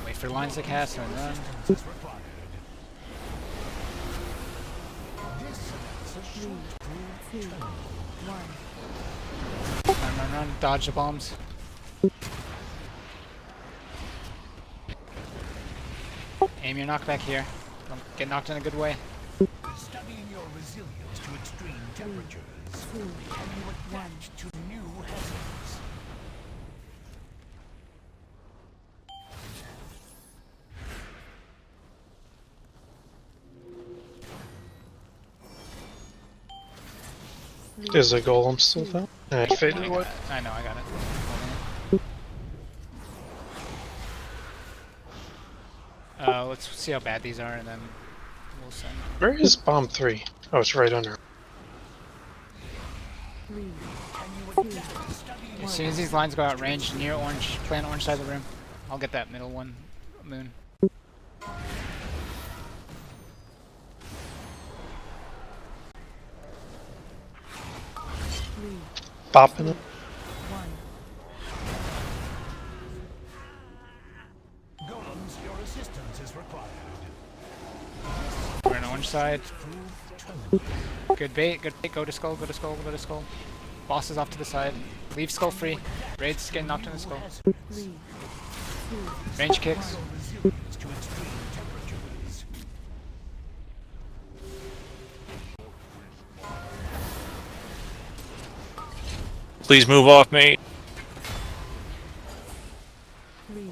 Speaker 4: Wait for lines to cast and run.
Speaker 3: Is required. This is a
Speaker 2: 3, 2, 1.
Speaker 4: Run. Dodge the bombs. Aim your knockback here. Don't get knocked in a good way.
Speaker 3: Studying your resilience to extreme temperatures.
Speaker 2: 2,
Speaker 3: Can you adapt to new hazards?
Speaker 5: Is the golem still down? I faded away.
Speaker 4: I know, I got it. Let's see how bad these are and then we'll send.
Speaker 5: Where is bomb 3? Oh, it's right under.
Speaker 2: 3,
Speaker 4: As soon as these lines go out range near orange, play on orange side of the room. I'll get that middle one, moon.
Speaker 5: Bopping it.
Speaker 2: 1.
Speaker 3: Golems, your assistance is required.
Speaker 4: We're on orange side. Good bait, good bait. Go to skull, go to skull, go to skull. Boss is off to the side. Leave skull free. Raid's getting knocked in the skull.
Speaker 2: 3, 2,
Speaker 4: Range kicks.
Speaker 3: Resilience to extreme temperatures.
Speaker 13: Please move off me.
Speaker 2: 3,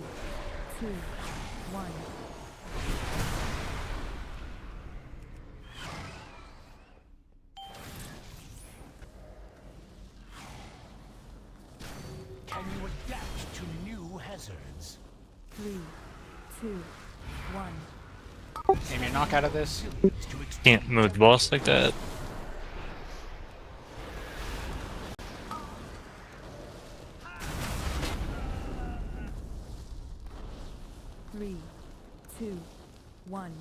Speaker 2: 2, 1.
Speaker 3: Can you adapt to new hazards?
Speaker 2: 3, 2, 1.
Speaker 4: Aim your knock out of this.
Speaker 13: Can't move the boss like that.
Speaker 2: 3, 2, 1.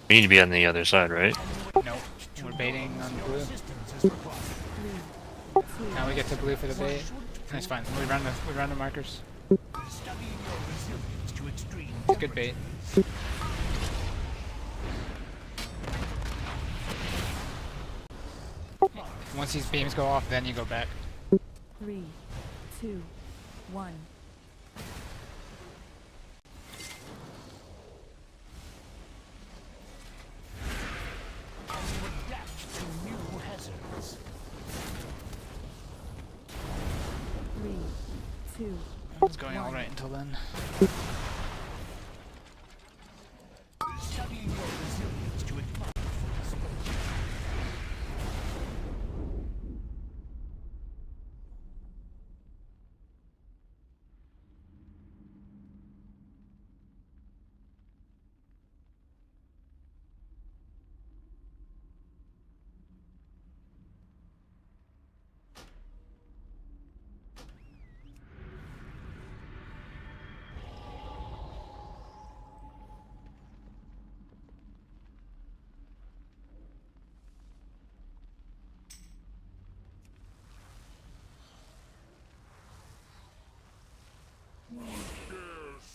Speaker 13: We need to be on the other side, right?
Speaker 4: Nope. We're baiting on blue. Now we get to blue for the bait. That's fine. We run the markers.
Speaker 3: Studying your resilience to extreme
Speaker 4: It's good bait. Once these beams go off, then you go back.
Speaker 2: 3, 2, 1.
Speaker 3: Can you adapt to new hazards?
Speaker 2: 3, 2.
Speaker 4: It's going all right until then.
Speaker 3: Studying your resilience to extreme.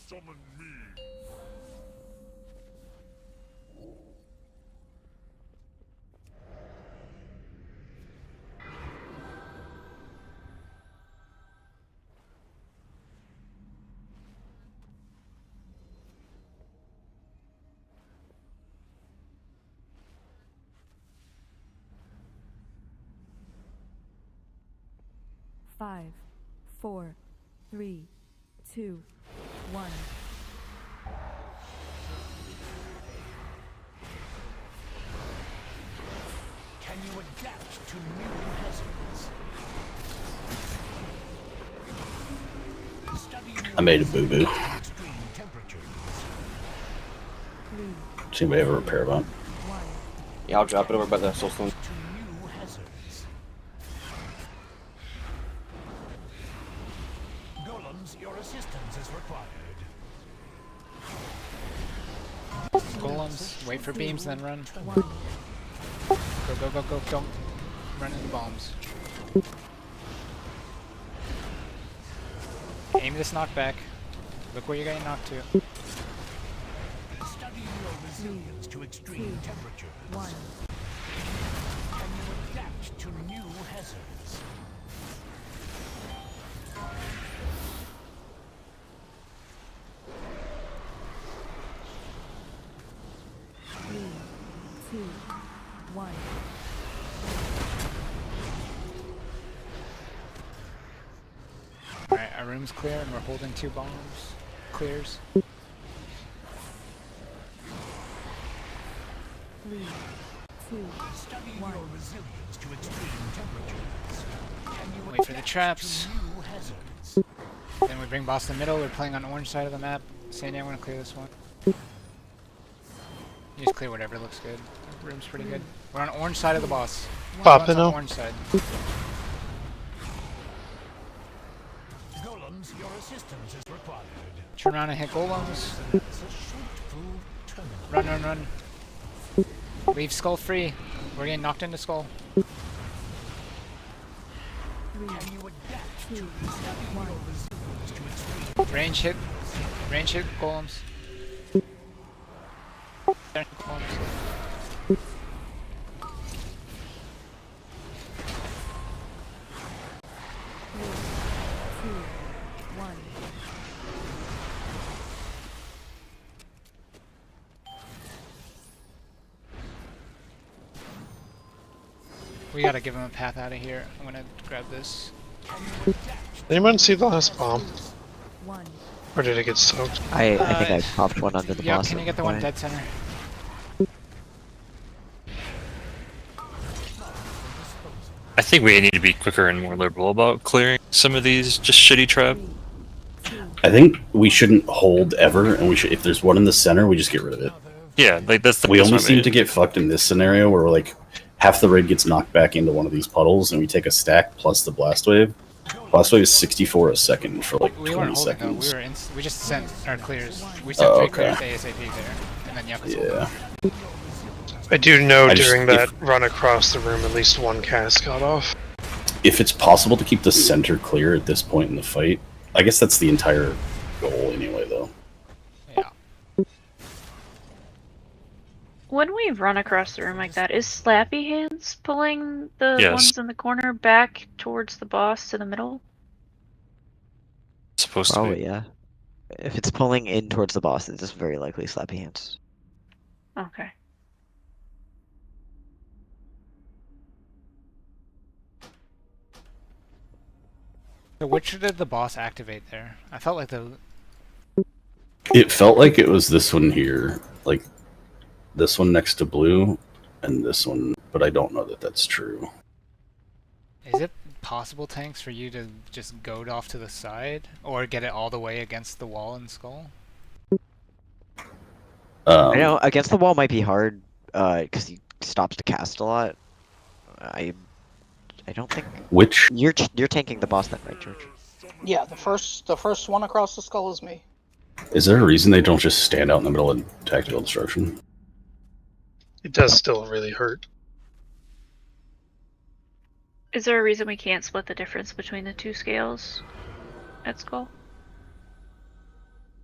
Speaker 18: Summon me.
Speaker 2: Five, 4, 3, 2, 1.
Speaker 3: Can you adapt to new hazards?
Speaker 6: I made a boo-boo.
Speaker 3: Extreme temperatures.
Speaker 6: Does anybody have a repair bump?
Speaker 1: Yeah, I'll drop it over by the soulstone.
Speaker 3: To new hazards. Golems, your assistance is required.
Speaker 4: Golems, wait for beams, then run. Go, go, go, go, don't run into bombs. Aim this knockback. Look where you're getting knocked to.
Speaker 3: Studying your resilience to extreme temperatures. Can you adapt to new hazards?
Speaker 2: Three, two, one.
Speaker 4: Alright, our room's clear and we're holding 2 bombs. Clears.
Speaker 2: 3, 2,
Speaker 3: Studying
Speaker 2: 1.
Speaker 3: your resilience to extreme temperatures. Can you
Speaker 4: Wait for the
Speaker 3: adapt
Speaker 4: traps.
Speaker 3: to new hazards?
Speaker 4: Then we bring boss to the middle. We're playing on the orange side of the map. Sandy, I'm gonna clear this one. You just clear whatever looks good. The room's pretty good. We're on orange side of the boss.
Speaker 5: Popping
Speaker 4: on
Speaker 5: up.
Speaker 4: orange side.
Speaker 3: Golems, your assistance is required.
Speaker 4: Turn around and hit golems.
Speaker 3: It's a fruitful tournament.
Speaker 4: Run, run, run. Leave skull free. We're getting knocked into skull.
Speaker 3: Can you adapt to studying your resilience to extreme
Speaker 4: Range hit. Range hit golems. There, golems.
Speaker 2: 2, 1.
Speaker 4: We gotta give him a path out of here. I'm gonna grab this.
Speaker 5: Anyone see the last bomb?
Speaker 2: 1.
Speaker 5: Or did it get soaked?
Speaker 8: I think I popped one under the
Speaker 4: Yeah,
Speaker 8: boss.
Speaker 4: can you
Speaker 8: at
Speaker 4: get the
Speaker 8: one
Speaker 4: one
Speaker 8: point.
Speaker 4: dead center?
Speaker 13: I think we need to be quicker and more liberal about clearing some of these just shitty trap.
Speaker 6: I think we shouldn't hold ever, and we should. If there's one in the center, we just get rid of it.
Speaker 13: Yeah, like that's the.
Speaker 6: We
Speaker 13: that's
Speaker 6: only
Speaker 13: what I
Speaker 6: seem
Speaker 13: mean.
Speaker 6: to get fucked in this scenario where like half the raid gets knocked back into one of these puddles, and we take a stack plus the blast wave. Blast wave is 64 a second for like
Speaker 4: We
Speaker 6: 20
Speaker 4: weren't holding
Speaker 6: seconds.
Speaker 4: though. We just sent our clears. We sent 3 clears ASAP there, and then Yakuza.
Speaker 6: Yeah.
Speaker 5: I do know
Speaker 6: I just-
Speaker 5: during that run across the room, at least one cast got off.
Speaker 6: If it's possible to keep the center clear at this point in the fight, I guess that's the entire goal anyway, though.
Speaker 10: When we run across the room like that, is Slappy Hands pulling the
Speaker 13: Yes.
Speaker 10: ones in the corner back towards the boss to the middle?
Speaker 13: Supposed
Speaker 8: Probably,
Speaker 13: to be.
Speaker 8: yeah. If it's pulling in towards the boss, it's just very likely slappy hands.
Speaker 10: Okay.
Speaker 4: So which did the boss activate there? I felt like the.
Speaker 6: It felt like it was this one here, like this one next to blue, and this one, but I don't know that that's true.
Speaker 4: Is it possible, Tanks, for you to just goad off to the side? Or get it all the way against the wall and skull?
Speaker 8: I know against the wall might be hard, because he stops to cast a lot. I don't think.
Speaker 6: Which
Speaker 8: you're tanking the boss then, right, George?
Speaker 14: Yeah, the first one across the skull is me.
Speaker 6: Is there a reason they don't just stand out in the middle of tactical destruction?
Speaker 5: It does still really hurt.
Speaker 10: Is there a reason we can't split the difference between the 2 scales at Skull?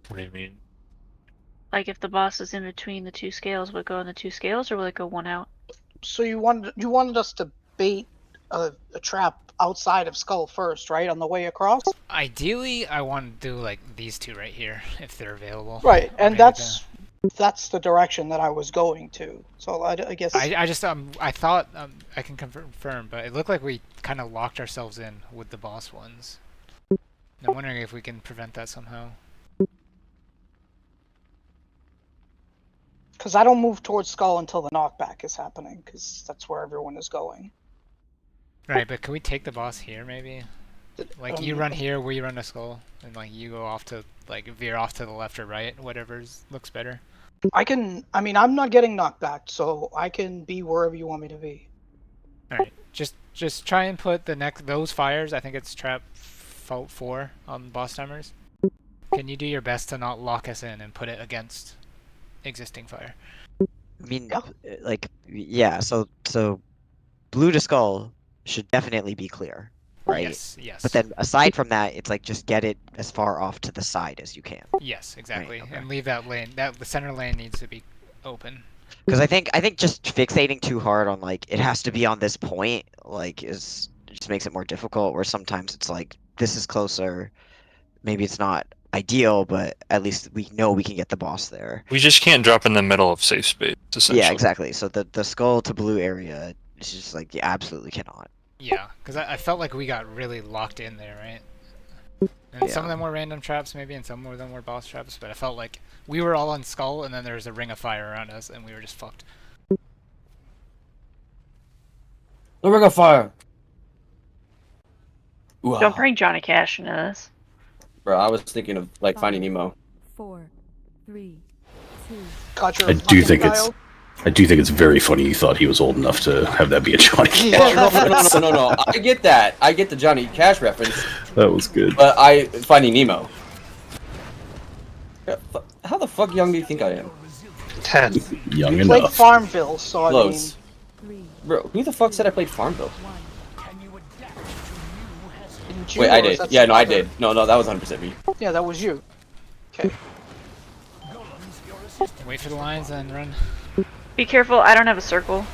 Speaker 13: What do you mean?
Speaker 10: Like if the boss is in between the 2 scales, would it go in the 2 scales or will it go one out?
Speaker 14: So you wanted us to bait a trap outside of Skull first, right, on the way across?
Speaker 4: Ideally, I want to do like these 2 right here, if they're available.
Speaker 14: Right,
Speaker 4: Or
Speaker 14: and
Speaker 4: maybe
Speaker 14: that's the direction that I was going to. So I guess
Speaker 4: I just I thought I can confirm, but it looked like we kind of locked ourselves in with the boss ones. And I'm wondering if we can prevent that somehow.
Speaker 14: because I don't move towards Skull until the knockback is happening, because that's where everyone is going.
Speaker 4: Right, but can we take the boss here maybe? Like you run here, we run to skull, and like you go off to like veer off to the left or right, whatever looks better.
Speaker 14: I mean, I'm not getting knocked back, so I can be wherever you want me to be.
Speaker 4: All right, just try and put those fires. I think it's trap 4 on boss timers. Can you do your best to not lock us in and put it against existing fire?
Speaker 8: I mean, like, yeah. So blue to skull should definitely be clear, right?
Speaker 4: Yes, yes.
Speaker 8: But then aside from that, it's like just get it as far off to the side as you can.
Speaker 4: Yes, exactly,
Speaker 8: Right, okay.
Speaker 4: and leave that lane. The center lane needs to be open.
Speaker 8: Because I think just fixating too hard on like it has to be on this point like is just makes it more difficult. Where sometimes it's like this is closer. Maybe it's not ideal, but at least we know we can get the boss there.
Speaker 13: We just can't drop in the middle of safe space, essentially.
Speaker 8: Yeah, exactly. So the skull to blue area is just like you absolutely cannot.
Speaker 4: Yeah, because I felt like we got really locked in there, right? And some of them were random traps, maybe, and some of them were boss traps. But I felt like we were all on skull, and then there was a ring of fire around us, and we were just fucked.
Speaker 1: The ring of fire.
Speaker 10: Don't bring Johnny Cash into this.
Speaker 1: Bro, I was thinking of like Finding Nemo.
Speaker 2: 4, 3, 2.
Speaker 6: I do think it's very funny you thought he was old enough to have that be a Johnny Cash reference.
Speaker 1: No. I get that. I get the Johnny Cash reference.
Speaker 6: That was good.
Speaker 1: But Finding Nemo. How the fuck young do you think I am?
Speaker 5: 10.
Speaker 6: Young
Speaker 14: You played
Speaker 6: enough.
Speaker 14: Farmville, so
Speaker 1: Close.
Speaker 14: I mean,
Speaker 1: Bro, who the fuck said I played Farmville?
Speaker 14: didn't you,
Speaker 1: Wait,
Speaker 14: or
Speaker 1: I
Speaker 14: was
Speaker 1: did.
Speaker 14: that
Speaker 1: Yeah,
Speaker 14: some
Speaker 1: no, I
Speaker 14: other-
Speaker 1: did. No, that was 100% me.
Speaker 14: Yeah, that was you. Okay.
Speaker 4: Wait for the lines and run.
Speaker 10: Be careful, I don't have a circle.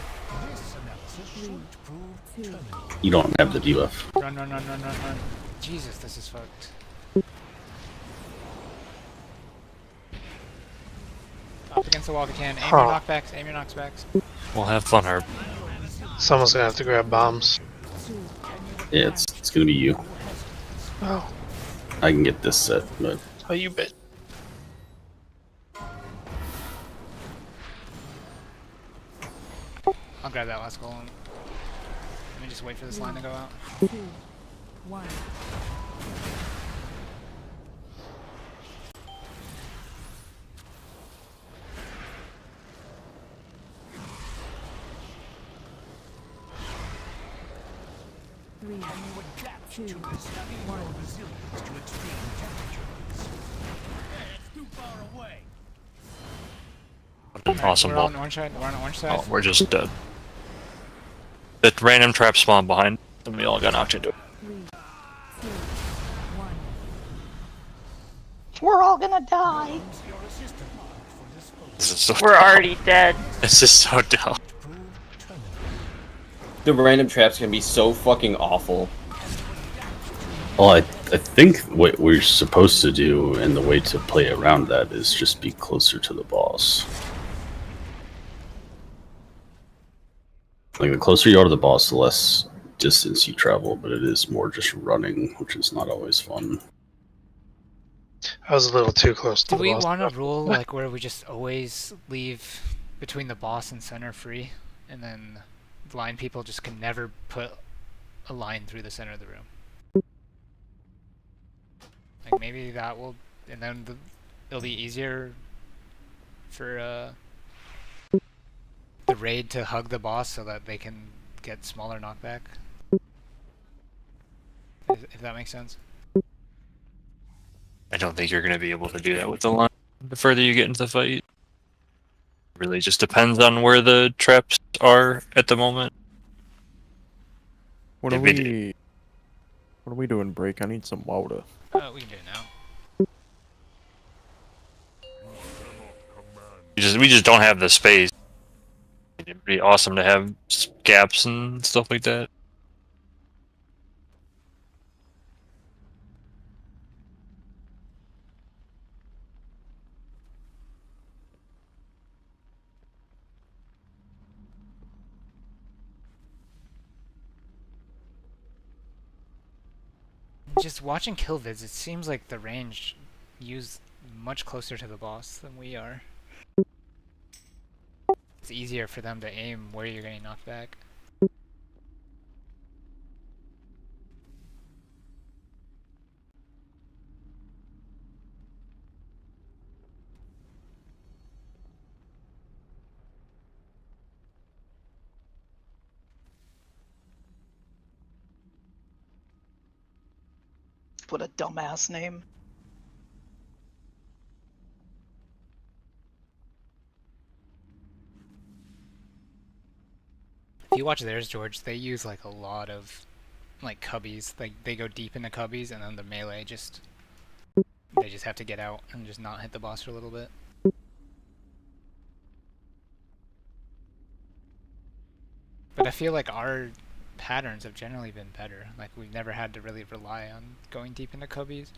Speaker 6: You don't have the debuff.
Speaker 4: Run. Jesus, this is fucked. Up against the wall if you can. Aim your knockbacks, aim your knockbacks.
Speaker 13: We'll have fun, Herb.
Speaker 5: Someone's gonna have to grab bombs.
Speaker 6: Yeah, it's gonna be you.
Speaker 5: Oh.
Speaker 6: I can get this set, but
Speaker 5: Oh, you bet.
Speaker 4: I'll grab that last goal. Let me just wait for this line to go out.
Speaker 2: 2, 1. Three, two, one.
Speaker 13: Awesome
Speaker 4: We're
Speaker 13: ball.
Speaker 4: on orange side. We're on orange side.
Speaker 13: Oh, we're just dead. The random trap spawned behind, and we all got knocked into it.
Speaker 2: 3, 2, 1.
Speaker 14: We're all gonna die.
Speaker 13: This is so
Speaker 10: We're
Speaker 13: dumb.
Speaker 10: already dead.
Speaker 13: This is so dumb.
Speaker 1: The random traps can be so fucking awful.
Speaker 6: well, I think what we're supposed to do and the way to play around that is just be closer to the boss. Like the closer you are to the boss, the less distance you travel, but it is more just running, which is not always fun.
Speaker 5: I was a little too close to
Speaker 4: Do
Speaker 5: the
Speaker 4: we
Speaker 5: boss.
Speaker 4: want a rule like where we just always leave between the boss and center free, and then blind people just can never put a line through the center of the room? Like maybe that will, and then it'll be easier for the raid to hug the boss so that they can get smaller knockback. If that makes sense.
Speaker 13: I don't think you're going to be able to do that with the line the further you get into the fight. It really just depends on where the traps are at the moment.
Speaker 7: What are we doing, break? I need some water.
Speaker 4: We can do it now.
Speaker 13: We just don't have the space. It'd be awesome to have gaps and stuff like that.
Speaker 4: Just watching kill vids, it seems like the range used much closer to the boss than we are. It's easier for them to aim where you're getting knocked back.
Speaker 14: What a dumbass name.
Speaker 4: If you watch theirs, George, they use like a lot of like cubbies. They go deep into cubbies, and then the melee they just have to get out and just not hit the boss for a little bit. But I feel like our patterns have generally been better. Like we've never had to really rely on going deep into cubbies.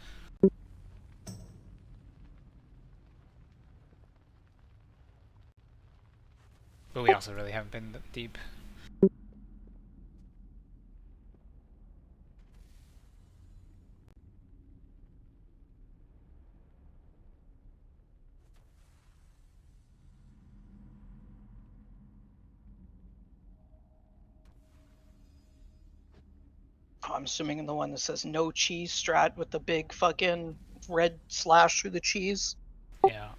Speaker 4: But we also really haven't been deep.
Speaker 14: I'm assuming the one that says no cheese strat with the big fucking red slash through the cheese.
Speaker 4: Yeah.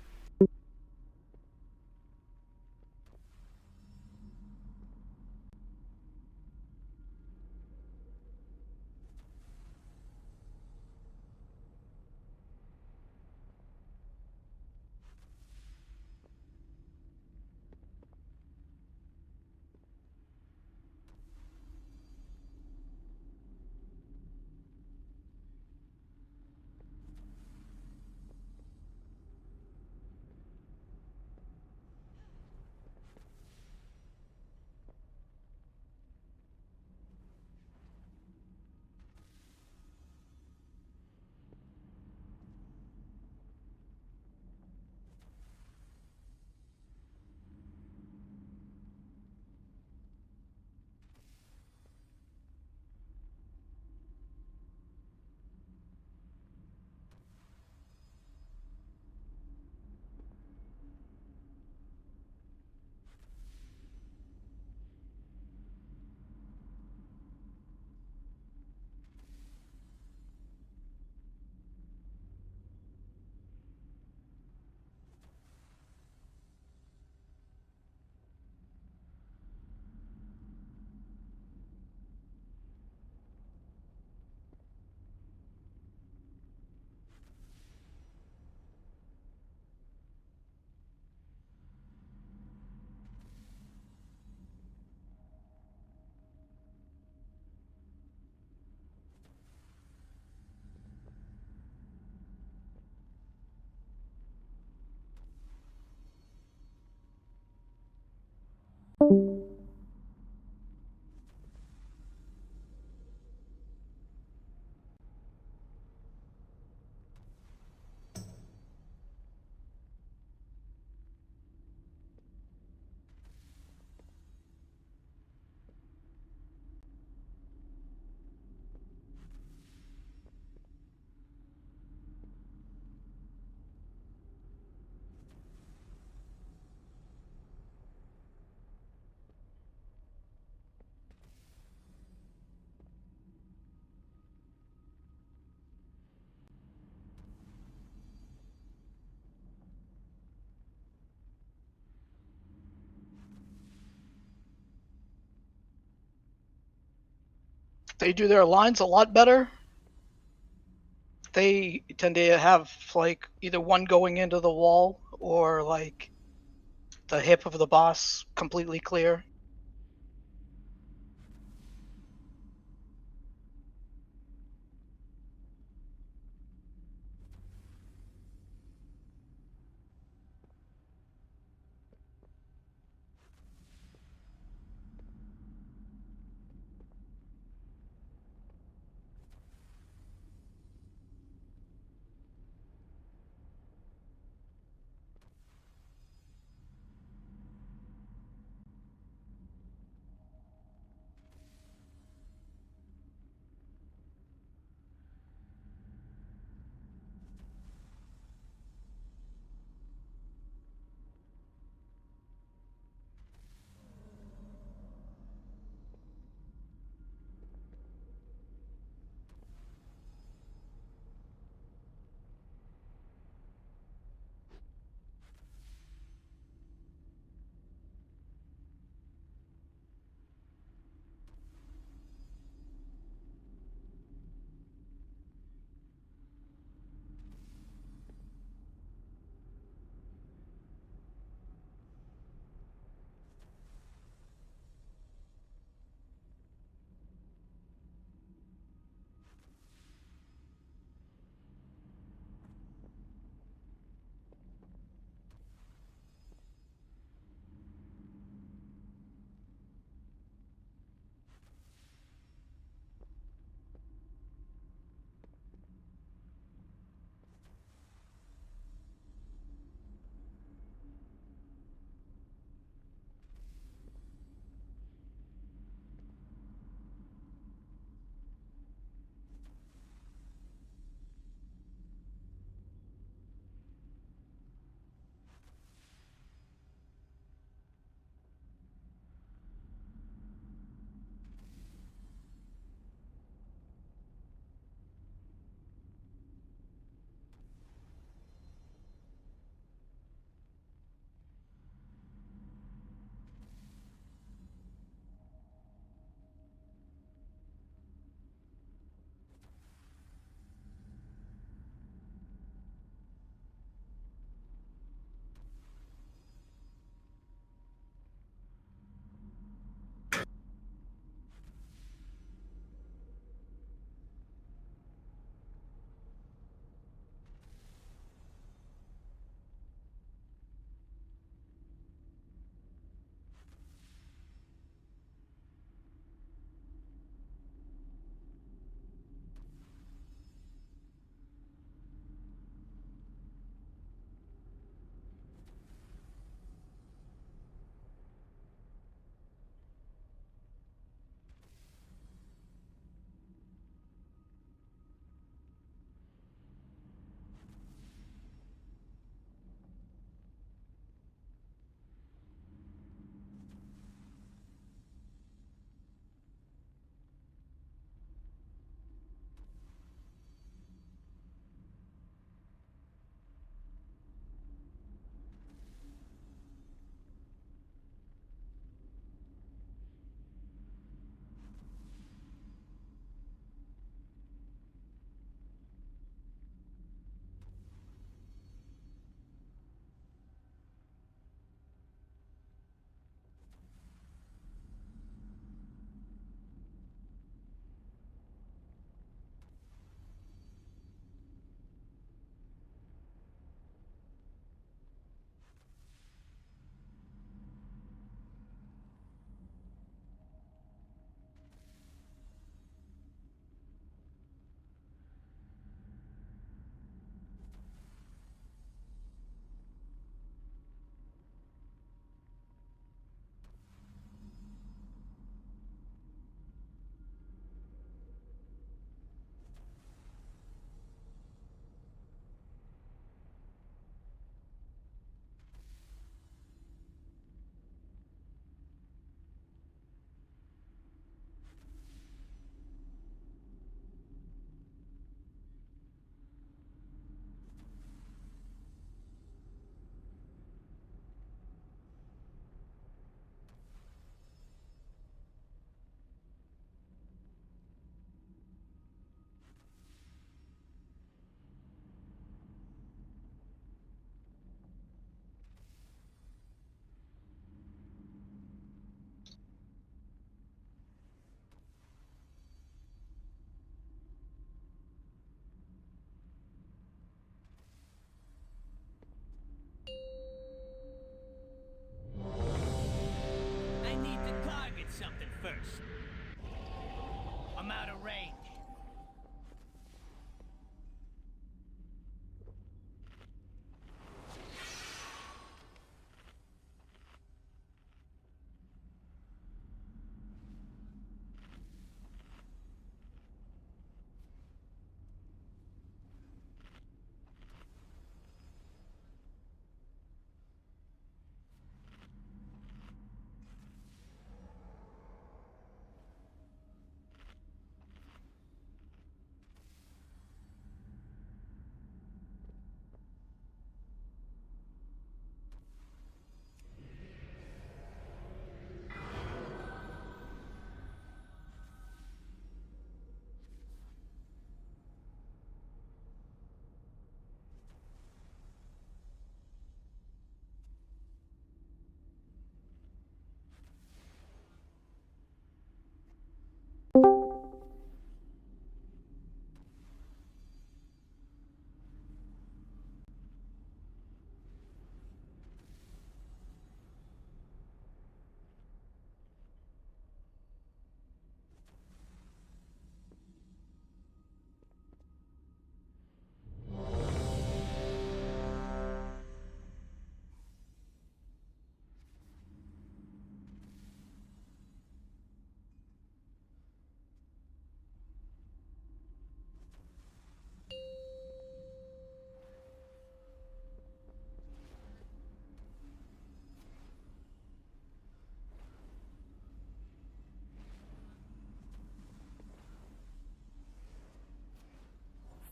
Speaker 14: They do their lines a lot better. They tend to have like either one going into the wall or like the hip of the boss completely clear.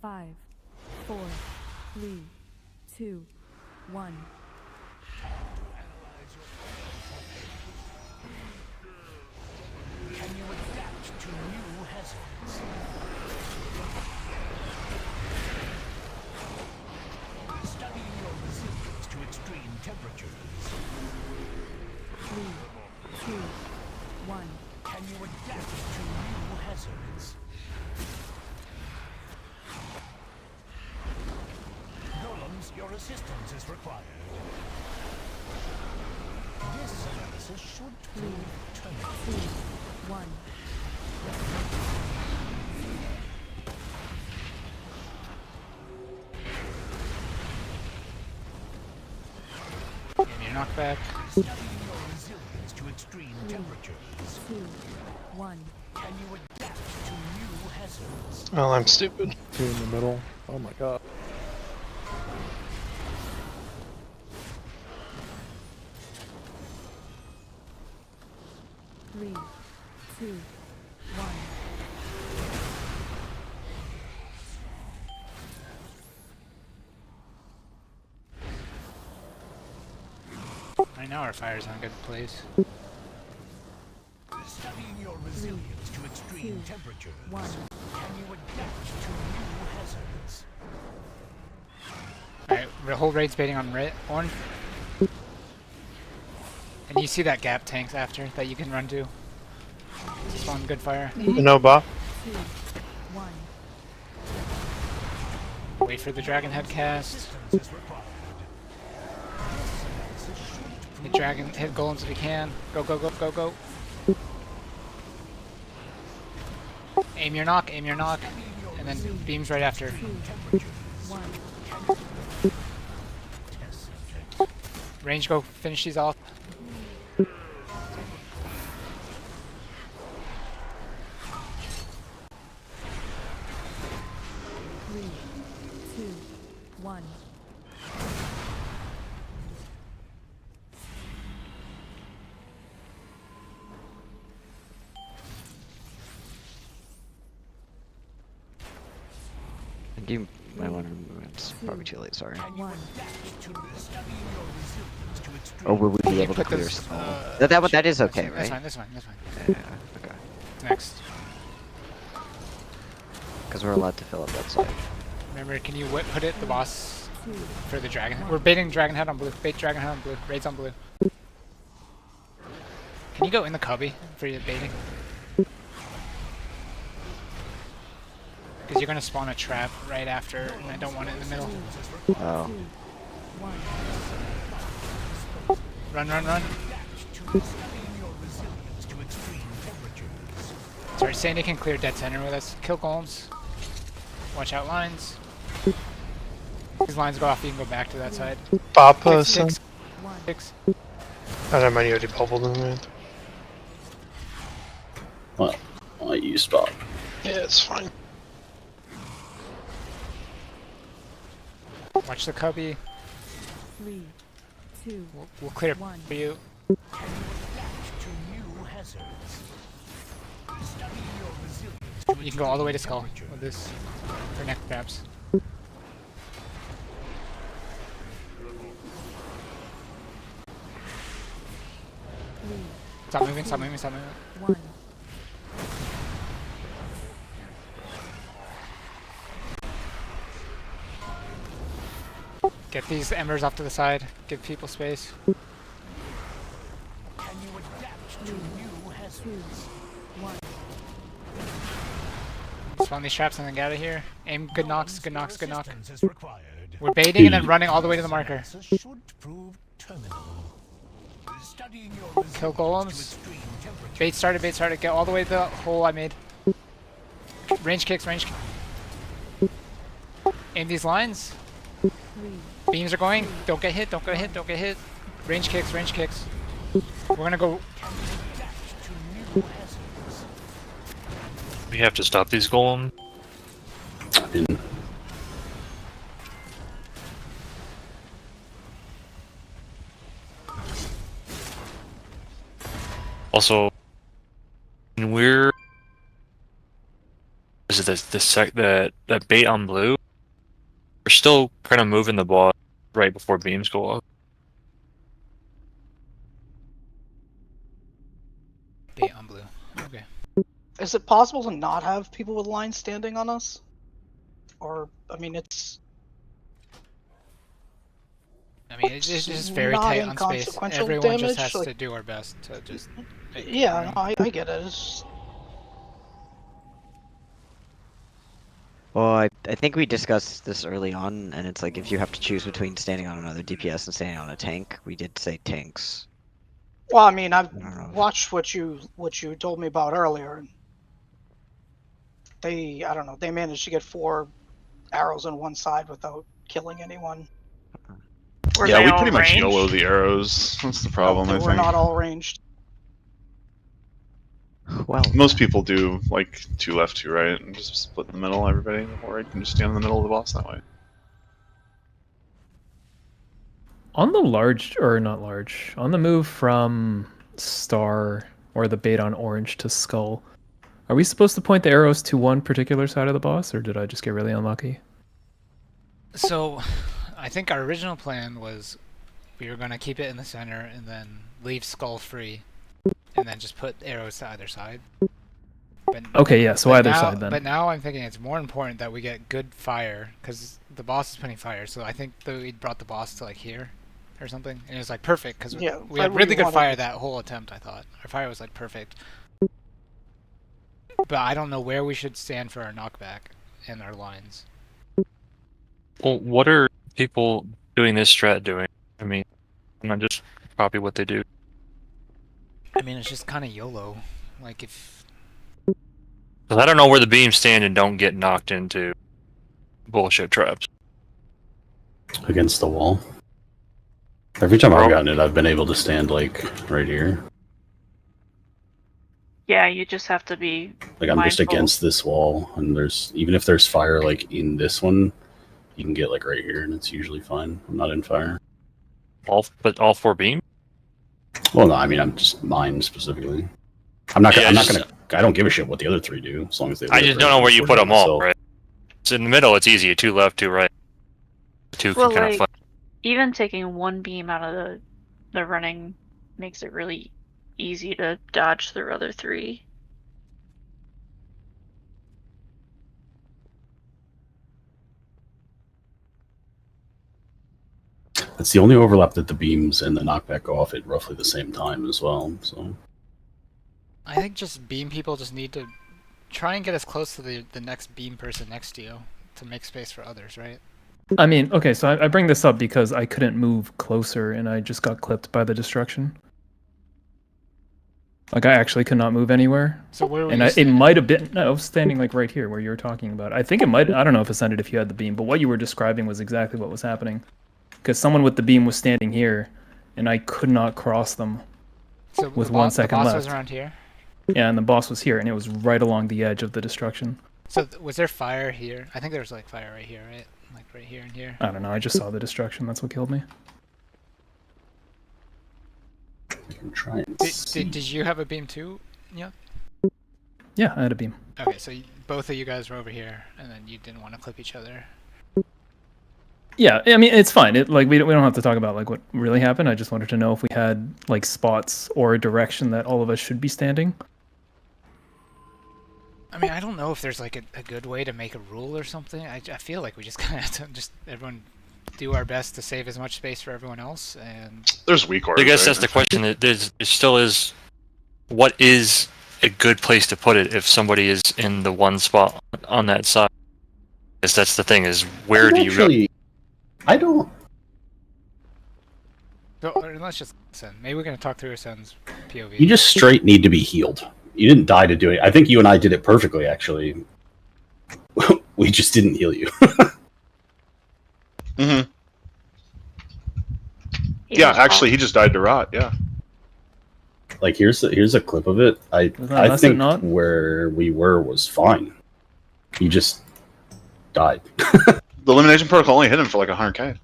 Speaker 2: 5, 4, 3, 2, 1.
Speaker 3: Can you adapt to new hazards? Studying your resilience to extreme temperatures.
Speaker 2: 3, 2, 1.
Speaker 3: Can you adapt to new hazards? Golems, your assistance is required. This analysis should
Speaker 2: 3,
Speaker 3: turn
Speaker 2: 2, 1.
Speaker 4: Give me your knockback.
Speaker 3: Studying your resilience to extreme temperatures.
Speaker 2: 2, 1.
Speaker 3: Can you adapt to new hazards?
Speaker 5: Well, I'm stupid.
Speaker 7: 2 in the middle. Oh my god.
Speaker 2: Three, 2, 1.
Speaker 4: Right now our fire's on a good place.
Speaker 3: Studying your resilience to extreme temperatures.
Speaker 2: 1.
Speaker 3: Can you adapt to new hazards?
Speaker 4: Alright, the whole raid's baiting on orange. And you see that gap tanks after that you can run to. Spawn good fire.
Speaker 5: No bot.
Speaker 2: 2, 1.
Speaker 4: Wait for the dragon head cast. Hit golems if you can. Go, go, go, go, go. Aim your knock, and then beams right after.
Speaker 2: 1.
Speaker 4: Range, go finish these off.
Speaker 2: 3, 2, 1.
Speaker 8: I think you might want to remove it. It's probably too late, sorry.
Speaker 2: 1.
Speaker 8: Or will we be able to
Speaker 4: Put
Speaker 8: clear
Speaker 4: this,
Speaker 8: some? That is okay,
Speaker 4: That's
Speaker 8: right?
Speaker 4: fine, that's fine, that's fine.
Speaker 8: Yeah, okay.
Speaker 4: Next.
Speaker 8: Because we're allowed to fill up that side.
Speaker 4: Remember, can you put it, the boss, for the dragon? We're baiting dragon head on blue. Bait dragon head on blue. Raids on blue. Can you go in the cubby for your baiting? Because you're going to spawn a trap right after, and I don't want it in the middle.
Speaker 8: Oh.
Speaker 4: Run, run, run. Sorry, Sandy can clear dead center with us. Kill golems. Watch out lines. These lines go off, you can go back to that side.
Speaker 5: Papa,
Speaker 4: Six.
Speaker 5: I don't mind you already bubbled in there.
Speaker 6: Well, I'll let you stop.
Speaker 5: Yeah, it's fine.
Speaker 4: Watch the cubby.
Speaker 2: 3, 2,
Speaker 4: We'll clear
Speaker 2: 1.
Speaker 4: for you. You can go all the way to skull with this for neck grabs. Stop moving, stop moving, stop moving.
Speaker 2: 1.
Speaker 4: Get these embers off to the side. Give people space.
Speaker 3: Can you adapt to new hazards?
Speaker 2: 1.
Speaker 4: Spawn these traps and then get out of here. Aim good knocks, good knocks, good knock.
Speaker 3: Assistance is required.
Speaker 4: We're baiting and then running all the way to the marker.
Speaker 3: Should prove terminal. Studying your
Speaker 4: Kill golems. Bait started, get all the way to the hole I made. Range kicks, range kicks. Aim these lines.
Speaker 2: 3.
Speaker 4: Beams are going. Don't get hit, don't get hit, don't get hit. Range kicks, range kicks. We're gonna go.
Speaker 13: We have to stop these golems. Also, when we're is it that bait on blue? we're still kind of moving the boss right before beams go up.
Speaker 4: Bait on blue. Okay.
Speaker 14: Is it possible to not have people with lines standing on us? Or, I mean, it's
Speaker 4: it's just very
Speaker 14: not
Speaker 4: tight on space.
Speaker 14: inconsequential
Speaker 4: Everyone
Speaker 14: damage,
Speaker 4: just has
Speaker 14: like-
Speaker 4: to do our best to just.
Speaker 14: yeah, no, I get it. It's
Speaker 8: Well, I think we discussed this early on, and it's like if you have to choose between standing on another DPS and standing on a tank, we did say tanks.
Speaker 14: well, I mean, I've watched what you told me about earlier, and I don't know, they managed to get 4 arrows on one side without killing anyone.
Speaker 11: Yeah, we pretty much YOLO the arrows. That's the problem,
Speaker 14: They
Speaker 11: I
Speaker 14: were
Speaker 11: think.
Speaker 14: not all ranged.
Speaker 8: Well,
Speaker 11: most people do like 2 left, 2 right, and just split in the middle. Everybody, or I can just stand in the middle of the boss that way.
Speaker 18: On the large, or not large, on the move from Star or the bait on orange to Skull, are we supposed to point the arrows to one particular side of the boss, or did I just get really unlucky?
Speaker 4: So, I think our original plan was we were going to keep it in the center and then leave Skull free, and then just put arrows to either side.
Speaker 18: Okay, yeah, so either side then.
Speaker 4: But now I'm thinking it's more important that we get good fire, because the boss is putting fire, so I think that we brought the boss to like here, or something, and it was like perfect, because
Speaker 14: Yeah,
Speaker 4: we had really good fire that whole attempt, I thought. Our fire was like perfect. But I don't know where we should stand for our knockback and our lines.
Speaker 13: Well, what are people doing this strat doing? I mean, not just copy what they do.
Speaker 4: I mean, it's just kind of YOLO. Like, if...
Speaker 13: Because I don't know where the beams stand and don't get knocked into bullshit traps.
Speaker 6: Against the wall. Every time I've gotten it, I've been able to stand, like, right here.
Speaker 10: Yeah, you just have to be
Speaker 6: Like, I'm just
Speaker 10: mindful.
Speaker 6: against this wall, and there's... Even if there's fire, like, in this one, you can get, like, right here, and it's usually fine. I'm not in fire.
Speaker 13: But all 4 beams?
Speaker 6: Well, no, I mean, I'm just mine specifically. I'm not gonna... I don't give a shit what the other 3 do, as long as they...
Speaker 13: I just don't know where you put them all, right? It's in the middle, it's easy. 2 left, 2 right. 2
Speaker 10: Well,
Speaker 13: can kind of
Speaker 10: like,
Speaker 13: fly.
Speaker 10: even taking one beam out of the running makes it really easy to dodge their other 3.
Speaker 6: It's the only overlap that the beams and the knockback go off at roughly the same time as well, so...
Speaker 4: I think just beam people just need to try and get as close to the next beam person next to you to make space for others, right?
Speaker 18: I mean, okay, so I bring this up because I couldn't move closer and I just got clipped by the destruction. Like, I actually could not move anywhere.
Speaker 4: So where were
Speaker 18: and
Speaker 4: you
Speaker 18: it might have been... No, I was standing, like, right here where you were talking about. I think it might... I don't know if it ended if you had the beam, but what you were describing was exactly what was happening. Because someone with the beam was standing here, and I could not cross them
Speaker 4: So
Speaker 18: with
Speaker 4: the
Speaker 18: 1 second
Speaker 4: the boss
Speaker 18: left.
Speaker 4: was around here?
Speaker 18: Yeah, and the boss was here, and it was right along the edge of the destruction.
Speaker 4: So was there fire here? I think there was like fire right here, right? Like right here and here.
Speaker 18: I don't know, I just saw the destruction, that's what killed me.
Speaker 6: I'm trying
Speaker 4: Did you have a beam too? Yeah.
Speaker 18: Yeah, I had a beam.
Speaker 4: Okay, so both of you guys were over here, and then you didn't want to clip each other.
Speaker 18: Yeah, I mean, it's fine. Like, we don't have to talk about, like, what really happened. I just wanted to know if we had, like, spots or a direction that all of us should be standing.
Speaker 4: I mean, I don't know if there's like a good way to make a rule or something. I feel like we just kind of have to just everyone do our best to save as much space for everyone else. And
Speaker 11: there's weak orders.
Speaker 13: I guess that's the question. It still is. What is a good place to put it if somebody is in the one spot on that side? I guess that's the thing. Is where do you go?
Speaker 6: I don't.
Speaker 4: So, let's just listen. Maybe we're gonna talk through Sen's POV.
Speaker 6: You just straight need to be healed. You didn't die to do it. I think you and I did it perfectly, actually. We just didn't heal you.
Speaker 11: Mm-hmm. Yeah, actually, he just died to rot. Yeah.
Speaker 6: Like, here's a clip of it. I think where we were was fine. You just died.
Speaker 11: The elimination protocol only hit him for like 100k.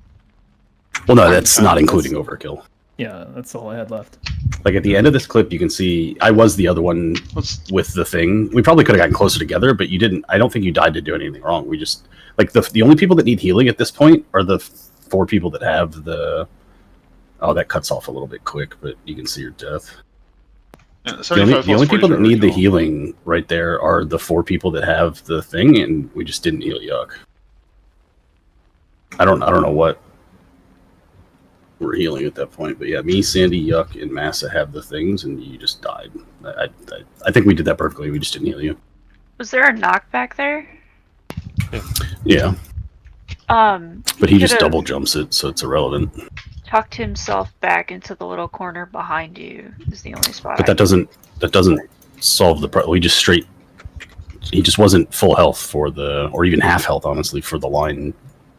Speaker 6: Well, no, that's not including overkill.
Speaker 18: Yeah, that's all I had left.
Speaker 6: Like, at the end of this clip, you can see I was the other one with the thing. We probably could have gotten closer together, but you didn't. I don't think you died to do anything wrong. Like the only people that need healing at this point are the 4 people that have the. Oh, that cuts off a little bit quick, but you can see your death.
Speaker 11: Yeah,
Speaker 6: The only people that need the healing right there are the 4 people that have the thing, and we just didn't heal Yuck. I don't know what we're healing at that point, but yeah, me, Sandy, Yuck, and Massa have the things, and you just died. I think we did that perfectly. We just didn't heal you.
Speaker 10: Was there a knockback there?
Speaker 6: Yeah, but he just
Speaker 10: could've
Speaker 6: double jumps it, so it's irrelevant.
Speaker 10: Tucked himself back into the little corner behind you is the only spot.
Speaker 6: But that doesn't solve the problem. He just wasn't full health for or even half health, honestly, for the line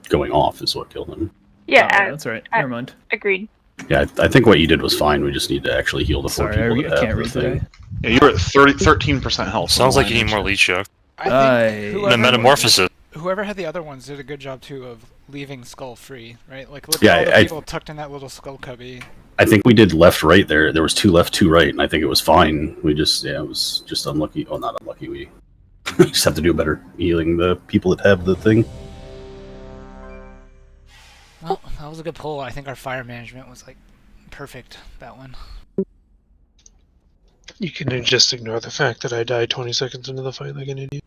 Speaker 6: going off is what killed him.
Speaker 10: Yeah,
Speaker 18: that's right. Never mind.
Speaker 10: Agreed.
Speaker 6: Yeah, I think what you did was fine. We just need to actually heal the 4 people that have the thing.
Speaker 11: Yeah, you were at 13% health.
Speaker 13: Sounds like you need more leech, Yuck.
Speaker 4: I think
Speaker 13: And a metamorphosis.
Speaker 4: Whoever had the other ones did a good job too of leaving Skull free, right? Like look
Speaker 6: Yeah,
Speaker 4: at all the people tucked in that little skull cubby.
Speaker 6: I think we did left, right there. There was 2 left, 2 right, and I think it was fine. We just, it was just unlucky. Oh, not unlucky. We just have to do better healing the people that have the thing.
Speaker 4: Well, that was a good pull. I think our fire management was like perfect that one.
Speaker 5: You can just ignore the fact that I died 20 seconds into the fight like an idiot.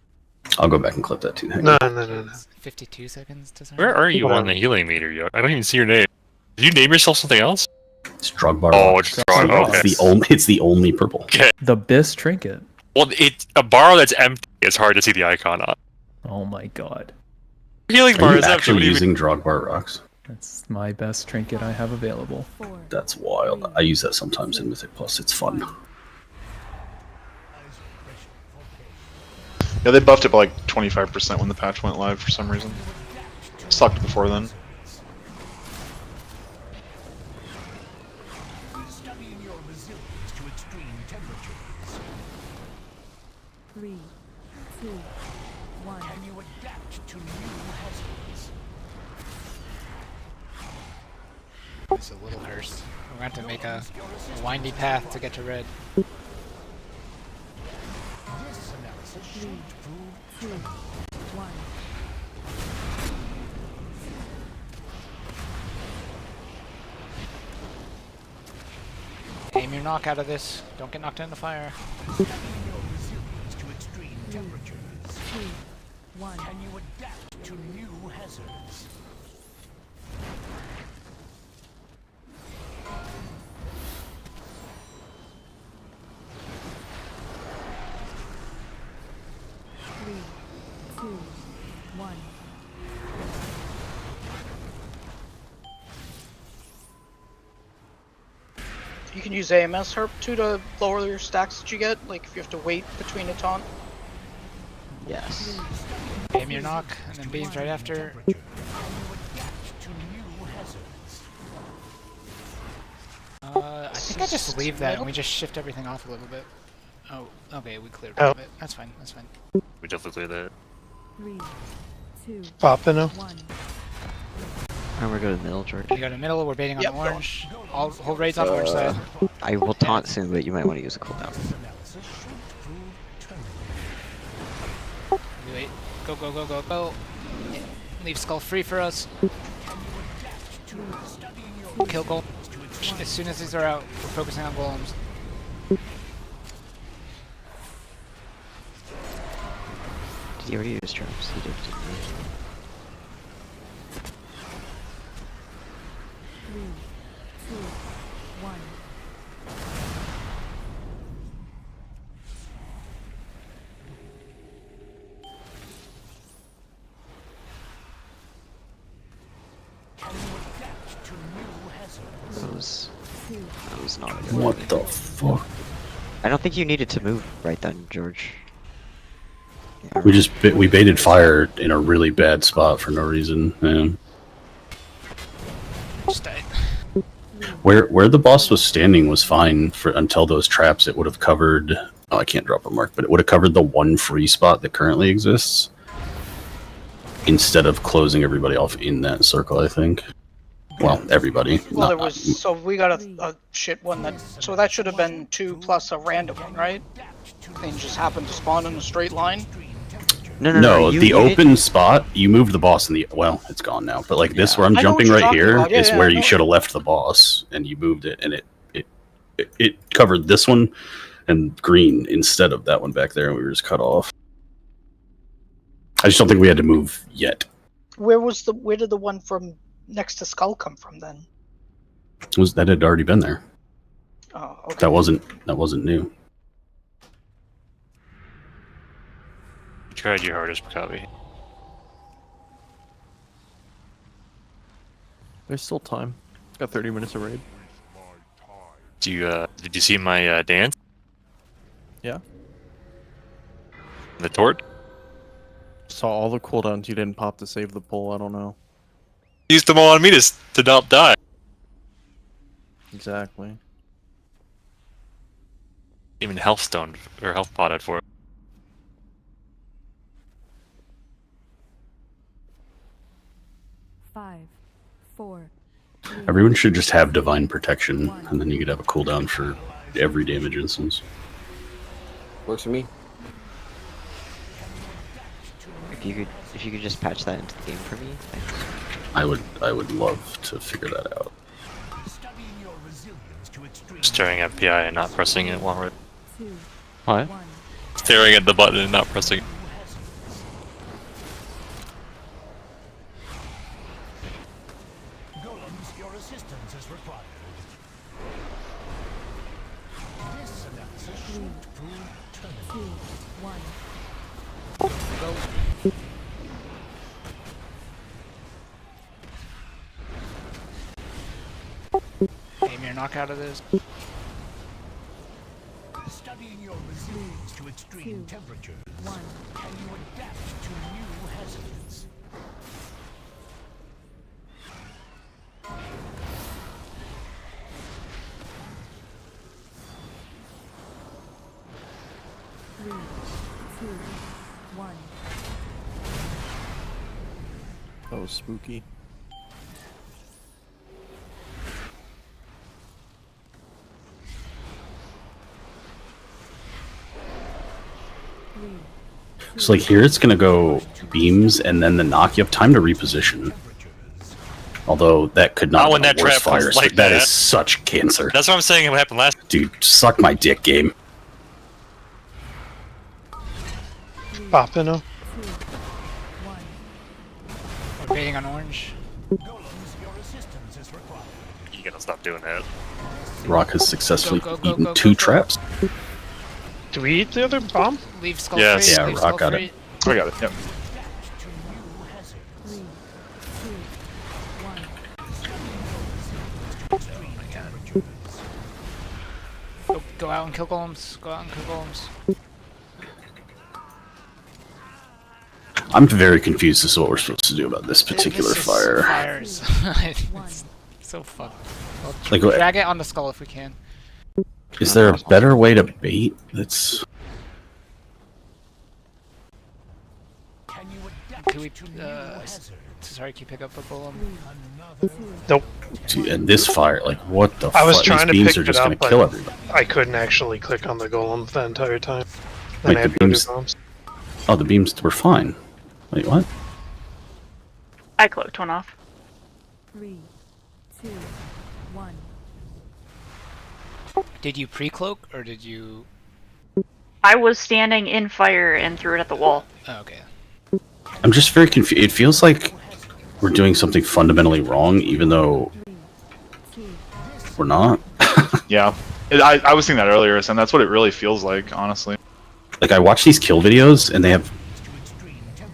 Speaker 6: I'll go back and clip that too.
Speaker 5: No.
Speaker 4: 52 seconds to
Speaker 13: Where are you on the healing meter, Yuck? I don't even see your name. Did you name yourself something else?
Speaker 6: It's Drugbar.
Speaker 13: Oh, it's Drug. Okay.
Speaker 6: It's the only purple.
Speaker 13: Okay.
Speaker 18: The Biss trinket.
Speaker 13: Well, it's a bar that's empty. It's hard to see the icon on.
Speaker 18: Oh my god.
Speaker 13: Healing bar is
Speaker 6: actually using Drugbar rocks.
Speaker 18: That's my best trinket I have available.
Speaker 6: That's wild. I use that sometimes in Mythic Plus. It's fun.
Speaker 11: Yeah, they buffed it by like 25% when the patch went live for some reason. Sucked before then.
Speaker 3: Studying your resilience to extreme temperatures.
Speaker 2: 3, 2, 1.
Speaker 3: Can you adapt to new hazards?
Speaker 4: It's a little hearse. We're going to have to make a windy path to get to red.
Speaker 3: This analysis should prove
Speaker 2: 2, 1.
Speaker 4: Aim your knock out of this. Don't get knocked into fire.
Speaker 3: studying your resilience to extreme temperatures.
Speaker 2: 2, 1.
Speaker 3: Can you adapt to new hazards?
Speaker 2: Three, 2, 1.
Speaker 14: You can use AMS herp too to lower your stacks that you get, like if you have to wait between a taunt.
Speaker 8: Yes.
Speaker 4: Aim your knock, and then beams right after.
Speaker 3: Can you adapt to new hazards?
Speaker 4: I think I just leave that and we just shift everything off a little bit. Oh, okay, we cleared
Speaker 5: Oh.
Speaker 4: of it. That's fine, that's fine.
Speaker 13: We definitely clear that.
Speaker 2: 3, 2,
Speaker 5: Popping now.
Speaker 2: 1.
Speaker 8: I'm gonna go to the middle, George.
Speaker 4: You go to the middle, we're baiting on the orange. All whole raids on the orange side.
Speaker 8: I will taunt soon, but you might want to use a cooldown.
Speaker 3: This analysis should prove terminal.
Speaker 4: We wait. Go, go, go, go, go. Leave skull free for us. Kill golems. As soon as these are out, we're focusing on golems.
Speaker 8: Did he already use traps? He did, didn't he?
Speaker 2: 3, 2, 1.
Speaker 3: Can you adapt to new hazards?
Speaker 8: That was not a good
Speaker 6: What
Speaker 8: idea.
Speaker 6: the fuck?
Speaker 8: I don't think you needed to move right then, George. Yeah,
Speaker 6: We baited fire in a really bad spot for no reason. Man.
Speaker 4: Just died.
Speaker 6: Where the boss was standing was fine for until those traps. It would have covered. Oh, I can't drop a mark, but it would have covered the one free spot that currently exists instead of closing everybody off in that circle. I think. Well, everybody.
Speaker 14: Well, there was, so we got a shit one that, so that should have been 2 plus a random one, right? Things just happened to spawn in a straight line.
Speaker 6: No, the open spot, you moved the boss in the... Well, it's gone now. But like this where I'm
Speaker 14: I know what
Speaker 6: jumping
Speaker 14: you're
Speaker 6: right
Speaker 14: talking
Speaker 6: here
Speaker 14: about. Yeah,
Speaker 6: is
Speaker 14: yeah,
Speaker 6: where
Speaker 14: I
Speaker 6: you
Speaker 14: know.
Speaker 6: should have left the boss. And you moved it. And it covered this one and green instead of that one back there. And we were just cut off. I just don't think we had to move yet.
Speaker 14: Where did the one from next to Skull come from then?
Speaker 6: That had already been there.
Speaker 14: Oh, okay.
Speaker 6: That wasn't new.
Speaker 13: You tried your hardest, Copy.
Speaker 7: There's still time. Got 30 minutes of raid.
Speaker 13: Did you see my dance?
Speaker 7: Yeah.
Speaker 13: The tort?
Speaker 7: Saw all the cooldowns you didn't pop to save the pull. I don't know.
Speaker 13: Used them all on me to not die.
Speaker 7: Exactly.
Speaker 13: Even health stone or health potted for it.
Speaker 2: Five, four.
Speaker 6: Everyone should just have divine protection, and then you could have a cooldown for every damage instance.
Speaker 1: Works for me.
Speaker 8: If you could just patch that into the game for me, thanks.
Speaker 6: I would love to figure that out.
Speaker 13: Staring at PI and not pressing it while we're...
Speaker 16: What?
Speaker 13: Staring at the button and not pressing it.
Speaker 3: Your assistance is required. This analysis should prove terminal.
Speaker 2: 2, 1.
Speaker 4: Aim your knockout of this.
Speaker 3: Studying your resilience to extreme temperatures, can you adapt to new hazards?
Speaker 2: Three, two, one.
Speaker 7: That was spooky.
Speaker 6: So like here it's gonna go beams and then the knock. You have time to reposition. Although that could not
Speaker 13: when
Speaker 6: have
Speaker 13: that
Speaker 6: been worse
Speaker 13: trap was
Speaker 6: fires.
Speaker 13: like
Speaker 6: That
Speaker 13: that.
Speaker 6: is such cancer.
Speaker 13: That's what I'm saying. What happened last?
Speaker 6: Dude, suck my dick, game.
Speaker 5: Poppino.
Speaker 4: We're baiting on orange.
Speaker 13: You gotta stop doing that.
Speaker 6: Rock has successfully
Speaker 4: Go, go,
Speaker 6: eaten
Speaker 4: go,
Speaker 6: two
Speaker 4: go, go.
Speaker 6: traps.
Speaker 5: Do we eat the other bomb?
Speaker 4: Leave skull
Speaker 6: Yes.
Speaker 4: free.
Speaker 6: Yeah,
Speaker 4: leave
Speaker 6: Rock
Speaker 4: skull
Speaker 6: got
Speaker 4: free.
Speaker 6: it.
Speaker 11: I got it. Yep.
Speaker 2: 3, 2, 1.
Speaker 4: Go out and kill golems. Go out and kill golems.
Speaker 6: I'm very confused as to what we're supposed to do about this particular
Speaker 4: This is
Speaker 6: fire.
Speaker 4: Fires. It's so fucked. Well,
Speaker 6: Like, what-
Speaker 4: drag it on the skull if we can.
Speaker 6: Is there a better way to bait? That's
Speaker 4: Can we, sorry, can you pick up a golem?
Speaker 5: Nope.
Speaker 6: Dude, and this fire, like what the
Speaker 5: I was
Speaker 6: fuck?
Speaker 5: trying to
Speaker 6: These beams
Speaker 5: pick
Speaker 6: are
Speaker 5: it
Speaker 6: just
Speaker 5: up,
Speaker 6: gonna
Speaker 5: but
Speaker 6: kill everybody.
Speaker 5: I couldn't actually click on the golem the entire time.
Speaker 6: Wait,
Speaker 5: Then I had
Speaker 6: the
Speaker 5: to go do
Speaker 6: beams-
Speaker 5: bombs.
Speaker 6: Oh, the beams were fine. Wait, what?
Speaker 10: I cloaked one off.
Speaker 2: 3, 2, 1.
Speaker 4: Did you pre-cloak or did you?
Speaker 10: I was standing in fire and threw it at the wall.
Speaker 4: Oh, okay.
Speaker 6: I'm just very confused. It feels like we're doing something fundamentally wrong, even though we're not.
Speaker 11: Yeah. I was thinking that earlier, and that's what it really feels like, honestly.
Speaker 6: Like I watch these kill videos, and they have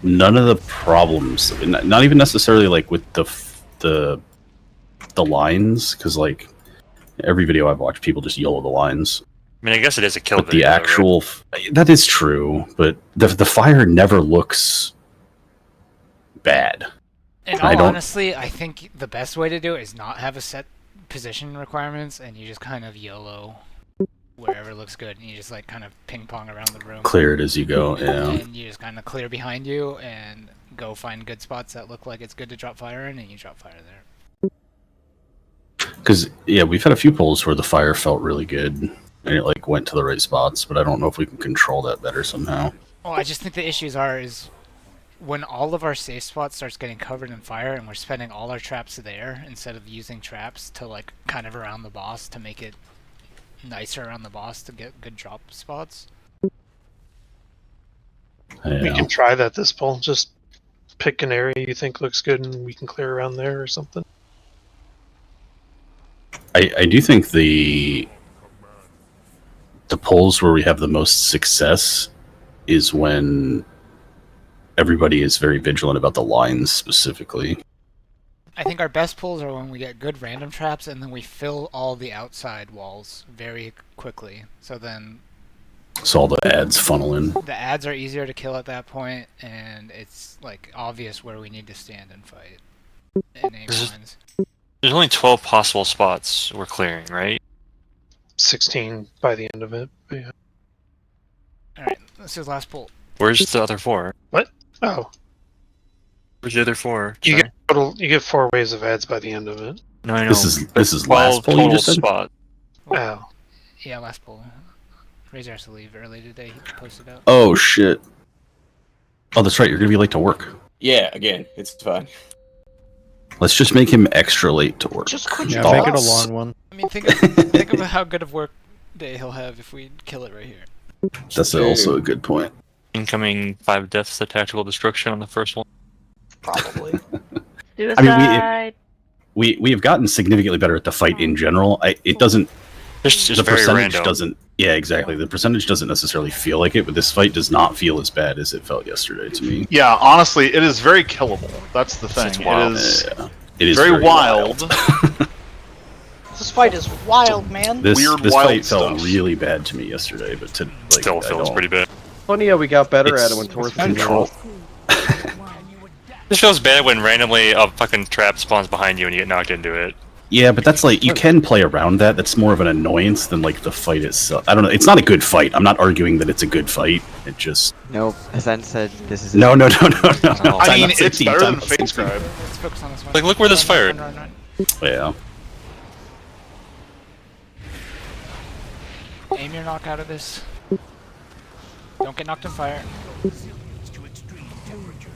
Speaker 6: none of the problems. Not even necessarily like with the lines, because like every video I've watched, people just yell at the lines.
Speaker 13: I mean, I guess it is a kill
Speaker 6: But
Speaker 13: video.
Speaker 6: the actual that is true, but the fire never looks bad.
Speaker 4: In
Speaker 6: I
Speaker 4: all
Speaker 6: don't-
Speaker 4: honestly, I think the best way to do it is not have a set position requirements, and you just kind of YOLO wherever looks good, and you just like kind of ping pong around the room.
Speaker 6: Clear it as you go, yeah.
Speaker 4: And you just kind of clear behind you and go find good spots that look like it's good to drop fire in, and you drop fire there.
Speaker 6: Because yeah, we've had a few pulls where the fire felt really good, and it like went to the right spots, but I don't know if we can control that better somehow.
Speaker 4: Well, I just think the issues is when all of our safe spots starts getting covered in fire and we're spending all our traps there instead of using traps to like kind of around the boss to make it nicer around the boss to get good drop spots.
Speaker 5: We can try that this pull. Just pick an area you think looks good and we can clear around there or something.
Speaker 6: I do think the pulls where we have the most success is when everybody is very vigilant about the lines specifically.
Speaker 4: I think our best pulls are when we get good random traps and then we fill all the outside walls very quickly. So then
Speaker 6: So all the ads funnel in.
Speaker 4: the ads are easier to kill at that point, and it's like obvious where we need to stand and fight. And aim lines.
Speaker 13: There's only 12 possible spots we're clearing, right?
Speaker 5: 16 by the end of it. But yeah.
Speaker 4: Alright, let's do the last pull.
Speaker 13: Where's the other 4?
Speaker 5: What? Oh.
Speaker 13: Where's the other 4?
Speaker 5: You get total. You get 4 waves of ads by the end of it.
Speaker 13: No, I know.
Speaker 6: This is
Speaker 13: 12
Speaker 6: last pull you
Speaker 13: total
Speaker 6: just said?
Speaker 13: spot.
Speaker 5: Oh.
Speaker 4: Yeah, last pull. Razor has to leave early today. He posted out.
Speaker 6: Oh shit. Oh, that's right. You're gonna be late to work.
Speaker 1: Yeah, again, it's fine.
Speaker 6: Let's just make him extra late to work.
Speaker 14: Just quit
Speaker 7: Yeah,
Speaker 14: your
Speaker 7: make it a
Speaker 14: boss.
Speaker 7: long one.
Speaker 4: I mean, think of how good of work day he'll have if we kill it right here.
Speaker 6: That's also a good point.
Speaker 13: Incoming 5 deaths to tactical destruction on the first one.
Speaker 14: Probably.
Speaker 10: Suicide.
Speaker 6: We have gotten significantly better at the fight in general. It doesn't.
Speaker 13: It's just
Speaker 6: the
Speaker 13: very
Speaker 6: percentage
Speaker 13: random.
Speaker 6: doesn't. Yeah, exactly. The percentage doesn't necessarily feel like it, but this fight does not feel as bad as it felt yesterday to me.
Speaker 11: Yeah, honestly, it is very killable. That's the thing.
Speaker 6: It's wild.
Speaker 11: It is very wild.
Speaker 14: This fight is wild, man.
Speaker 6: This
Speaker 11: Weird,
Speaker 6: this
Speaker 11: wild
Speaker 6: fight felt
Speaker 11: stuff.
Speaker 6: really bad to me yesterday, but to like,
Speaker 13: Still
Speaker 6: I
Speaker 13: feels
Speaker 6: don't-
Speaker 13: pretty bad.
Speaker 15: Funny how we got better
Speaker 6: It's
Speaker 15: at it when Torth
Speaker 6: control.
Speaker 13: This feels bad when randomly a fucking trap spawns behind you and you get knocked into it.
Speaker 6: Yeah, but that's like you can play around that. That's more of an annoyance than like the fight itself. I don't know. It's not a good fight. I'm not arguing that it's a good fight. It just
Speaker 8: Nope. Ascent said this is.
Speaker 6: no.
Speaker 11: I mean,
Speaker 6: Time out
Speaker 11: it's
Speaker 6: 16,
Speaker 11: better
Speaker 6: time
Speaker 11: than
Speaker 6: out
Speaker 11: Fate
Speaker 6: 16.
Speaker 11: Scribe.
Speaker 4: Let's focus on this one.
Speaker 13: Like, look where this fired.
Speaker 4: Run.
Speaker 6: Yeah.
Speaker 4: Aim your knock out of this. Don't get knocked in fire.
Speaker 3: Resilience to extreme temperatures.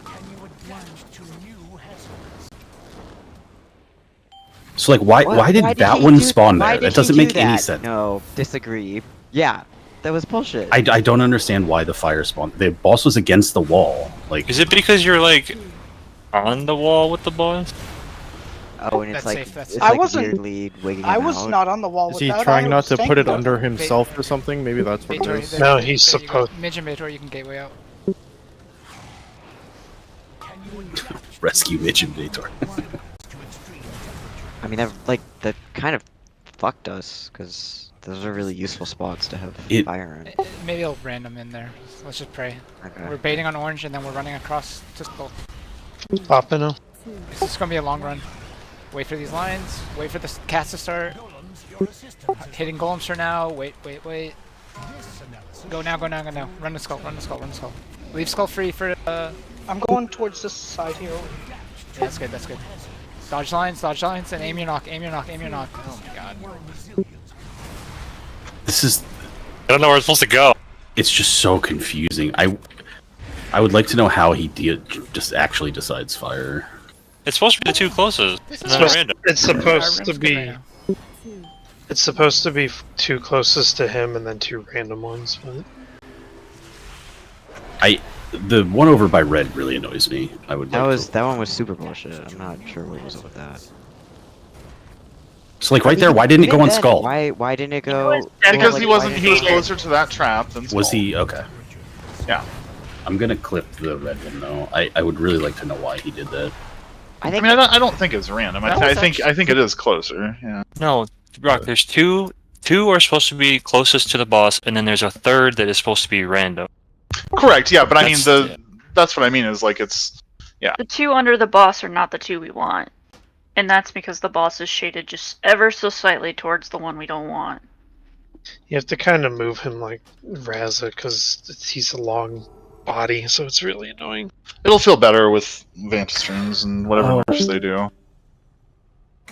Speaker 3: Can you adapt to new hazards?
Speaker 6: So like, why did that
Speaker 8: he
Speaker 6: one
Speaker 8: do-
Speaker 6: spawn
Speaker 8: why
Speaker 6: there?
Speaker 8: did
Speaker 6: That doesn't
Speaker 8: he do
Speaker 6: make any
Speaker 8: that?
Speaker 6: sense.
Speaker 8: No, disagree. Yeah, that was bullshit.
Speaker 6: I don't understand why the fire spawned. The boss was against the wall. Like,
Speaker 13: Is it because you're like on the wall with the boss?
Speaker 8: Oh, and it's
Speaker 4: That's
Speaker 8: like
Speaker 4: safe, that's
Speaker 8: it's
Speaker 4: safe.
Speaker 14: I
Speaker 8: like
Speaker 14: wasn't-
Speaker 8: weirdly wigging
Speaker 14: I
Speaker 8: him
Speaker 14: was
Speaker 8: out.
Speaker 14: not on the wall
Speaker 7: Is
Speaker 14: with
Speaker 7: he
Speaker 14: that.
Speaker 7: trying
Speaker 14: I
Speaker 7: not
Speaker 14: was
Speaker 7: to put
Speaker 14: tanking
Speaker 7: it under
Speaker 14: it.
Speaker 7: himself or something? Maybe that's what it
Speaker 4: Baitor,
Speaker 7: is.
Speaker 4: there-
Speaker 5: No,
Speaker 4: there
Speaker 5: he's
Speaker 4: you go.
Speaker 5: supposed-
Speaker 4: Midge and Baitor, you can gateway out.
Speaker 6: rescue Mitch and Dator.
Speaker 8: I mean, that kind of fucked us because those are really useful spots to have fire in.
Speaker 4: Maybe I'll random in there. Let's just pray.
Speaker 8: Okay.
Speaker 4: We're baiting on orange and then we're running across to skull.
Speaker 5: Popping him.
Speaker 4: This is gonna be a long run. Wait for these lines. Wait for the cast to start. Hitting golems for now. Wait. Go now. Run the skull. Leave skull free for.
Speaker 14: I'm going towards this side here.
Speaker 4: Yeah, that's good. Dodge lines, and aim your knock. Oh my god.
Speaker 6: This is.
Speaker 13: I don't know where it's supposed to go.
Speaker 6: It's just so confusing. I would like to know how he just actually decides fire.
Speaker 13: It's supposed to be the 2 closest. It's not random.
Speaker 5: It's supposed to
Speaker 4: Our
Speaker 5: be.
Speaker 4: rim's good right
Speaker 5: It's supposed to be 2 closest to him and then 2 random ones. But
Speaker 6: The one over by red really annoys me. I would.
Speaker 8: That one was super bullshit. I'm not sure what was up with that.
Speaker 6: So like right there, why didn't it go on skull?
Speaker 8: Why didn't it go?
Speaker 11: Because
Speaker 8: like,
Speaker 11: he
Speaker 8: why
Speaker 11: wasn't.
Speaker 8: didn't
Speaker 11: He was
Speaker 8: it go-
Speaker 11: closer to that trap than Skull.
Speaker 6: Was he okay?
Speaker 11: Yeah.
Speaker 6: I'm gonna clip the red one though. I would really like to know why he did that.
Speaker 11: I mean, I don't think it's random. I think it is closer. Yeah.
Speaker 13: No, Rock, there's two are supposed to be closest to the boss, and then there's a third that is supposed to be random.
Speaker 11: Correct. Yeah, but I mean
Speaker 13: That's-
Speaker 11: that's what I mean is like it's yeah.
Speaker 10: The 2 under the boss are not the 2 we want. And that's because the boss is shaded just ever so slightly towards the one we don't want.
Speaker 5: you have to kind of move him like Raza because he's a long body, so it's really annoying.
Speaker 11: It'll feel better with Vanta streams and whatever nerfs they do.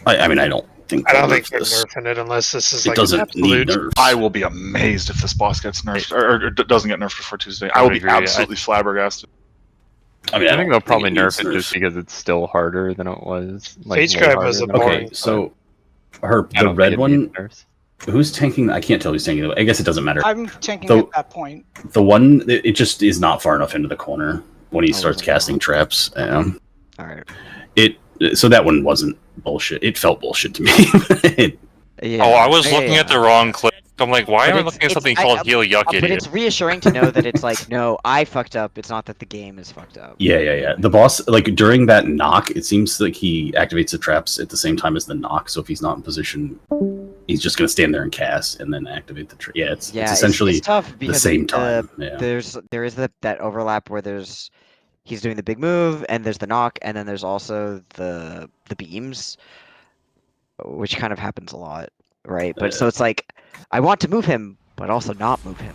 Speaker 6: I mean, I don't think.
Speaker 5: I don't
Speaker 6: they'll
Speaker 5: think
Speaker 6: nerf
Speaker 5: they're
Speaker 6: this.
Speaker 5: nerfing it unless this is
Speaker 6: It
Speaker 5: like
Speaker 6: doesn't
Speaker 5: absolute.
Speaker 6: need nerfs.
Speaker 11: I will be amazed if this boss gets nerfed or doesn't get nerfed before Tuesday. I will be
Speaker 13: agree.
Speaker 11: absolutely flabbergasted.
Speaker 6: I mean,
Speaker 16: I think they'll probably
Speaker 6: needs
Speaker 16: nerf it just because it's still harder than it was. Like,
Speaker 5: Fate
Speaker 16: way
Speaker 5: Scribe
Speaker 16: harder
Speaker 5: was a
Speaker 16: than it
Speaker 6: Okay,
Speaker 16: was,
Speaker 6: so
Speaker 16: I
Speaker 6: the
Speaker 16: don't think
Speaker 6: red
Speaker 16: it
Speaker 6: one.
Speaker 16: needs nerfs.
Speaker 6: Who's tanking? I can't tell who's tanking. I guess it doesn't matter.
Speaker 14: I'm tanking
Speaker 6: The-
Speaker 14: at that point.
Speaker 6: The one, it just is not far enough into the corner when he starts casting traps.
Speaker 8: Alright.
Speaker 6: So that one wasn't bullshit. It felt bullshit to me.
Speaker 8: Yeah.
Speaker 13: Oh, I was looking at the wrong clip. I'm like, why
Speaker 8: But
Speaker 13: am I
Speaker 8: it's-
Speaker 13: looking at
Speaker 8: it's-
Speaker 13: something
Speaker 8: I-
Speaker 13: called Heal Yuck
Speaker 8: But
Speaker 13: Idiot?
Speaker 8: it's reassuring to know that it's like, no, I fucked up. It's not that the game is fucked up.
Speaker 6: Yeah. The boss, like during that knock, it seems like he activates the traps at the same time as the knock. So if he's not in position, he's just gonna stand there and cast and then activate the trap. Yeah, it's essentially
Speaker 8: it's tough
Speaker 6: the
Speaker 8: because
Speaker 6: same time. Yeah.
Speaker 8: there is that overlap where he's doing the big move and there's the knock and then there's also the beams, which kind of happens a lot, right? But so it's like I want to move him, but also not move him.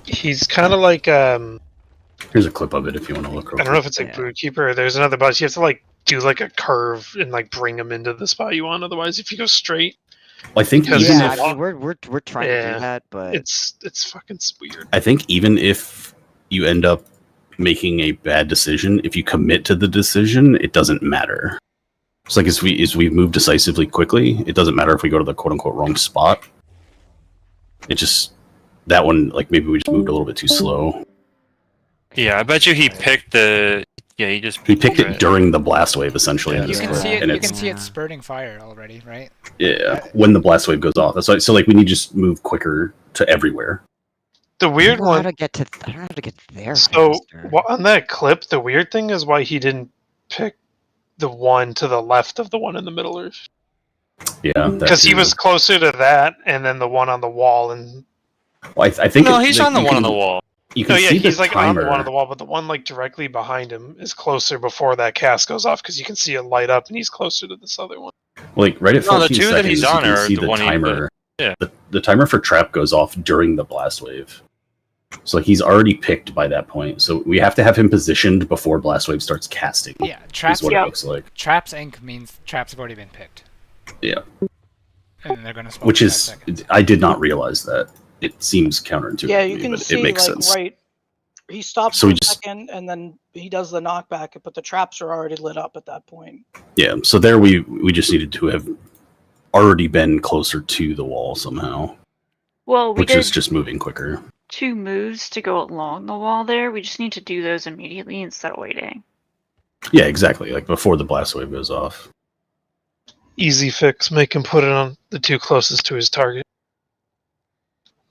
Speaker 5: He's kind of like
Speaker 6: Here's a clip of it if you want to look.
Speaker 5: I don't know if it's like Bootkeeper. There's another boss. You have to like do like a curve and like bring him into the spot you want. Otherwise, if you go straight,
Speaker 6: Well, I think
Speaker 5: because
Speaker 6: even
Speaker 8: Yeah,
Speaker 6: if
Speaker 8: I mean, we're trying to do that, but
Speaker 5: it's fucking weird.
Speaker 6: I think even if you end up making a bad decision, if you commit to the decision, it doesn't matter. It's like as we move decisively quickly, it doesn't matter if we go to the quote unquote wrong spot. It just that one, like maybe we just moved a little bit too slow.
Speaker 13: Yeah, I bet you he picked the. Yeah, he just.
Speaker 6: He picked it during the blast wave, essentially.
Speaker 4: You can see it.
Speaker 6: and
Speaker 4: You
Speaker 6: it's-
Speaker 4: can see it spurting fire already, right?
Speaker 6: Yeah, when the blast wave goes off. That's why. So like we need to just move quicker to everywhere.
Speaker 5: The weird
Speaker 8: I don't know
Speaker 5: one.
Speaker 8: how to get to. I don't know how to get there.
Speaker 5: So on that clip, the weird thing is why he didn't pick the one to the left of the one in the middle Earth.
Speaker 6: Yeah,
Speaker 5: Because he was closer to that, and then the one on the wall, and
Speaker 6: Well, I think.
Speaker 13: No, he's on the one on the wall.
Speaker 6: You can
Speaker 5: no, yeah,
Speaker 6: see
Speaker 5: he's
Speaker 6: the
Speaker 5: like
Speaker 6: timer.
Speaker 5: on the one on the wall, but the one like directly behind him is closer before that cast goes off because you can see it light up, and he's closer to this other one.
Speaker 6: Like right at 14
Speaker 13: No, the two
Speaker 6: seconds,
Speaker 13: that he's
Speaker 6: you
Speaker 13: on
Speaker 6: can
Speaker 13: are
Speaker 6: see
Speaker 13: the
Speaker 6: the
Speaker 13: one he
Speaker 6: timer.
Speaker 13: put- yeah.
Speaker 6: The timer for trap goes off during the blast wave. So like he's already picked by that point. So we have to have him positioned before blast wave starts casting.
Speaker 4: Yeah, traps.
Speaker 6: Is what it looks like.
Speaker 4: Traps Inc. means traps have already been picked,
Speaker 6: Yeah.
Speaker 4: and they're gonna spawn.
Speaker 6: Which
Speaker 4: in 5
Speaker 6: is
Speaker 4: seconds.
Speaker 6: I did not realize that. It seems counterintuitive.
Speaker 14: Yeah,
Speaker 6: to
Speaker 14: you
Speaker 6: me,
Speaker 14: can
Speaker 6: but
Speaker 14: see
Speaker 6: it makes
Speaker 14: like
Speaker 6: sense.
Speaker 14: right. He stops
Speaker 6: So
Speaker 14: for
Speaker 6: we
Speaker 14: a
Speaker 6: just-
Speaker 14: second, and then he does the knockback, but the traps are already lit up at that point.
Speaker 6: Yeah. So there we just needed to have already been closer to the wall somehow.
Speaker 10: Well, we
Speaker 6: Which
Speaker 10: did
Speaker 6: is just moving quicker.
Speaker 10: 2 moves to go along the wall there. We just need to do those immediately instead of waiting.
Speaker 6: Yeah, exactly. Like before the blast wave goes off.
Speaker 5: Easy fix, make him put it on the two closest to his target.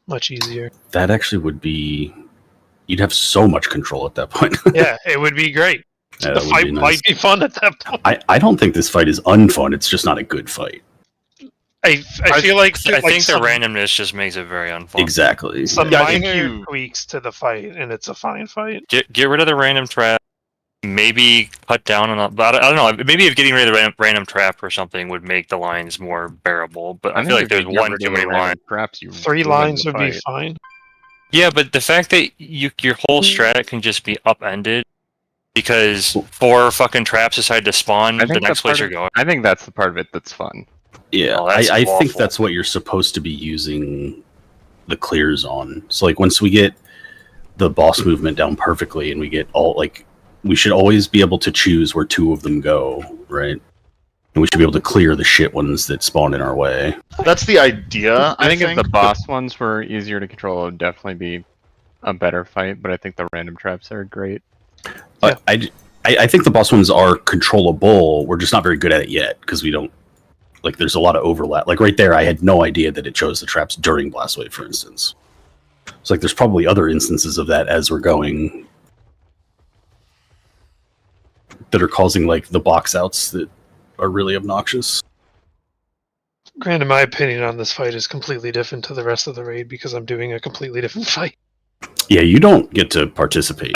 Speaker 5: Much easier.
Speaker 6: That actually would be. You'd have so much control at that point.
Speaker 5: Yeah, it would be great.
Speaker 6: Yeah,
Speaker 5: The
Speaker 6: that would
Speaker 5: fight
Speaker 6: be nice.
Speaker 5: might be fun at that point.
Speaker 6: I don't think this fight is unfun. It's just not a good fight.
Speaker 5: I feel like
Speaker 13: I
Speaker 5: like
Speaker 13: think the
Speaker 5: some,
Speaker 13: randomness just makes it very unfun.
Speaker 6: Exactly.
Speaker 5: some
Speaker 13: Yeah, I think
Speaker 5: minor tweaks to the fight, and it's a fine fight.
Speaker 13: Get rid of the random trap. Maybe cut down on. But I don't know. Maybe if getting rid of the random trap or something would make the lines more bearable. But I feel like there's one too many lines.
Speaker 16: Traps you
Speaker 5: 3 lines would be fine.
Speaker 13: Yeah, but the fact that your whole strat can just be upended because 4 fucking traps decide to spawn the next place you're going.
Speaker 16: I think that's the part of it that's fun.
Speaker 6: Yeah,
Speaker 13: Oh, that's
Speaker 6: I think
Speaker 13: awful.
Speaker 6: that's what you're supposed to be using the clears on. So like once we get the boss movement down perfectly and we get all like we should always be able to choose where 2 of them go, right? And we should be able to clear the shit ones that spawn in our way.
Speaker 11: That's the idea.
Speaker 16: I think if the boss ones were easier to control, it would definitely be a better fight. But I think the random traps are great.
Speaker 6: I think the boss ones are controllable. We're just not very good at it yet because we don't like. There's a lot of overlap. Like right there, I had no idea that it chose the traps during blast wave, for instance. It's like there's probably other instances of that as we're going that are causing like the box outs that are really obnoxious.
Speaker 5: Granted, my opinion on this fight is completely different to the rest of the raid because I'm doing a completely different fight.
Speaker 6: Yeah, you don't get to participate